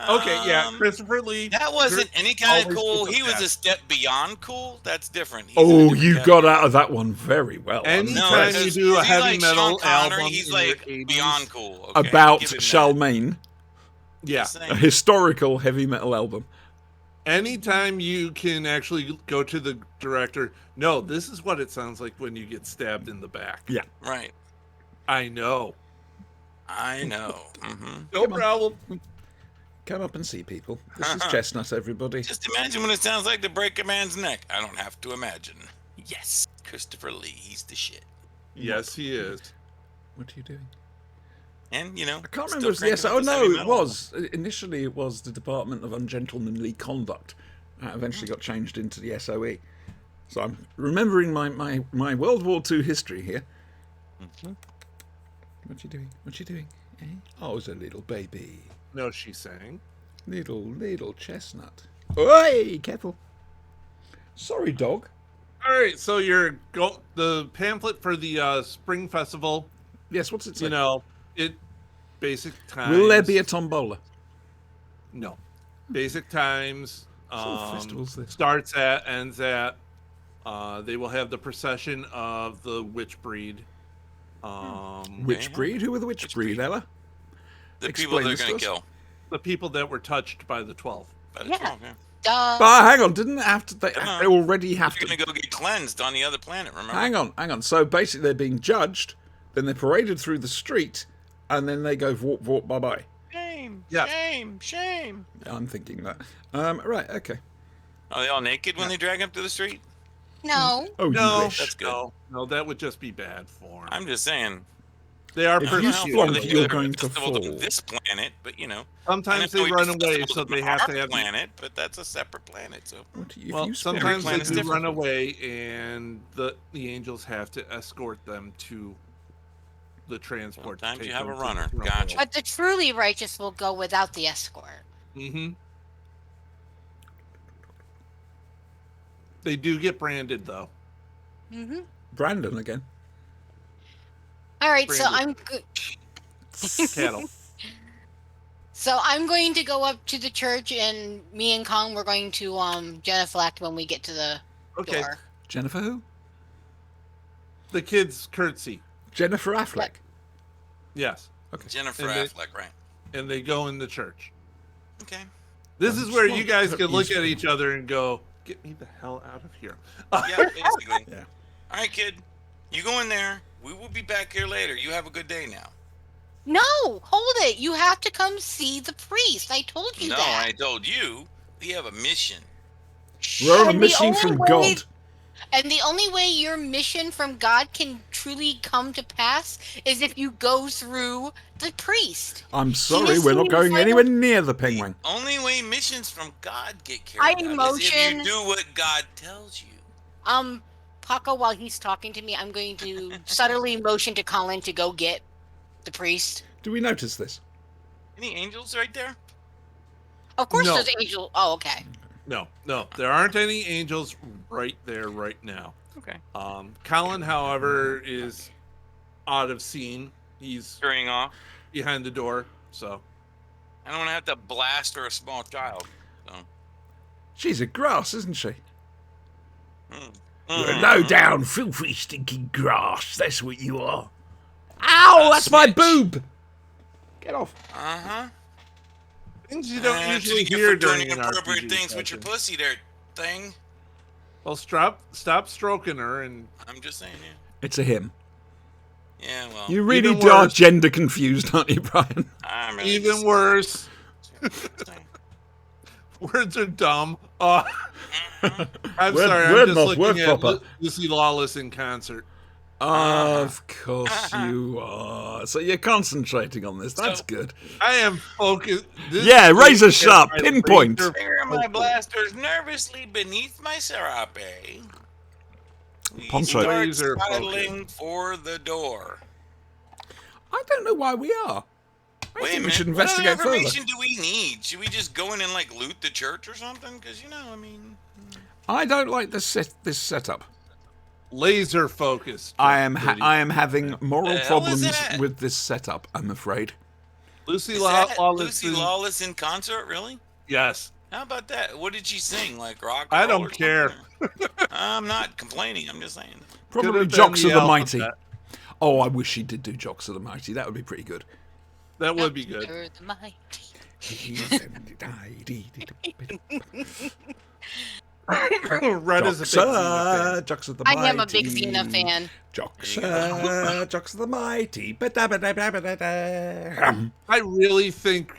Okay, yeah, Um, Christopher Lee. That wasn't any kind of always cool. gets He was best. a step beyond cool. That's different. He's in a Oh, different you category. got out of that one very well. I'm Anytime No, impressed. you because do a he's heavy like metal Sean Connery, album he's in like your 80s. beyond cool. Okay, About give him that. Charlemagne, Yeah. Just a saying. historical heavy metal album. Anytime you can actually go to the director, no, this is what it sounds like when you get stabbed in the back. Yeah. Right. I know. I know. Hmm. No Come on. problem. Come up and see people. This is Chestnut, everybody. Just imagine when it sounds like to break a man's neck. I don't have to imagine. Yes, Christopher Lee, he's the shit. Yes, he is. What are you doing? And I can't still remember. If cranking yes, out oh this no, heavy it metal. was. Initially, it was the Department of Ungentlemanly Conduct. Eventually got changed into the SOE. So I'm remembering my World War II history here. Mhm. What you doing? What you doing? Eh? Oh, it's a little baby. No, she's saying. Little chestnut. Oi, careful. Sorry, dog. All right, so the pamphlet for the spring festival. Yes, what's it say? It basic times. Will there be a tombola? No, basic times. What sort of festival's this? Starts at, ends at. They will have the procession of the witch breed. Which Yeah. breed? Who are the witch Which breed, breed? Ella? The Explain people they're this to going us. to kill. The people that were touched by the 12. By the Yeah. 12, yeah. Duh. But hang on, didn't they have to? They Come on. already have They're to. going to go get cleansed on the other planet, remember? Hang on. So basically, they're being judged, then they're paraded through the street, and then they go vorp vorp bye bye. Shame, Yeah. shame. I'm thinking that. Right. Okay. Are they all naked when they drag them to the street? No. Oh, No, you wish. That's good. No, that would just be bad form. I'm just saying. They are If you persecuted. flunk, They you're do going to festival fall. this planet, but Sometimes they run away, so they have to have. planet, but that's a separate planet. So What, if Well, you spare sometimes they planet is do different. run away, and the angels have to escort them to the transport. Sometimes you have a runner. Gotcha. But the truly righteous will go without the escort. Mm-hmm. They do get branded, though. Mm-hmm. Brandon again. All right, so Branded. I'm good. Cattle. So I'm going to go up to the church, and me and Kong we're going to genuflect when we get to the Okay. door. Jennifer who? The kids curtsy. Jennifer Affleck. Yes. Okay. Jennifer And they- Affleck, right? And they go in the church. Okay. This is where you guys Well, can look he's- at each other and go, "Get me the hell out of here." Yeah, basically. Yeah. All right, kid. You go in there. We will be back here later. You have a good day now. No, hold it. You have to come see the priest. I told you No, that. I told you. We have a mission. We're on a And the mission only from way- God. And the only way your mission from God can truly come to pass is if you go through the priest. I'm He sorry, is we're not the going final- anywhere near the penguin. The only way missions from God get I carried out is if you motion- do what God tells you. Paco, while he's talking to me, I'm going to subtly motion to Colin to go get the priest. Do we notice this? Any angels right there? Of course, No. there's angel. Oh, okay. No, there aren't any angels right there right now. Okay. Colin, however, is out of scene. He's Turning off. behind the door, so I don't want to have to blast or a small child. So. She's a grass, isn't she? Mm. You're a low down, filthy, stinking grass. That's what you are. Ow, that's my snitch. boob. Get off. Uh-huh. things you don't That's usually what you get hear for doing during an inappropriate RPG things with your session. pussy there, thing. Well, stop stroking her, and I'm just saying, yeah. It's a him. Yeah, well. You really Even are worse. gender confused, aren't you, Brian? I'm really even just worse, saying. words are dumb. I'm Word- sorry, word I'm just not, word looking at proper. Lucy Lawless in concert. Of course you are. So you're concentrating on this. That's So- good. I am focused. This Yeah, is razor sharp, my pinpoint. razor Finger of my focus. blasters nervously beneath my serape. We Poncho. start Laser sidling for the door. I don't know why we are. I Wait a think we minute. should What other investigate further. information do we need? Should we just go in and like loot the church or something? Because I mean, I don't like this setup. Laser focused. I am having moral The hell is problems that? with this setup, I'm afraid. Lucy is that Lawless. Lucy Lawless in concert? Really? Yes. How about that? What did she sing? Like rock? I and roll don't or care. something? I'm not complaining. I'm just saying. Probably Could've been Jocks of the Mighty. alphabet. Oh, I wish he did do Jocks of the Mighty. That would be pretty good. That would be good. You're the mighty. Red is a big Jocks, Xena fan. Jocks of the I Mighty. am a big Xena fan. Jocks, Jocks of the Mighty. Ba-da-ba-da-ba-da-da. I really think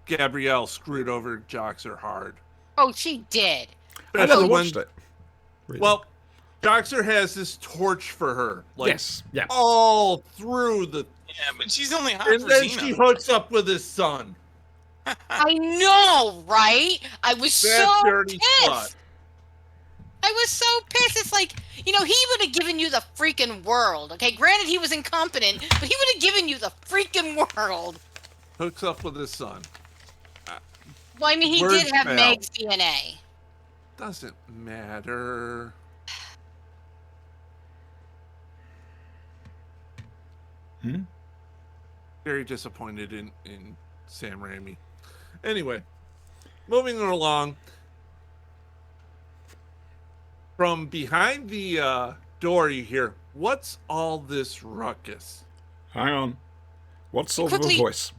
Gabrielle screwed over Joxer hard. Oh, she did. I never Especially watched it. Really. Well, Joxer has this torch for her, like yes, yeah. all through the, Yeah, but she's only hot and for then Xena. she hooks up with his son. I know, right? I was That so dirty pissed. slut. I was so pissed. It's like, he would have given you the freaking world. Okay, granted he was incompetent, but he would have given you the freaking world. Hooks up with his son. Well, I mean, he Words did have fail. Meg's DNA. Doesn't matter. Very disappointed in Sam Raimi. Anyway, moving along. From behind the door, you hear, "What's all this ruckus?" Hang on. What sort of a Quickly- voice?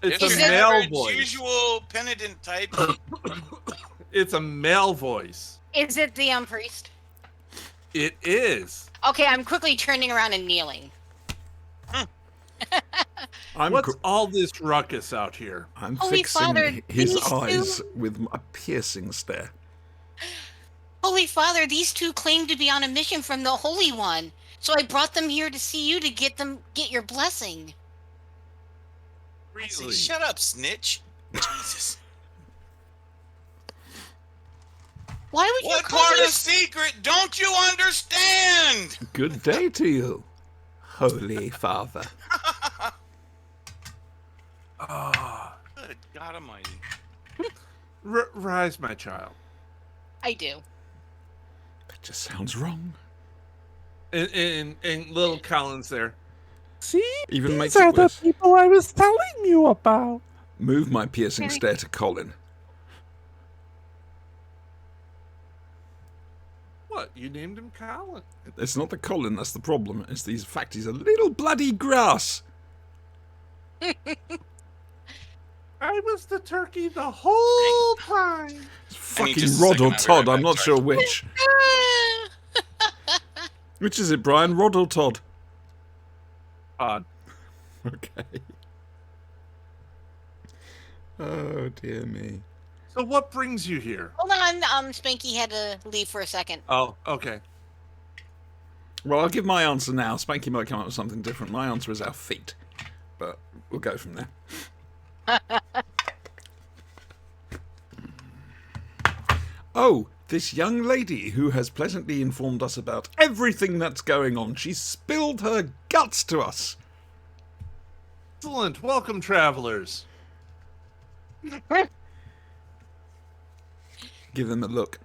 It's Is a it- male average, voice. usual penitent type. It's a male voice. Is it the priest? It is. Okay, I'm quickly turning around and kneeling. I'm, What's all this ruckus out here? I'm Holy fixing Father, his these eyes two- with a piercing stare. Holy Father, these two claim to be on a mission from the Holy One. So I brought them here to see you to get your blessing. I say, Really? shut up, snitch. Jesus. Why would you What call part me of secret don't you understand? Good day to you, Holy Father. Good God Almighty. Rise, my child. I do. That just sounds wrong. And little Colin's there. See? Even These makes are it the worse. people I was telling you about. Move my piercing stare to Colin. What? You named him Colin. It's not the Colin that's the problem. It's the fact he's a little bloody grass. I was the turkey the whole time. It's I need fucking just a Rod second, or I'll be Todd. right I'm back, not sorry. sure which. Which is it, Brian? Rod or Todd? Odd. Okay. Oh, dear me. So what brings you here? Hold on, Spanky had to leave for a second. Oh, okay. Well, I'll give my answer now. Spanky might come up with something different. My answer is our feet. But we'll go from there. Oh, this young lady who has pleasantly informed us about everything that's going on. She spilled her guts to us. Excellent. Welcome, travelers. Give them a look.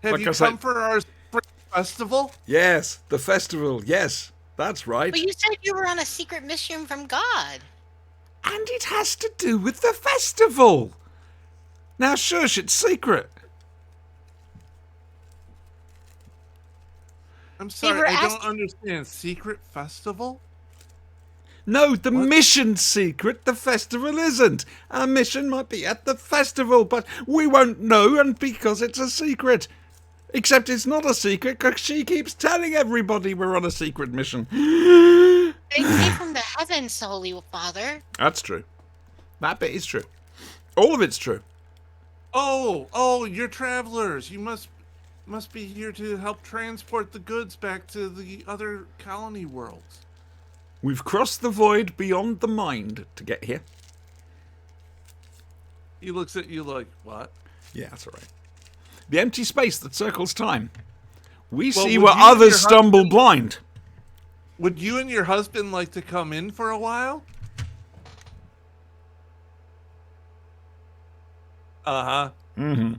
Have Like you I said- come for our spring festival? Yes, the festival. Yes, that's right. But you said you were on a secret mission from God. And it has to do with the festival. Now, shush, it's secret. I'm were sorry, I don't asking- understand. Secret festival? No, the What? mission's secret. The festival isn't. Our mission might be at the festival, but we won't know, and because it's a secret. Except it's not a secret, because she keeps telling everybody we're on a secret mission. They came from the heavens, Holy Father. That's true. That bit is true. All of it's true. Oh, you're travelers. You must be here to help transport the goods back to the other colony worlds. We've crossed the void beyond the mind to get here. He looks at you like, what? Yeah, that's all right. The empty space that circles time. We Well, see would where you and others your stumble husband- blind. Would you and your husband like to come in for a while? Uh-huh. Mm-hmm.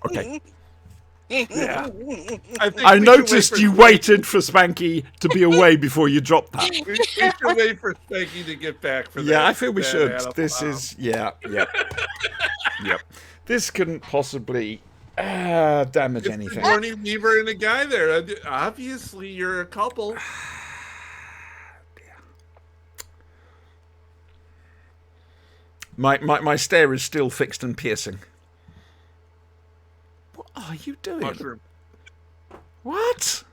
Okay. Yeah. I noticed you waited for Spanky to be away before you dropped that. We should wait for Spanky to get back for that. Yeah, I feel we that should. animal. This is yep. This couldn't possibly damage It's anything. Sigourney Weaver and a guy there. Obviously, you're a couple. My stare is still fixed and piercing. What are you doing? Mushroom. What?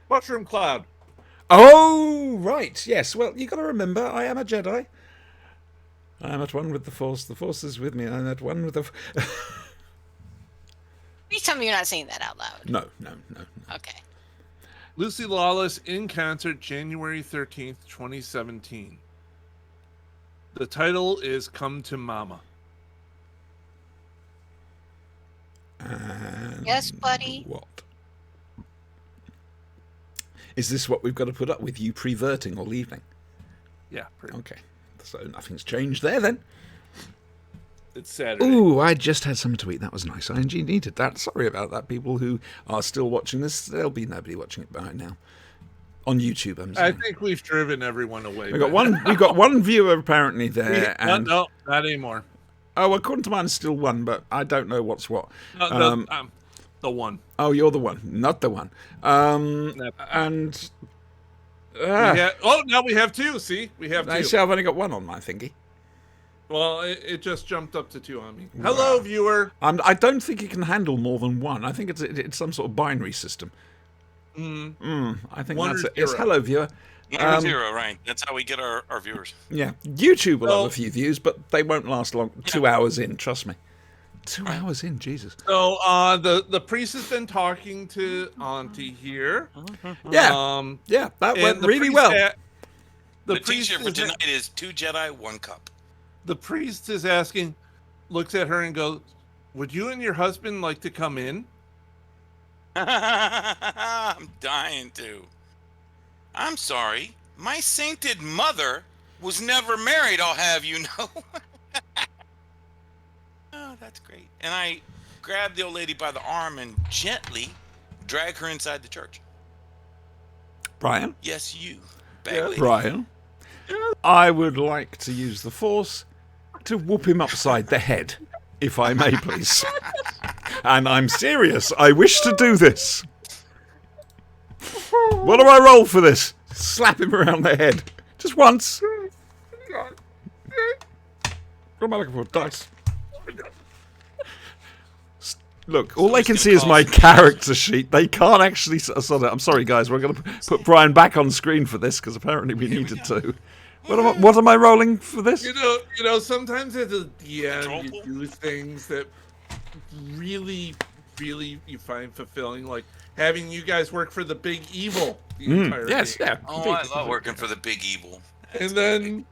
Mushroom cloud. Oh, right. Yes. Well, you got to remember, I am a Jedi. I am at one with the Force. The Force is with me. I'm at one with the. Please tell me you're not saying that out loud. No. Okay. Lucy Lawless in concert, January 13th, 2017. The title is Come to Mama. And Yes, buddy. What? Is this what we've got to put up with, you preverting all evening? Yeah, pretty Okay. So nothing's changed there then. It's Saturday. Ooh, I just had something to eat. That was nice. I indeed needed that. Sorry about that, people who are still watching this. There'll be nobody watching it by now. On YouTube, I'm I saying. think we've driven everyone away. We got one viewer apparently there, and no, not anymore. oh, according to mine, it's still one, but I don't know what's what. No, the one. Oh, you're the one, not the one. Yep. And Now we have two. See, we have I two. see, I've only got one on my thingy. Well, it just jumped up to two on me. Hello, viewer. I don't think it can handle more than one. I think it's some sort of binary system. I think One that's or it. It's zero. hello, viewer. Number 0, right? That's how we get our viewers. Yeah, YouTube will Well- have a few views, but they won't last long. 2 hours in, trust me. 2 hours in, Jesus. So, the priest has been talking to Auntie here. Yeah, yeah, that and went the really priest well. The The priest t-shirt for is- tonight is 2 Jedi, 1 cup. The priest is asking, looks at her and goes, "Would you and your husband like to come in?" I'm dying to. I'm sorry. My sainted mother was never married, I'll have you know. Oh, that's great. And I grabbed the old lady by the arm and gently drag her inside the church. Brian, Yes, you. Yeah. Bag lady. Brian, I would like to use the Force to whoop him upside the head, if I may, please. And I'm serious. I wish to do this. What do I roll for this? Slap him around the head. Just once. What am I looking for? Dice. Look, all they Somebody's can gonna see is call my us. character sheet. They can't actually. I'm sorry, guys. We're going to put Brian back on screen for this because apparently we needed to. What am I rolling for this? You know, sometimes as a DM, you pool? do things that really, really you find fulfilling, like having you guys work for the big evil the entire Yes, game. yeah. Oh, I love working for the big evil. And then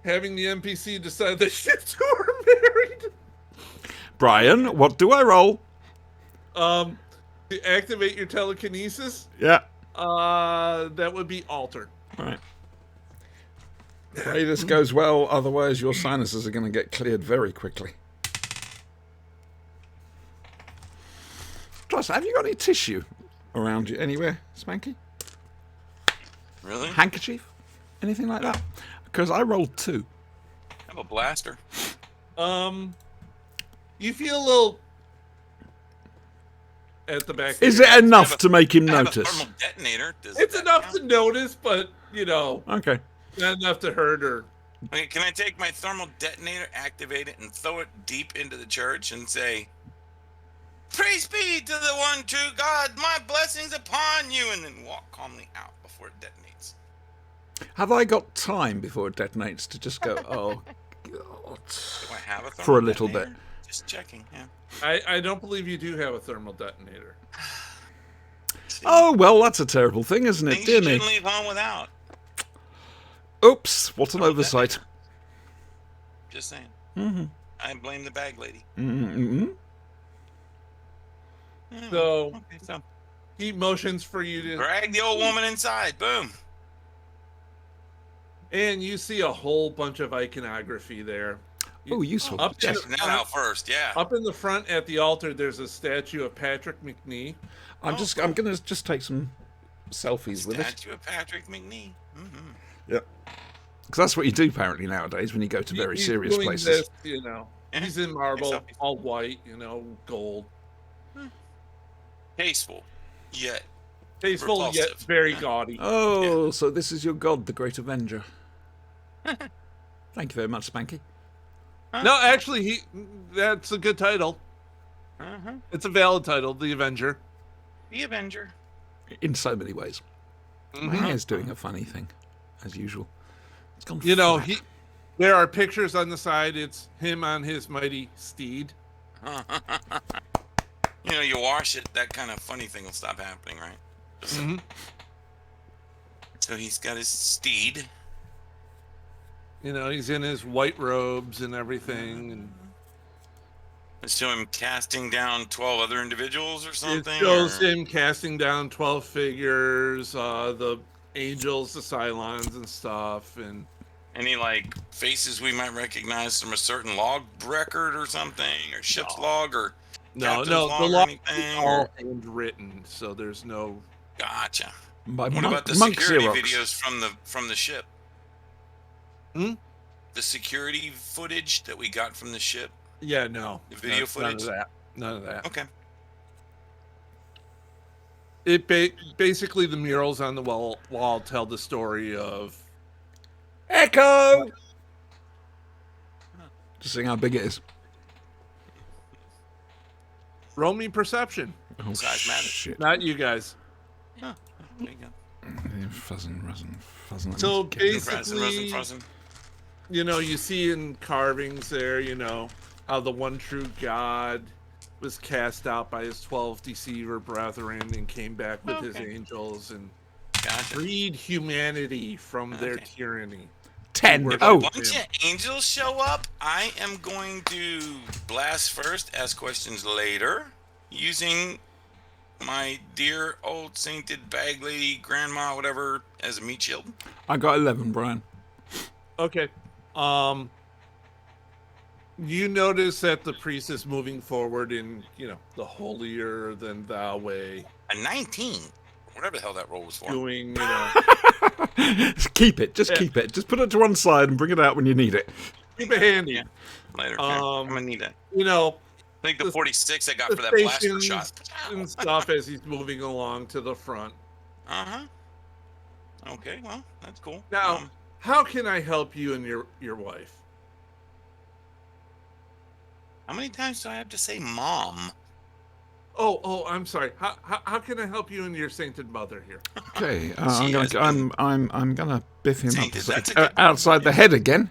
having the NPC decide that you two are married. Brian, what do I roll? To activate your telekinesis, Yeah. that would be altered. All right. Pray this goes well, otherwise your sinuses are going to get cleared very quickly. Plus, have you got any tissue around you anywhere, Spanky? Really? I Handkerchief? Anything like that? Because I rolled 2. have a blaster. You feel a little at the back. Is of your it head. enough to make him I have a notice? thermal detonator. Does It's that enough count? to notice, but you know, Okay. not enough to hurt her. Okay, can I take my thermal detonator, activate it, and throw it deep into the church and say, "Praise be to the one true God, my blessings upon you," and then walk calmly out before it detonates? Have I got time before it detonates to just go, oh, God. Do I have a thermal For a little detonator? bit. Just checking, yeah. I don't believe you do have a thermal detonator. See, Oh, well, that's a terrible thing, isn't it? things Dear you me. shouldn't leave home without. Oops, what an oversight. Just saying. Mm-hmm. I blame the bag lady. Mm-hmm. Yeah, So okay, so he motions for you to, drag the old woman inside. Boom. and you see a whole bunch of iconography there. Oh, useful. Up Yes. to- Check that out first, yeah. Up in the front at the altar, there's a statue of Patrick McNee. I'm going to just take some selfies with it. Statue of Patrick McNee. Mm-hmm. Yeah. Because that's what you do apparently nowadays when you go to very He's serious doing places. This, you know, Yeah. he's in marble, Selfies. all white, you know, gold. Tasteful, yet Tasteful yet Repulsive. very gaudy. Oh, so this is your god, the Great Avenger. Thank you very much, Spanky. No, actually, that's a good title. Uh-huh. It's a valid title, The Avenger. The Avenger. In so many ways. My hair's doing a funny thing, as usual. It's gone You know, flat. there are pictures on the side. It's him on his mighty steed. You know, you wash it, that kind of funny thing will stop happening, right? Mhm. So he's got his steed. You know, he's in his white robes and everything, and Let's show him casting down 12 other individuals or it something. shows or- him casting down 12 figures, the angels, the Cylons, and stuff, and Any like faces we might recognize from a certain log record or something, or ship's log, or captain's the log or law is anything, all or- handwritten, so there's no. Gotcha. By What about the Monk security Xerox. videos from the ship? Hmm? The security footage that we got from the ship. Yeah, no. The video None footage? of that. None of that. Okay. It basically the murals on the wall tell the story of. Echo! Just seeing how big it is. Roll me perception, Oh, Size matters. shit. not you guys. There you go. Fuzzing, resin, fuzzing. So Frozen, basically, frozen. you know, you see in carvings there, you know, how the one true God was cast out by his 12 deceiver brethren and came back with his Okay. angels and Gotcha. freed humanity from their Okay. tyranny. 10. If Oh, a Bunch of angels show up. I am going to blast first, ask questions later, using my dear old sainted bag lady, grandma, whatever, as a meat shield. I got 11, Brian. Okay. You notice that the priest is moving forward in, you know, the holier than thou way, A 19. Whatever the hell that roll was for. doing, you know, Keep it. Just Yeah. keep it. Just put it to one side and bring it out when you need it. keep it handy. Yeah. Later. Yeah, I'm gonna need that. You know, I think the the- 46 I got the for that blaster stations shot. and stuff as he's moving along to the front. Uh-huh. Okay, well, that's cool. Now, how can I help you and your wife? How many times do I have to say mom? Oh, I'm sorry. How can I help you and your sainted mother here? Okay, She has been I'm gonna biff him up tainted. That's a good outside the head again.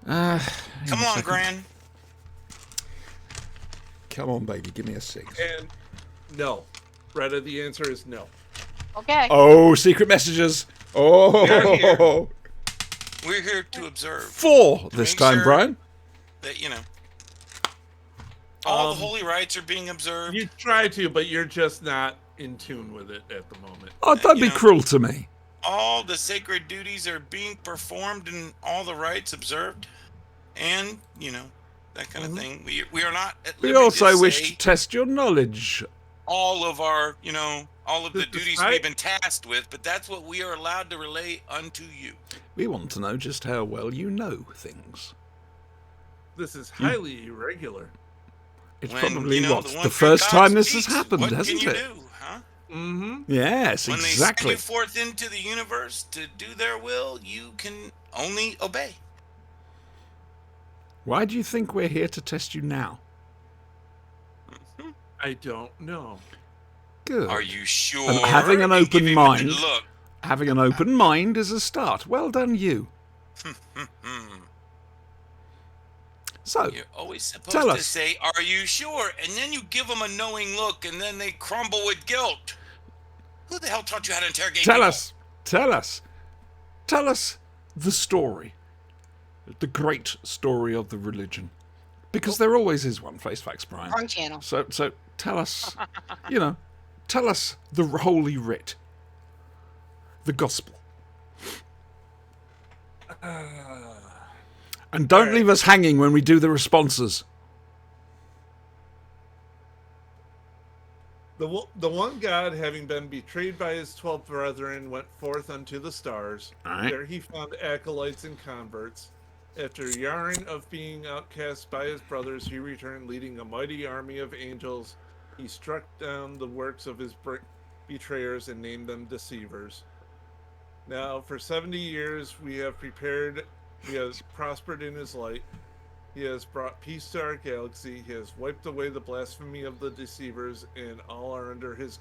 Come on, Gran. Come on, baby, give me a 6. And no, Retta, the answer is no. Okay. Oh, secret messages. Oh, We're here to observe 4 this make time, sure- Brian. that all the holy rites are being observed. You try to, but you're just not in tune with it at the moment. Oh, don't you be know- cruel to me. All the sacred duties are being performed and all the rites observed, and that kind of thing. We are not at We liberty also to wish say to test your knowledge. all of our all of the This is duties right. we've been tasked with, but that's what we are allowed to relay unto you. We want to know just how well you know things. This is highly irregular. It's When, probably the what one the true first God time this has speaks, happened, what hasn't can you it? do, huh? Mm-hmm. Yes, When they send exactly. you forth into the universe to do their will, you can only obey. Why do you think we're here to test you now? I don't know. Good. Are you sure? And having an You open give him a mind. good Look. Having an open mind is a start. Well done, you. So, You're always supposed Tell to us. say, "Are you sure?" And then you give them a knowing look, and then they crumble with guilt. Who the hell taught you how to interrogate tell people? us the story. The great story of the religion. Because there always is one, face facts, Brian. Wrong channel. So tell us, tell us the Holy Writ. The Gospel. And don't leave us hanging when we do the responses. The one God, having been betrayed by his 12 brethren, went forth unto the stars. Alright. There he found acolytes and converts. After yarn of being outcast by his brothers, he returned leading a mighty army of angels. He struck down the works of his betrayers and named them deceivers. Now, for 70 years, he has prospered in his light. He has brought peace to our galaxy. He has wiped away the blasphemy of the deceivers, and all are under his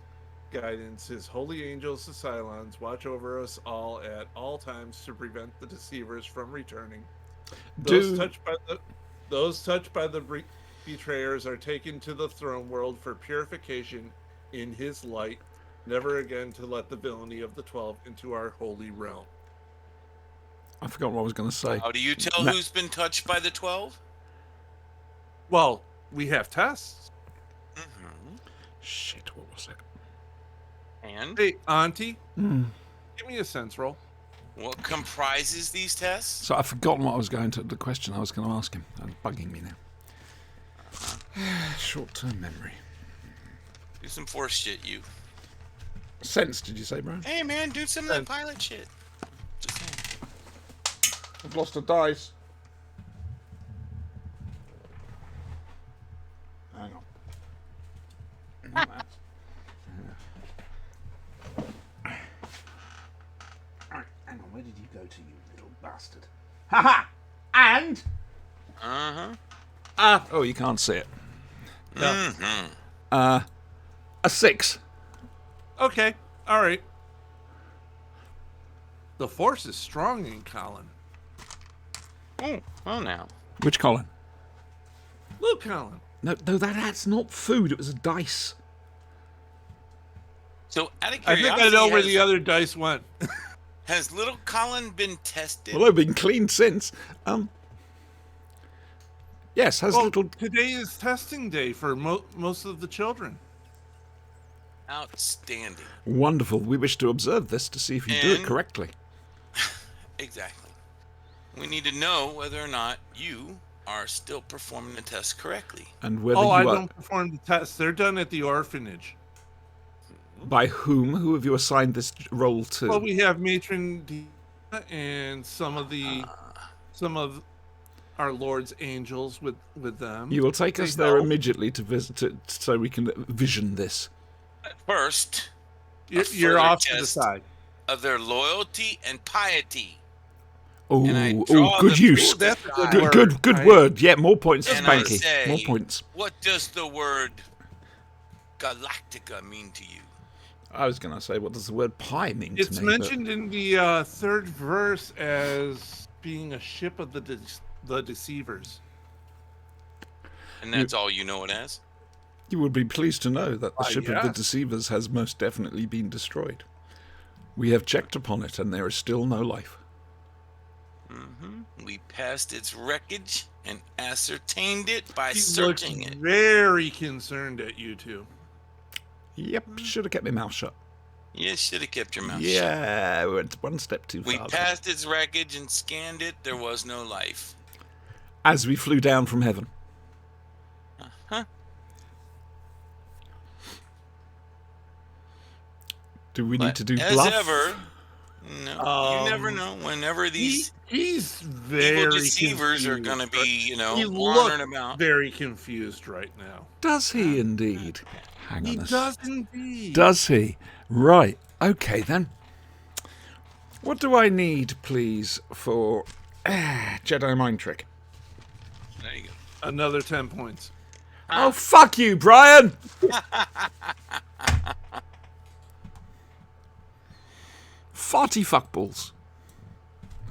guidance. His holy angels, the Cylons, watch over us all at all times to prevent the deceivers from returning. Those touched by the betrayers are taken to the throne world for purification in his light, never again to let the villainy of the 12 into our holy realm. I forgot what I was going to say. How do you tell No. who's been touched by the 12? Well, we have tests. Mm-hmm. Shit, what was it? And Hey, Auntie, Hmm. give me a sense roll. what comprises these tests? So I've forgotten what I was going to, the question I was going to ask him. It's bugging me now. Short-term memory. Do some force shit, you. Sense, did you say, Brian? Hey, man, do some of that pilot shit. Just saying. I've lost a dice. Hang on. Hang on, where did you go to, you little bastard? Ha! And? Uh-huh. Oh, you can't see it. Mm-hmm. A 6. Okay, all right. The force is strong in Colin. Oh, well now. Which Colin? Look, Colin. No, that's not food. It was a dice. So, out of I think curiosity, I know where the other dice went. has little Colin been tested? Well, I've been cleaned since. Yes, has Well, little. today is testing day for most of the children. Outstanding. Wonderful. We wish to observe this to see if you do it And- correctly. Exactly. We need to know whether or not you are still performing the test correctly. And whether Oh, I you are. don't perform the tests. They're done at the orphanage. By whom? Who have you assigned this role to? Well, we have Matron D and some of our Lord's angels with them. You will take They us there know. immediately to visit it so we can vision this. First, You're further off to the test. side. of their loyalty and piety. Oh, And I draw good the use. fist That's a good aside. word. Good I- word. Yeah, more points for And I Spanky. say, More points. What does the word Galactica mean to you? I was going to say, what does the word pie mean It's to me? mentioned in the third verse as being a ship of the deceivers. And that's all you know it as? You would be pleased to know that the ship of the yes. deceivers has most definitely been destroyed. We have checked upon it, and there is still no life. We passed its wreckage and ascertained it by He searching looks it. very concerned at you two. Yep, should have kept my mouth shut. You should have kept your mouth shut. Yeah, we're one step too We far. passed its wreckage and scanned it. There was no life. As we flew down from heaven. Huh? Do we need to do As bluff? ever, no, you never know. Whenever these He's evil very deceivers are confused, going to right? be, He wandering looks about. very confused right now. Does he indeed? Hang He on a does indeed. Does he? Right. Okay then. What do I need, please, for Jedi mind trick? There you go. Another 10 points. Oh, fuck you, Brian! Farty fuckballs.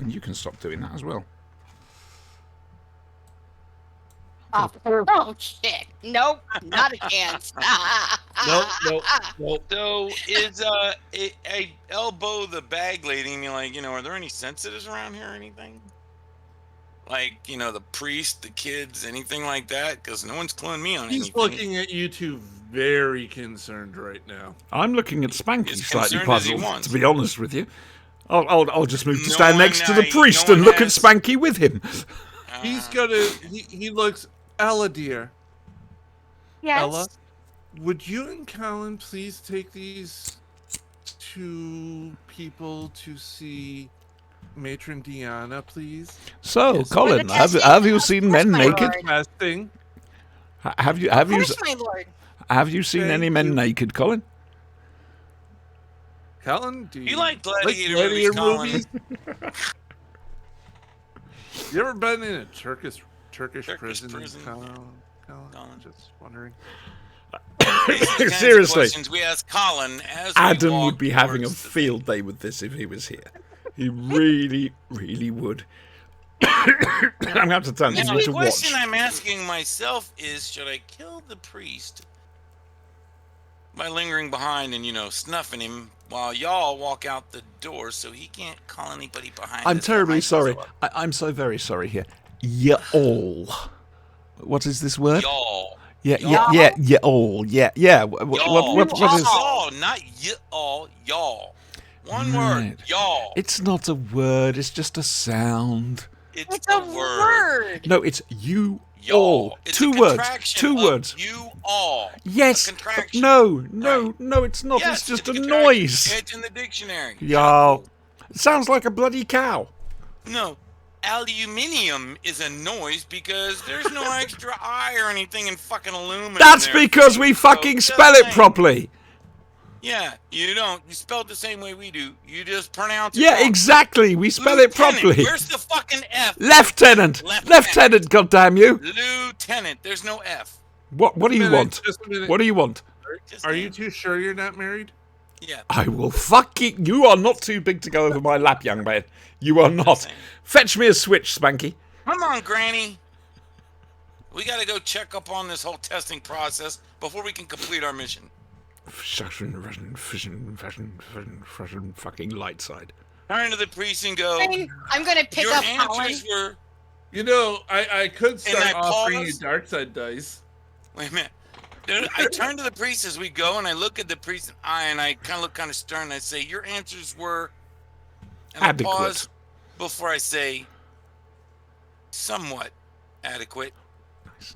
And you can stop doing that as well. Oh shit! Nope, not a chance. Nope. So is I elbow the bag lady and be like, are there any sensitives around here or anything? Like, the priest, the kids, anything like that? Because no one's cluing me on He's anything. looking at you two very concerned right now. I'm looking at Spanky As slightly concerned as he puzzled, wants. to be honest with you. I'll just move to No stand one, next to the no priest one and look has- at Spanky with him. He's gonna. He looks. Ella, dear. Yes. Ella, would you and Colin please take these two people to see Matron Diana, please? So, Yes. Colin, For the have testing, you of seen course, men my naked? lord. Testing. Have you Of course, my lord. have you seen any Thank men you. naked, Colin? Colin, do You like gladiator movies, gladiator Colin? movies? You ever been in a Turkish prison? prison, Colin? yeah. Colin. Just wondering. These are the kinds of Seriously, questions we ask Colin as we Adam walk would be having a towards the- field day with this if he was here. He really, really would. I'm going to have to turn this Now, the into question watch. I'm asking myself is, should I kill the priest by lingering behind and, snuffing him while y'all walk out the door so he can't call anybody behind I'm us terribly behind sorry. us? I'm so very sorry here. Y'all. What is this word? Y'all. Y'all. Yeah. What is? Y'all, not y'all. One Right. word, y'all. It's not a word. It's just a sound. It's a word. No, it's you Y'all. all. It's Two a words. contraction Two of words. You all. Yes. A contraction. No, Right. it's not. Yes, it's just a contraction. noise. It's in the dictionary. Y'all. It sounds like a bloody cow. No, aluminium is a noise because there's no extra I or anything in fucking aluminum. That's there. because we So, fucking just spell it saying. properly. Yeah, you don't. You spell it the same way we do. You just pronounce it Yeah, wrong. exactly. We spell it Lieutenant, properly. Where's the fucking F? Lieutenant. Lieutenant, goddamn you. Lieutenant. There's no F. What do you want? Just a minute. What do you want? Just Are you saying. too sure you're not married? Yeah. I will fucking. You are not too big to go over my lap, young man. You are not. saying. Fetch me a switch, Spanky. Come on, Granny. We gotta go check up on this whole testing process before we can complete our mission. Fucking light side. Turn to the priest and go. I'm gonna pick Your up Colin. answers were. I could start I offering you pause? dark side dice. Wait a minute. Dude, I turn to the priest as we go, and I look at the priest's eye, and I kind of look kind of stern. And I say, "Your answers were." And Adequate. I pause before I say, "Somewhat adequate."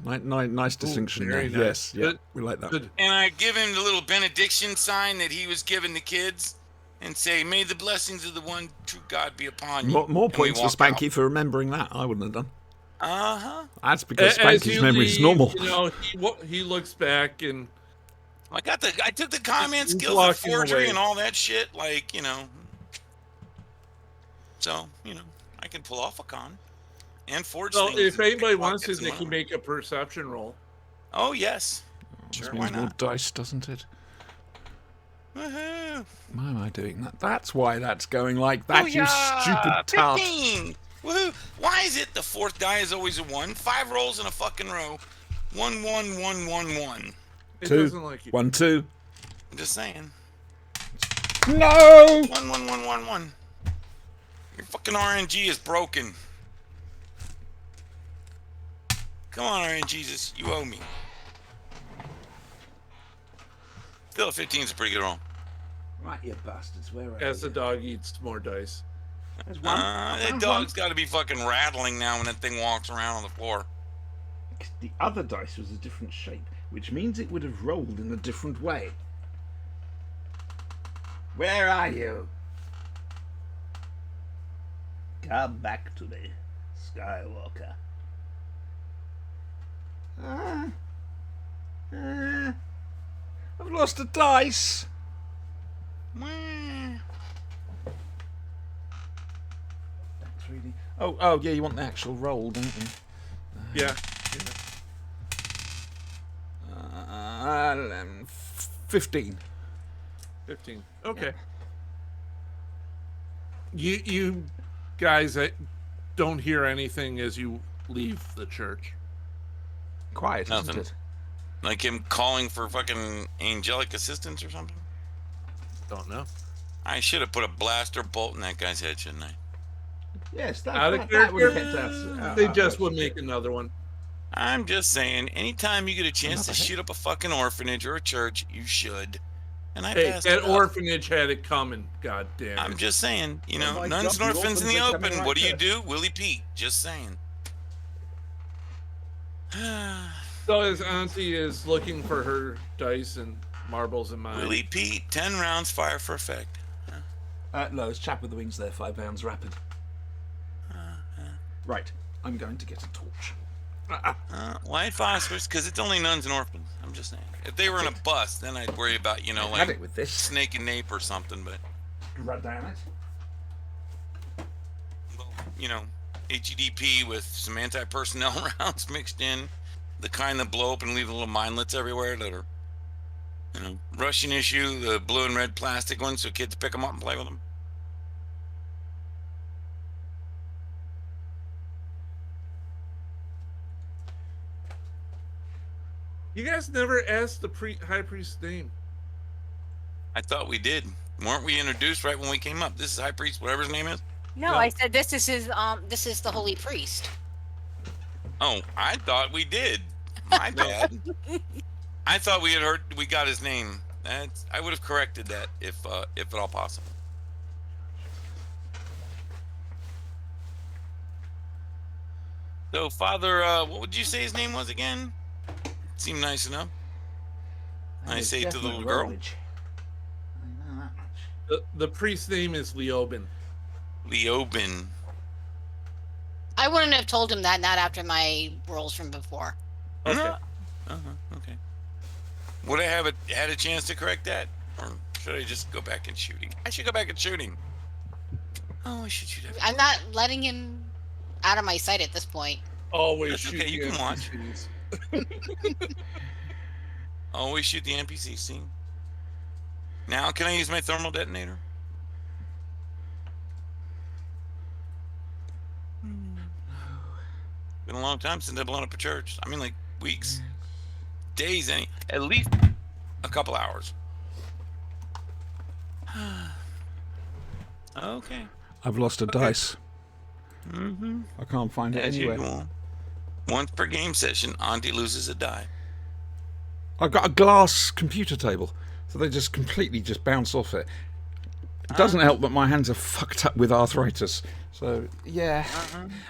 Nice distinction there. very nice. Yes, yeah, Good. we like that. Good. And I give him the little benediction sign that he was giving the kids, and say, "May the blessings of the one true God be upon you." More And we points for walk Spanky for remembering that. I wouldn't have done. out. That's because As Spanky's you memory is leave, normal. He looks back and I took the comment He's skills of walking forgery away. and all that shit, So, I can pull off a con and forge well, things. if and anybody pick wants to, pockets they and can whatnot. make a perception roll. Oh, yes. Sure, This why means more not? dice, doesn't it? Woohoo! Why am I doing that? That's why that's going like that, you Booyah! stupid tart. 15! Woohoo! Why is it the fourth die is always a 1? 5 rolls in a fucking row. 1, 1, 1, 1, 1. It 2, doesn't like you. 1, 2. I'm just saying. No! 1, 1, 1, 1, 1. Your fucking RNG is broken. Come on, RNGesus. You owe me. Still, a 15 is a pretty good roll. Right, you bastards. Where are As the dog eats more dice. There's That dog's got to be fucking rattling now when that thing walks around on the floor. The other dice was a different shape, which means it would have rolled in a different way. Where are you? Come back to me, Skywalker. I've lost a dice. Wah. That's really. Oh, yeah. You want the actual roll, don't you? Yeah. 15. 15. Okay. You guys don't hear anything as you leave the church. Quiet, Nothing. isn't it? Like him calling for fucking angelic assistance or something? Don't know. I should have put a blaster bolt in that guy's head, shouldn't I? Yes, that, Out of that would have character, kept us. they just would make another one. I'm just saying, anytime you get a chance to Another hit. shoot up a fucking orphanage or a church, you should. And I Hey, passed that it up. orphanage had it coming. God damn it. I'm just saying, you know, Oh my nuns God, and the orphans in the orphans are coming open. right What do you there. do? Willie Pete. Just saying. So as Auntie is looking for her dice and marbles in mine. Willie Pete, 10 rounds, fire for effect. No, it's chap with the wings there, 5 pounds rapid. Right, I'm going to get a torch. Light phosphorus, because it's only nuns and orphans. I'm just saying. If they were in a bus, then I'd worry about, you know, Had like it with this. Snake and Nape or something, but, Right down it. you know, HEDP with some anti-personnel rounds mixed in, the kind that blow up and leave little mindlets everywhere that are, you know, Russian issue, the blue and red plastic ones so kids pick them up and play with them. You guys never asked the high priest's name. I thought we did. Weren't we introduced right when we came up? This is High Priest, whatever his name is. No, No. I said this is his this is the holy priest. Oh, I thought we did. My bad. I thought we had heard we got his name. I would have corrected that if at all possible. So, Father, what would you say his name was again? Seemed nice enough. I say to the little girl. I know that much. The priest's name is Leoben. Leoben. I wouldn't have told him that not after my rolls from before. Okay. Okay. Would I have had a chance to correct that, or should I just go back and shooting? I should go back and shooting. Oh, I should shoot. I'm not letting him out of my sight at this point. Always That's shoot okay, you the can watch. NPCs. Always shoot the NPC scene. Now, can I use my thermal detonator? Been a long time since I've blown up a church. I mean, like weeks, days, at least a couple hours. Okay. I've lost a dice. Mm-hmm. I can't find it As anywhere. usual. Once per game session, Auntie loses a die. I've got a glass computer table, so they just completely just bounce off it. It doesn't help that my hands are fucked up with arthritis. So, yeah.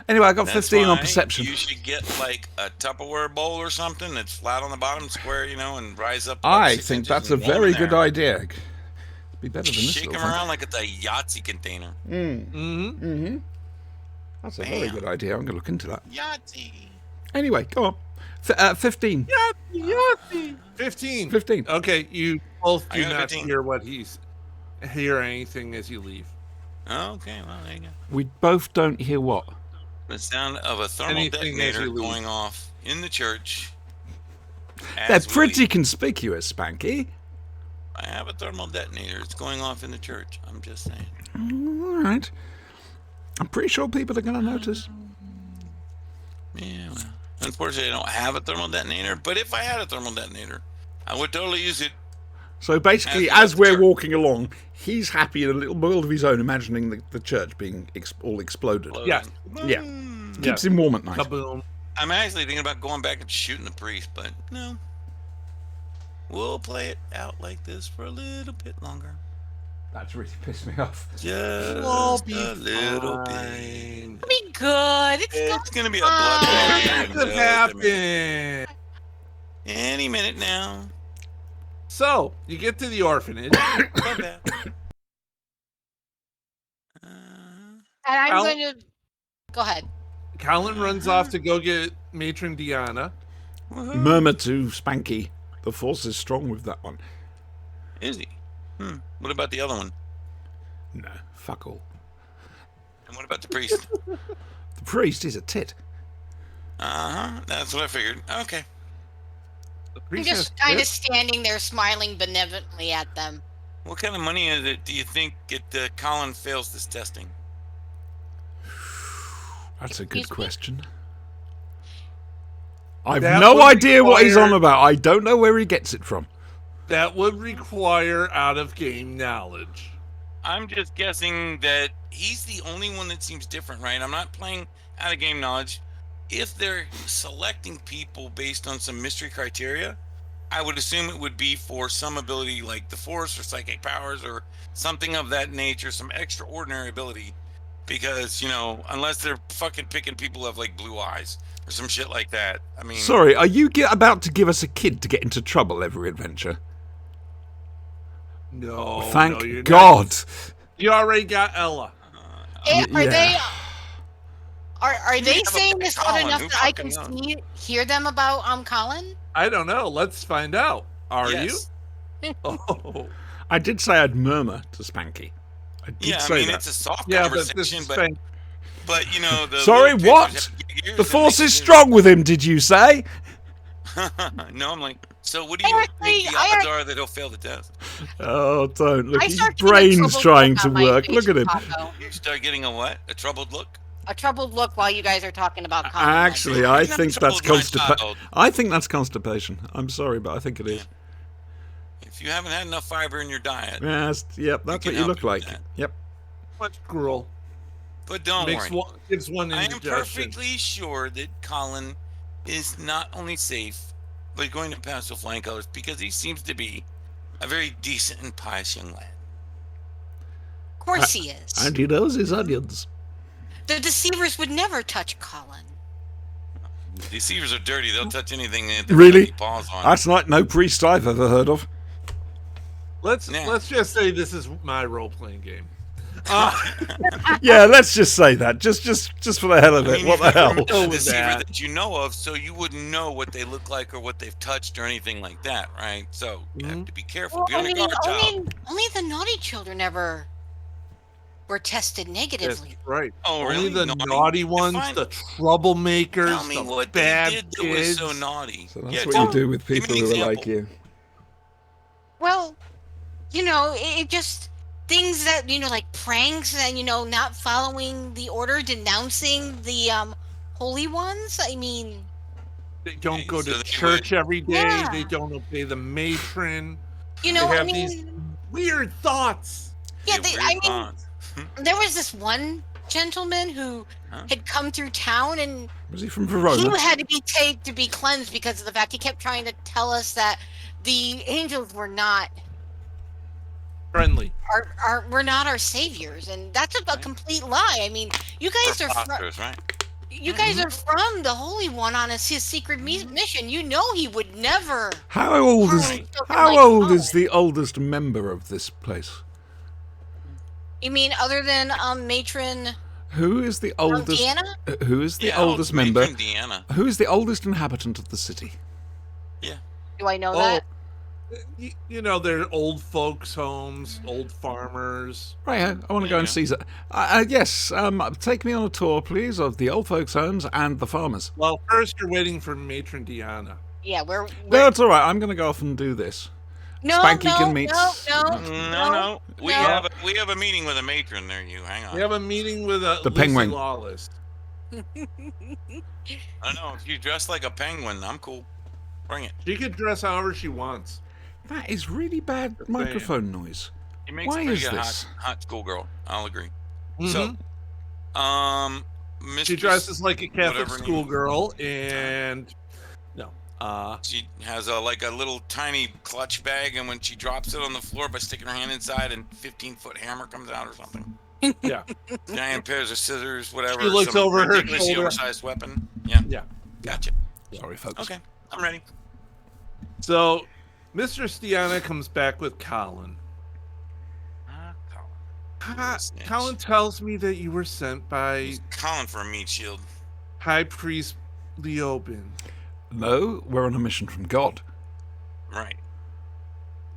Anyway, I got That's 15 on why perception. You should get like a Tupperware bowl or something that's flat on the bottom, square, you know, and rise up. about I 6 think inches that's a and warm very in good there. idea. It'd be better than this Shake little them thing. around like it's a Yahtzee container. Mm-hmm. That's a very Bam. good idea. I'm going to look into that. Yahtzee. Anyway, go on. 15. 15. 15. Okay, you both I do got a not 15. hear anything as you leave. Oh, okay, well, there you go. We both don't hear what? The sound of a thermal Anything as detonator you leave. going off in the church They're As we pretty leave. conspicuous, Spanky. I have a thermal detonator. It's going off in the church. I'm just saying. All right. I'm pretty sure people are going to notice. Yeah, well, unfortunately, I don't have a thermal detonator. But if I had a thermal detonator, I would totally use it. So basically, As as the we're church. walking along, he's happy in a little world of his own, imagining the church being all exploded. Yes. Yeah. Mm. Keeps him warm at night. Kaboom. I'm actually thinking about going back and shooting the priest, but no. We'll play it out like this for a little bit longer. That's really pissed me off. Just We'll be a little bit. fine. It'll be good. It's gonna be a fine. bloodbath. What could happen? Any minute now. So, you get to the orphanage. Bloodbath. And I'm Al- going to go ahead. Colin runs off to go get Matron Diana. Woohoo. Murmur to Spanky. The force is strong with that one. Is he? What about the other one? No, fuck all. And what about the priest? The priest is a tit. That's what I figured. Okay. The I'm priest just has kind of tips. standing there smiling benevolently at them. What kind of money is it do you think Colin fails this testing? That's a good Excuse me? question. I've That no would idea what he's on require- about. I don't know where he gets it from. That would require out-of-game knowledge. I'm just guessing that he's the only one that seems different, right? I'm not playing out of game knowledge. If they're selecting people based on some mystery criteria, I would assume it would be for some ability like the Force or psychic powers or something of that nature, some extraordinary ability. Because, unless they're fucking picking people who have like blue eyes or some shit like that. I mean, Sorry, are you about to give us a kid to get into trouble every adventure? No, Thank no, you're not. God. You already got Ella. Are yeah. they? Are You they have a saying this hard Colin, enough who that I can fucking hear them about Colin? I don't know. Let's find out. Are yes. you? Oh, I did say I'd murmur to Spanky. I did Yeah, I say mean, that. it's a soft yeah, but this conversation, is but fake. the Sorry, little what? kids have big ears The and force they is can- strong with him, did you say? No, I'm like, so what do you think the odds are that he'll fail the test? Oh, don't. Look, I his start getting a brain's troubled trying look to on my work. face, Look at him. Taco. You start getting a what? A troubled look? A troubled look while you guys are talking about Colin. Actually, I You're not think that's troubled, my constipation. child. I think that's constipation. I'm sorry, but I think it is. If you haven't had enough fiber in your diet, Yes, yep, that's can what you help look you with like. that. Yep. Much gruel. but don't Makes worry. gives one I am indigestion. perfectly sure that Colin is not only safe, but going to pass with flying colors because he seems to be a very decent and pious young lad. Of course he is. And he knows his onions. The deceivers would never touch Colin. Deceivers are dirty. They'll touch anything that they Really? put paws on. That's like no priest I've ever heard of. Let's Now- just say this is my role-playing game. Yeah, let's just say that. Just for the hell of I it. mean, What the you've never hell? met Go a with deceiver that. that you know of, so you wouldn't know what they look like or what they've touched or anything like that, right? So you have to be careful. Well, Be on your guard, child. only the naughty children ever were tested That's negatively. right. Oh, Only really? the naughty ones, Define- the troublemakers, Tell me the what bad they did that was kids. so naughty. So that's Yeah, what tell you me. do with Give me people an who are like example. you. Well, it just things that like pranks and not following the order, denouncing the holy ones. I mean, They don't go So to they church every day. Yeah. They don't obey the matron. they They have I mean, these weird thoughts. yeah. Weird I mean, bonds. there was this one gentleman who Huh? had come through town and Was he from he Verona? had to be taken to be cleansed because of the fact he kept trying to tell us that the angels were not Friendly. we're not our saviors, and that's a complete lie. I mean, you guys are Preposterous, right? you guys are from the Holy One on his secret mission. You know he would never. How old is Children how like old is Colin. the oldest member of this place? You mean other than matron Who is the oldest? Deanna? Who is the Yeah, oldest Matron member? Deanna. Who is the oldest inhabitant of the city? Do I know Oh, that? they're old folks' homes, old farmers. Right, I want to go and see that. Yes, take me on a tour, please, of the old folks' homes and the farmers. Well, first you're waiting for Matron Diana. Yeah, we're No, it's all right. I'm going to go off and do this. no, Spanky no, can meet- No. We no. have a meeting with a matron there. You hang on. We have a meeting with The Lucy penguin. Lawless. I don't know if you dress like a penguin. I'm cool. Bring it. She could dress however she wants. That is really bad microphone noise. It makes Why a pretty is good this? hot schoolgirl. I'll agree. Mhm. So, She Mistress, dresses like a Catholic whatever name. schoolgirl, and She has a little tiny clutch bag, and when she drops it on the floor by sticking her hand inside, and 15-foot hammer comes out or something. yeah, Giant pairs of scissors, whatever. She looks some over her ridiculously shoulder. oversized weapon. Yeah. yeah. Gotcha. Sorry, folks. Okay, I'm ready. So, Mr. Stiana comes back with Colin. Snitch. Colin tells me that you were sent by He's calling for a meat shield. High Priest Leoben. No, we're on a mission from God. Right.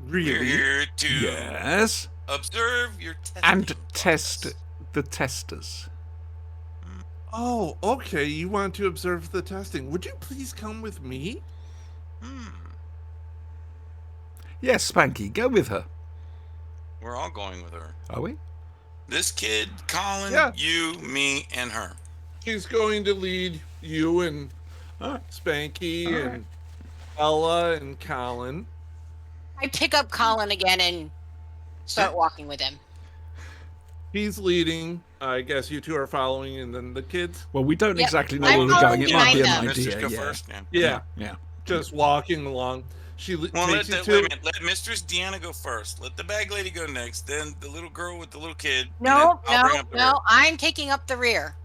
We're Really? here to Yes. observe your testing And process. test the testers. Oh, okay. You want to observe the testing. Would you please come with me? Yes, Spanky, go with her. We're all going with her. Are we? This kid, Colin, Yeah. you, me, and her. She's going to lead you and Spanky All and Ella and Colin. I pick up Colin again and start walking with him. He's leading. I guess you two are following, and then the kids Well, we don't Yep. exactly know I'm where we're going. It might be an following Mistress, idea. go Yeah. first. Yeah. Yeah, Yeah. just walking along. She Well, takes you wait a to. minute. Let Mistress Deanna go first. Let the bag lady go next. Then the little girl with the little kid. and No, then I'll bring no, up the no. I'm taking up the rear.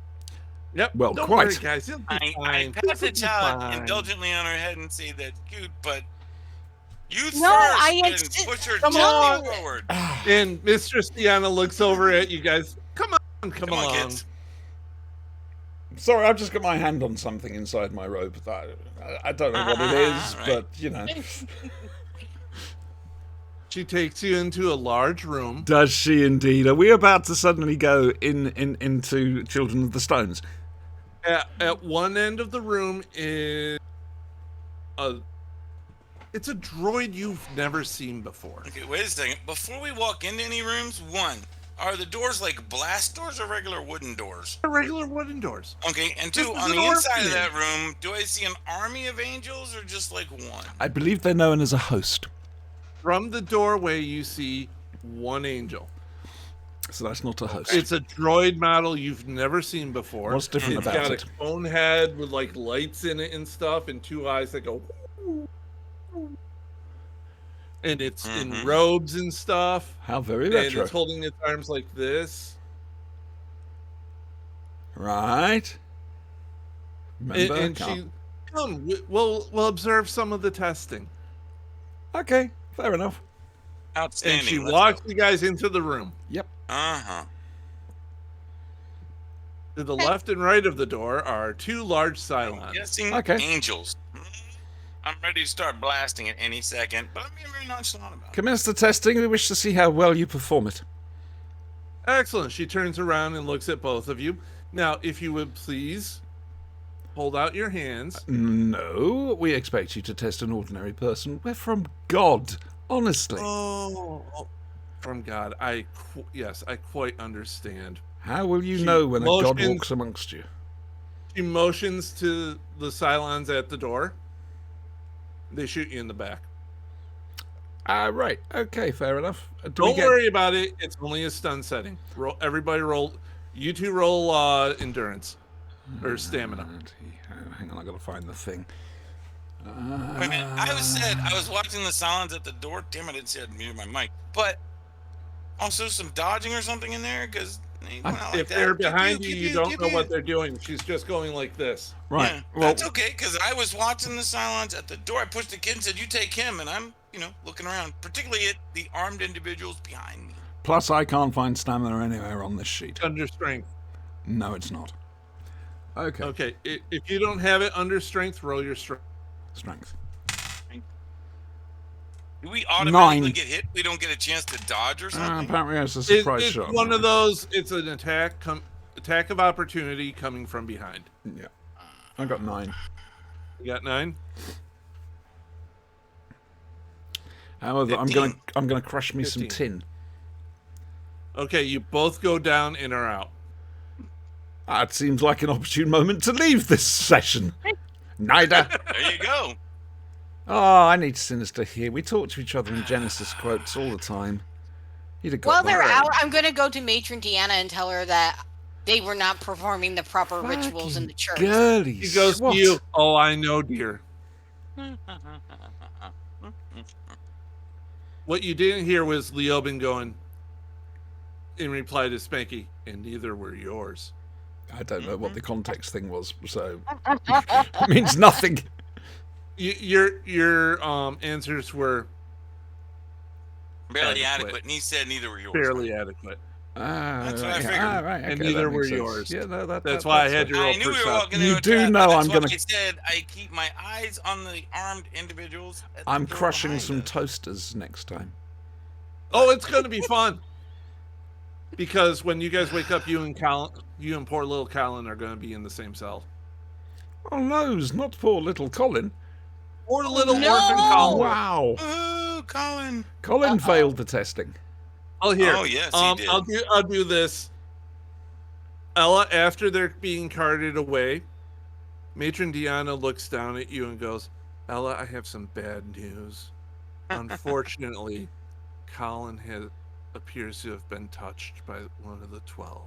Yep. Well, don't quite. worry, guys. You'll be I fine. pat You'll the be child fine. indulgently on her head and say that cute, but you No, first, I and insist- push her Come gently on. forward. And Mistress Deanna looks over at you guys. Come on, come Come on, along. kids. Sorry, I've just got my hand on something inside my robe. I don't know what it is, Right. but, you know. She takes you into a large room. Does she indeed? Are we about to suddenly go into Children of the Stones? At one end of the room is it's a droid you've never seen before. Okay, wait a second. Before we walk into any rooms, one, are the doors like blast doors or regular wooden doors? Regular wooden doors. Okay, and This two, is on an the inside of orphanage. that room, do I see an army of angels or just like one? I believe they're known as a host. From the doorway, you see one angel. So that's not a host. It's a droid model you've never seen before. What's different It's about got it? a cone head with like lights in it and stuff, and two eyes that go. And it's in Mhm. robes and stuff, How very and retro. it's holding its arms like this. Right. Remember? And Carl? she, come, we'll observe some of the testing. Okay, fair enough. Outstanding. And she let's walks go. you guys into the room. Yep. Uh-huh. To the left and right of the door are two large Cylons. Guessing Okay. angels. I'm ready to start blasting at any second, but I'm being very nonchalant about it. Commence the testing. We wish to see how well you perform it. Excellent. She turns around and looks at both of you. Now, if you would please hold out your hands. No, we expect you to test an ordinary person. We're from God, honestly. Oh, from God. Yes, I quite understand. How will you She know when a God motions- walks amongst you? She motions to the Cylons at the door. They shoot you in the back. Right. Okay, fair enough. Don't worry about it. It's only a stun setting. Everybody roll. You two roll endurance or stamina. Hang on, I gotta find the thing. Wait a minute. I was watching the silence at the door. Damn, I didn't see I muted my mic. But also some dodging or something in there, because If they're behind you, you don't know what they're doing. She's just going like this. Right. Yeah, Well, that's okay, because I was watching the silence at the door. I pushed the kid and said, "You take him," and I'm, looking around, particularly at the armed individuals behind me. plus I can't find stamina anywhere on this sheet. Under strength. No, it's not. Okay. Okay. If you don't have it under strength, roll your strength. Strength. Do we automatically 9. get hit? We don't get a chance to dodge or something? Apparently it's a surprise It's shot. one of those. It's an attack of opportunity coming from behind. Yeah. I got 9. You got 9. However, I'm 15. gonna crush me some 15. tin. Okay, you both go down and are out. That seems like an opportune moment to leave this session. Neither. There you go. Oh, I need Sinister here. We talk to each other in Genesis quotes all the time. You'd have got While that. they're out, I'm going to go to Matron Deanna and tell her that they were not performing the proper rituals in the church. Girlies. He goes what? to you. Oh, I know, dear. What you didn't hear was Leoben going, in reply to Spanky, and neither were yours. I don't know what the context thing was, so it means nothing. Your answers were Barely Adequate. adequate. And he said neither were yours. fairly adequate. That's what I right. figured. Right, And okay, neither that were makes sense. yours. Yeah, no, That's why I had your. your I old knew we were perception. walking You into a do trap, know but I'm that's gonna- why I said I keep my eyes on the armed individuals. At the I'm door crushing behind some us. toasters next time. Oh, it's going to be fun. Because when you guys wake up, you and poor little Colin are going to be in the same cell. Oh no, not poor little Colin. Or little No! orphan Colin. Wow. Ooh, Colin. Colin failed the testing. Oh, here. Oh, yes, he did. I'll do this. Ella, after they're being carted away, Matron Deanna looks down at you and goes, Ella, I have some bad news. Unfortunately, Colin appears to have been touched by one of the 12.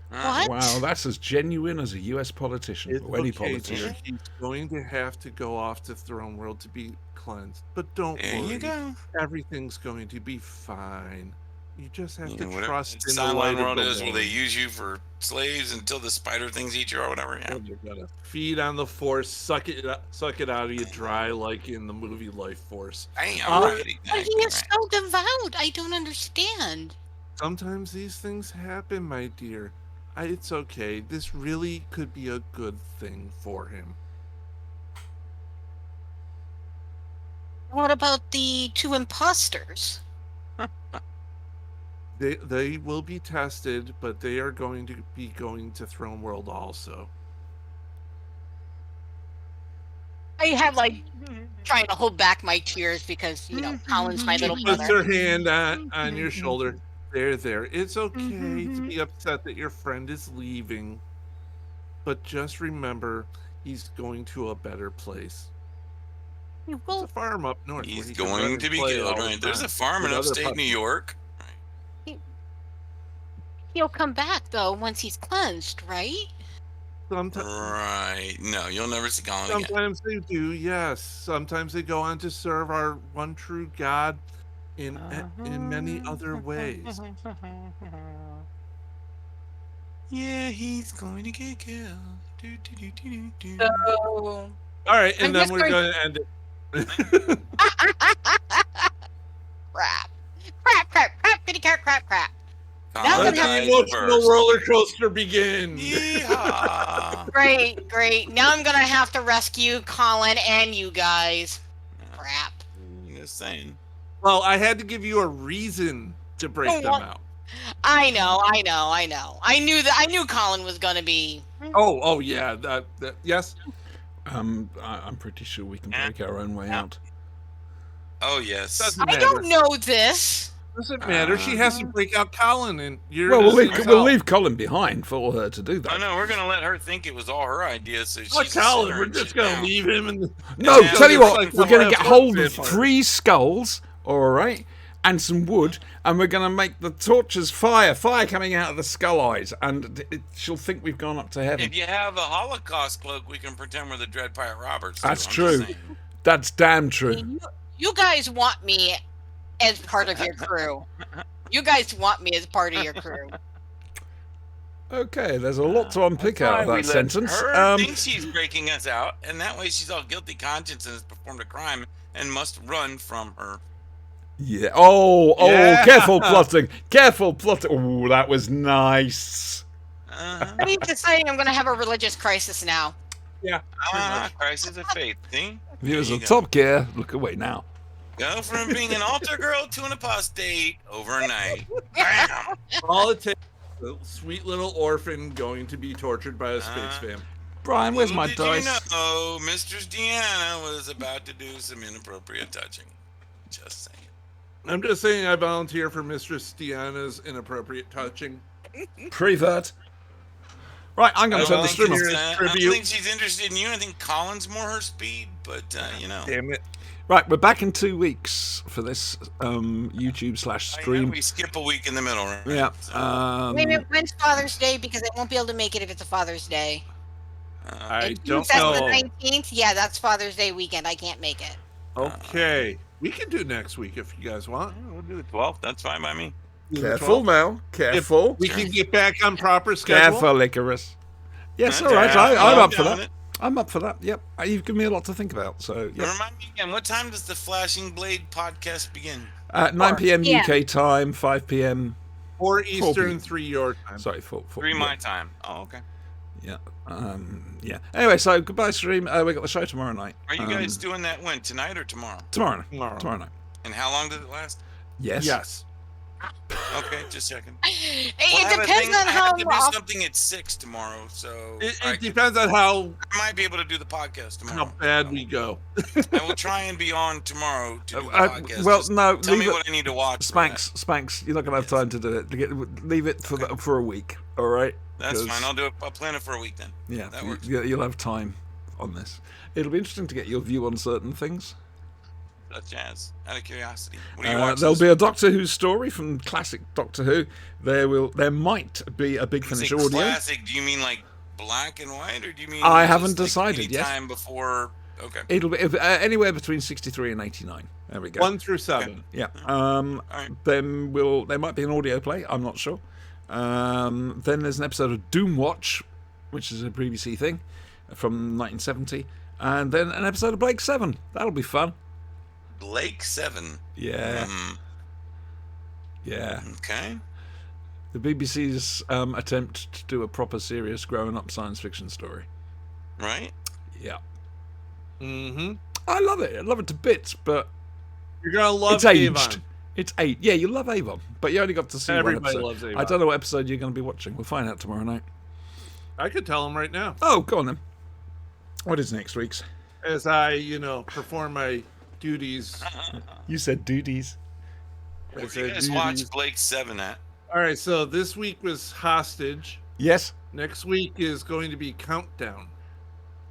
What? Wow, that's as genuine as a US politician It's or any okay, politician. dear. He's going to have to go off to Throne World to be cleansed. But don't There worry. you go. Everything's going to be fine. You just have to Whatever trust in the Cylon light world of the is where Lord. they use you for slaves until the spider things eat you or whatever. Yeah. You're gonna feed on the Force, suck it out of you dry like in the movie Life Force. Damn, Uh, right, But he exactly is right. so devout. I don't understand. Sometimes these things happen, my dear. It's okay. This really could be a good thing for him. What about the 2 imposters? They will be tested, but they are going to be going to Throne World also. I have like trying to hold back my tears because Colin's my little She puts brother. her hand on your shoulder. There. It's okay to be upset that your friend is leaving. But just remember, he's going to a better place. He It's will. a farm up north. where He's he can run going and to be play killed, all the right? There's a time farm in with other upstate New puppies. York. He'll come back though once he's cleansed, right? Right. No, you'll never see Colin again. Sometimes they do, yes. Sometimes they go on to serve our one true God in many other ways. Yeah, he's going to get killed. Do, do, do, do, do, do. So. All right, and I'm then just we're going- going to end it. Crap, kitty crap. Colin Now Let that the dies emotional first. roller coaster begin. Yeehaw. Great. Now I'm gonna have to rescue Colin and you guys. Crap. Just saying. Well, I had to give you a reason to break Oh, them what? out. I know. I knew Colin was gonna be. Oh yeah, that yes. I'm pretty sure we can break our own way out. Oh, yes. Doesn't I matter. don't know this. Doesn't matter. She has to break out Colin, and you're. Well, innocent. we'll leave Colin behind for her to do I that. know, we're going to let her think it was all her idea, so she's Fuck a Colin. sinner We're and just shit gonna now. leave him. And No, Yeah, tell you it's what, like we're the going to last get hold one of vampire. 3 skulls, all right, and some wood, and we're going to make the torches fire coming out of the skull eyes, and she'll think we've gone up to heaven. If you have a Holocaust cloak, we can pretend we're the Dread Pirate Roberts. too, That's I'm true. just saying. That's damn true. You guys want me as part of your crew. You guys want me as part of your crew. Okay, there's a lot to unpick That's out of why we that let sentence. Her think she's breaking us out, and that way she's all guilty conscience and has performed a crime and must run from her. Yeah. Oh, Yeah. careful plotting. Oh, that was nice. Uh-huh. I'm deciding I'm gonna have a religious crisis now. Crisis of faith. See? Viewers There of you go. Top Gear, look away now. Go from being an altar girl to an apostate overnight. Bam! all it takes is a sweet little orphan going to be tortured by a space fam. Brian, where's my Did dice? you know Mistress Deanna was about to do some inappropriate touching? Just saying. I'm just saying I volunteer for Mistress Deanna's inappropriate touching. Prevert. Right, I'm going to turn the stream off. volunteer. I don't Tribute. think she's interested in you. I think Colin's more her speed, but you know. Damn it. Right, we're back in 2 weeks for this YouTube I know /stream. we skip a week in the middle, right? Yeah. So, Wait a minute, when's Father's Day? Because I won't be able to make it if it's a Father's Day. I If don't that's know. the 19th, yeah, that's Father's Day weekend. I can't make it. Okay. We can do next week if you guys want. we'll do the 12th. That's fine by me. Do the Careful 12th. now. Careful. We can get back on proper schedule. Careful, Icarus. Yes, all Okay, right. I'm I'm up for down with that. it. I'm up for that. Yep. You've given me a lot to think about. So, yep. Remind me again, what time does the Flashing Blade podcast begin? 9 p.m. Yeah. UK time, 5 p.m. 4 Eastern, p.m. 3 your time. Sorry, 4. 3 yeah. my time. Oh, okay. Yeah. Yeah. Anyway, so goodbye, stream. We got the show tomorrow night. Are you guys doing that when? Tonight or tomorrow? Tomorrow. Tomorrow. Tomorrow night. And how long does it last? Yes. Yes. Okay, just checking. It Well, I have a depends thing- on I how have to do often. something at 6 tomorrow, so It I depends on how might be able to do the podcast tomorrow. bad we go. I will try and be on tomorrow to do the Uh, podcast. well, Just no, tell leave me it- what I need to watch. for that. Spanks, you're not going to have time to do it. Leave it for a week, all right? That's 'Cause- fine. I'll do it. I'll plan it for a week then. Yeah, That works. you'll have time on this. It'll be interesting to get your view on certain things. Such as, out of curiosity, what do you watch? There'll be a Doctor Who story from classic Doctor Who. There might be a Big Finish audio. Classic. Do you mean like black and white, or do you mean? I just, haven't like, decided any yet. Time before. Okay. It'll be anywhere between 63 and 89. There we go. 1 through 7. Yeah. All right. Then there might be an audio play. I'm not sure. Then there's an episode of Doomwatch, which is a BBC thing from 1970, and then an episode of Blake 7. That'll be fun. Blake 7. Yeah. Hmm. Yeah. Okay. The BBC's attempt to do a proper, serious, grown-up science fiction story. Right. Yeah. Mm-hmm. I love it. I love it to bits, but You're going to love it's aged. Avon. It's 8. Yeah, you love Avon, but you only got to see Everybody one episode. loves Avon. I don't know what episode you're going to be watching. We'll find out tomorrow night. I could tell him right now. Oh, go on then. What is next week's? As I, perform my duties. You said duties. Where As do you I guys duties. watch Blake 7 at? All right, so this week was Hostage. Yes. Next week is going to be Countdown.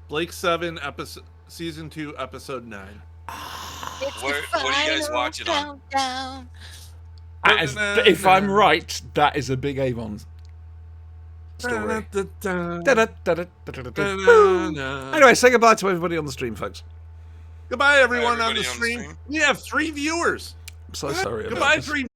Blake 7, season 2, episode 9. It's What the are you guys final watching on? countdown. If I'm right, that is a big Avon story. Anyway, say goodbye to everybody on the stream, folks. Goodbye, everyone on everybody the on the stream. stream. We have 3 viewers. I'm so sorry about Goodbye, this. 3